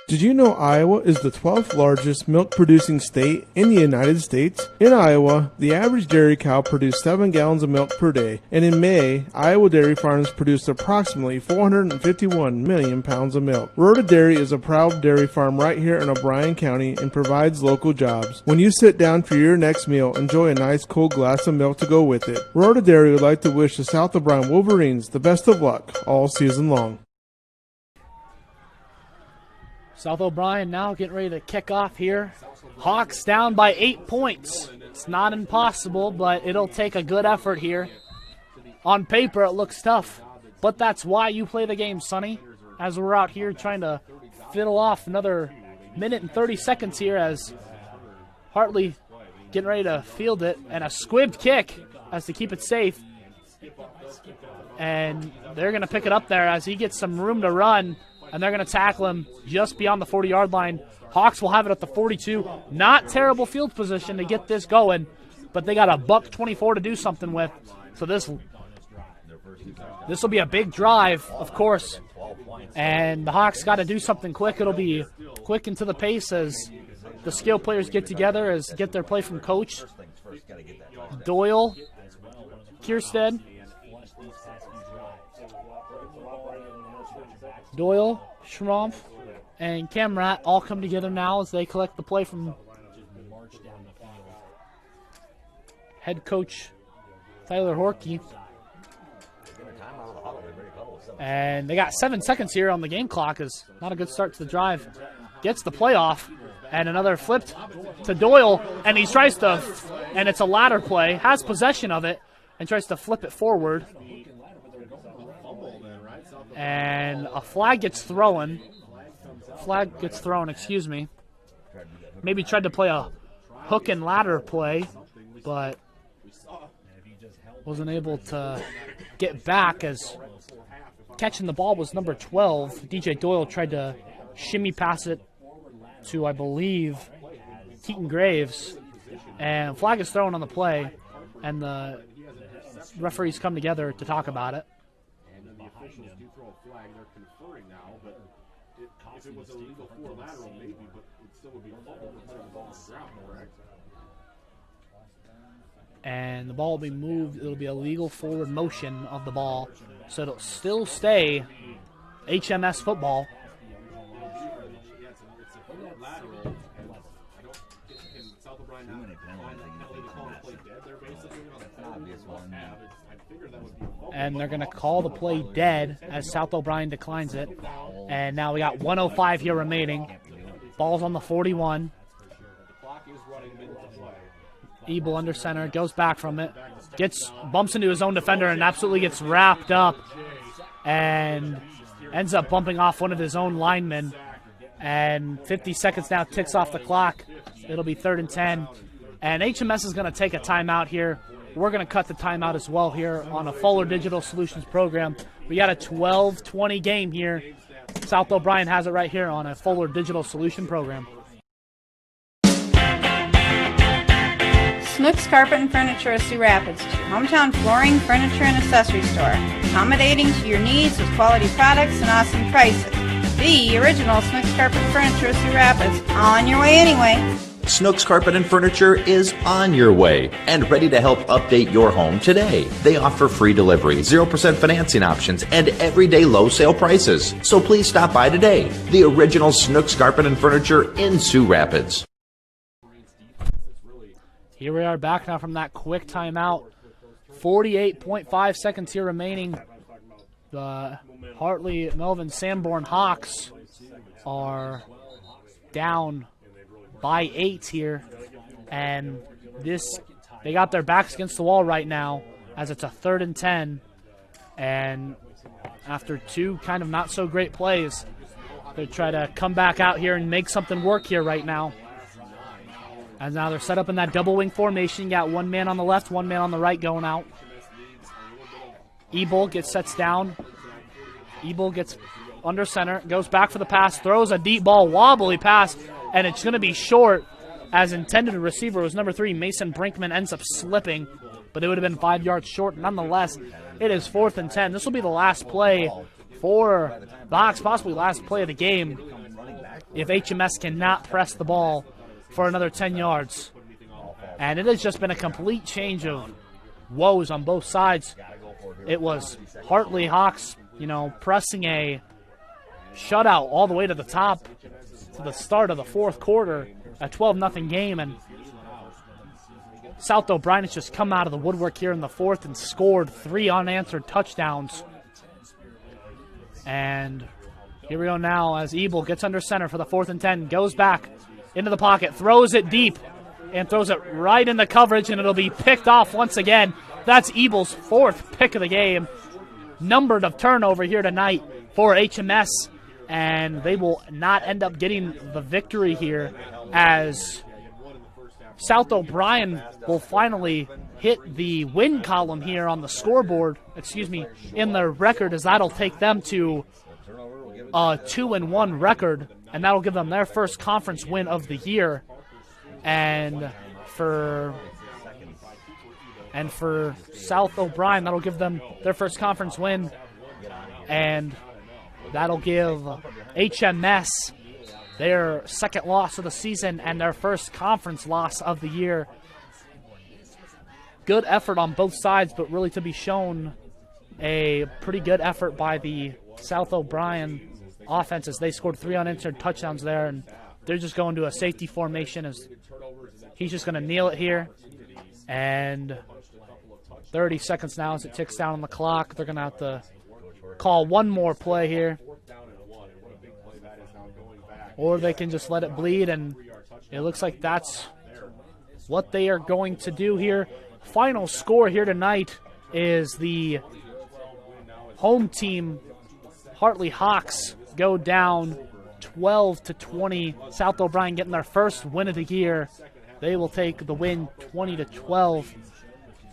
Did you know Iowa is the 12th largest milk-producing state in the United States? In Iowa, the average dairy cow produced 7 gallons of milk per day, and in May, Iowa dairy farms produced approximately 451 million pounds of milk. Rhoda Dairy is a proud dairy farm right here in O'Brien County and provides local jobs. When you sit down for your next meal, enjoy a nice cold glass of milk to go with it. Rhoda Dairy would like to wish the South O'Brien Wolverines the best of luck all season long. South O'Brien now getting ready to kick off here. Hawks down by 8 points. It's not impossible, but it'll take a good effort here. On paper, it looks tough, but that's why you play the game, Sonny. As we're out here trying to fiddle off another minute and 30 seconds here, as Hartley getting ready to field it, and a squibbed kick as to keep it safe. And they're going to pick it up there as he gets some room to run, and they're going to tackle him just beyond the 40-yard line. Hawks will have it at the 42. Not terrible field position to get this going, but they got a $1.24 to do something with. So this will be a big drive, of course. And the Hawks got to do something quick. It'll be quick into the pace as the skill players get together, as get their play from coach. Doyle, Kierstead. Doyle, Schrumpf, and Camrat all come together now as they collect the play from head coach Tyler Horkey. And they got 7 seconds here on the game clock. Is not a good start to the drive. Gets the play off, and another flipped to Doyle, and he tries to, and it's a ladder play, has possession of it, and tries to flip it forward. And a flag gets thrown. Excuse me. Maybe tried to play a hook and ladder play, but wasn't able to get back, as catching the ball was number 12. DJ Doyle tried to shimmy pass it to, I believe, Keaton Graves. And flag is thrown on the play, and the referees come together to talk about it. If it was illegal for lateral, maybe, but it still would be a fumble until the ball's on the ground, correct? And the ball will be moved. It'll be a legal forward motion of the ball, so it'll still stay HMS football. And they're going to call the play dead as South O'Brien declines it. And now we got 1:05 here remaining. Ball's on the 41. Ebel under center, goes back from it. Bumps into his own defender and absolutely gets wrapped up. And ends up bumping off one of his own linemen. And 50 seconds now ticks off the clock. It'll be 3rd and 10. And HMS is going to take a timeout here. We're going to cut the timeout as well here on a Fuller Digital Solutions program. We got a 12-20 game here. South O'Brien has it right here on a Fuller Digital Solution program. Snooks Carpet and Furniture of Sioux Rapids, to your hometown flooring, furniture, and accessory store. Accommodating to your needs with quality products and awesome prices. The original Snooks Carpet and Furniture of Sioux Rapids. On your way anyway. Snooks Carpet and Furniture is on your way and ready to help update your home today. They offer free delivery, 0% financing options, and everyday low sale prices. So please stop by today. The original Snooks Carpet and Furniture in Sioux Rapids. Here we are back now from that quick timeout. 48.5 seconds here remaining. The Hartley Melvin Sanborn Hawks are down by 8 here, and they got their backs against the wall right now as it's a 3rd and 10, and after 2 kind of not so great plays, they try to come back out here and make something work here right now. And now they're set up in that double wing formation. You got 1 man on the left, 1 man on the right going out. Ebel sets down. Ebel gets under center, goes back for the pass, throws a deep ball, wobbly pass, and it's going to be short as intended. The receiver was number 3, Mason Brinkman, ends up slipping, but it would have been 5 yards short. Nonetheless, it is 4th and 10. This will be the last play for the Hawks, possibly last play of the game, if HMS cannot press the ball for another 10 yards. And it has just been a complete change of woes on both sides. It was Hartley Hawks, pressing a shutout all the way to the top to the start of the 4th quarter, a 12-0 game, and South O'Brien has just come out of the woodwork here in the 4th and scored 3 unanswered touchdowns. And here we go now as Ebel gets under center for the 4th and 10, goes back into the pocket, throws it deep, and throws it right in the coverage, and it'll be picked off once again. That's Ebel's 4th pick of the game. Numbered of turnover here tonight for HMS, and they will not end up getting the victory here as South O'Brien will finally hit the win column here on the scoreboard, in their record, as that'll take them to a 2-1 record, and that'll give them their first conference win of the year. And for South O'Brien, that'll give them their first conference win, and that'll give HMS their 2nd loss of the season and their first conference loss of the year. Good effort on both sides, but really to be shown a pretty good effort by the South O'Brien offense as they scored 3 unanswered touchdowns there, and they're just going to a safety formation as he's just going to kneel it here. And 30 seconds now as it ticks down on the clock. They're going to have to call one more play here, or they can just let it bleed, and it looks like that's what they are going to do here. Final score here tonight is the home team, Hartley Hawks, go down 12-20. South O'Brien getting their first win of the year. They will take the win 20-12.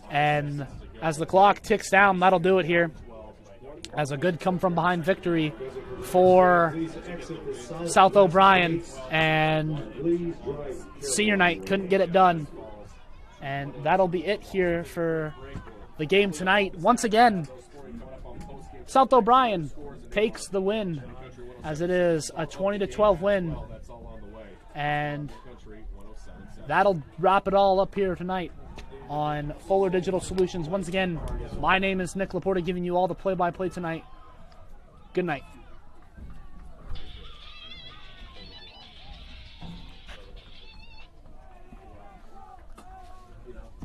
And as the clock ticks down, that'll do it here. As a good come-from-behind victory for South O'Brien, and senior night couldn't get it done. And that'll be it here for the game tonight. Once again, South O'Brien takes the win, as it is a 20-12 win. And that'll wrap it all up here tonight on Fuller Digital Solutions. Once again, my name is Nick Laporta, giving you all the play-by-play tonight. Good night.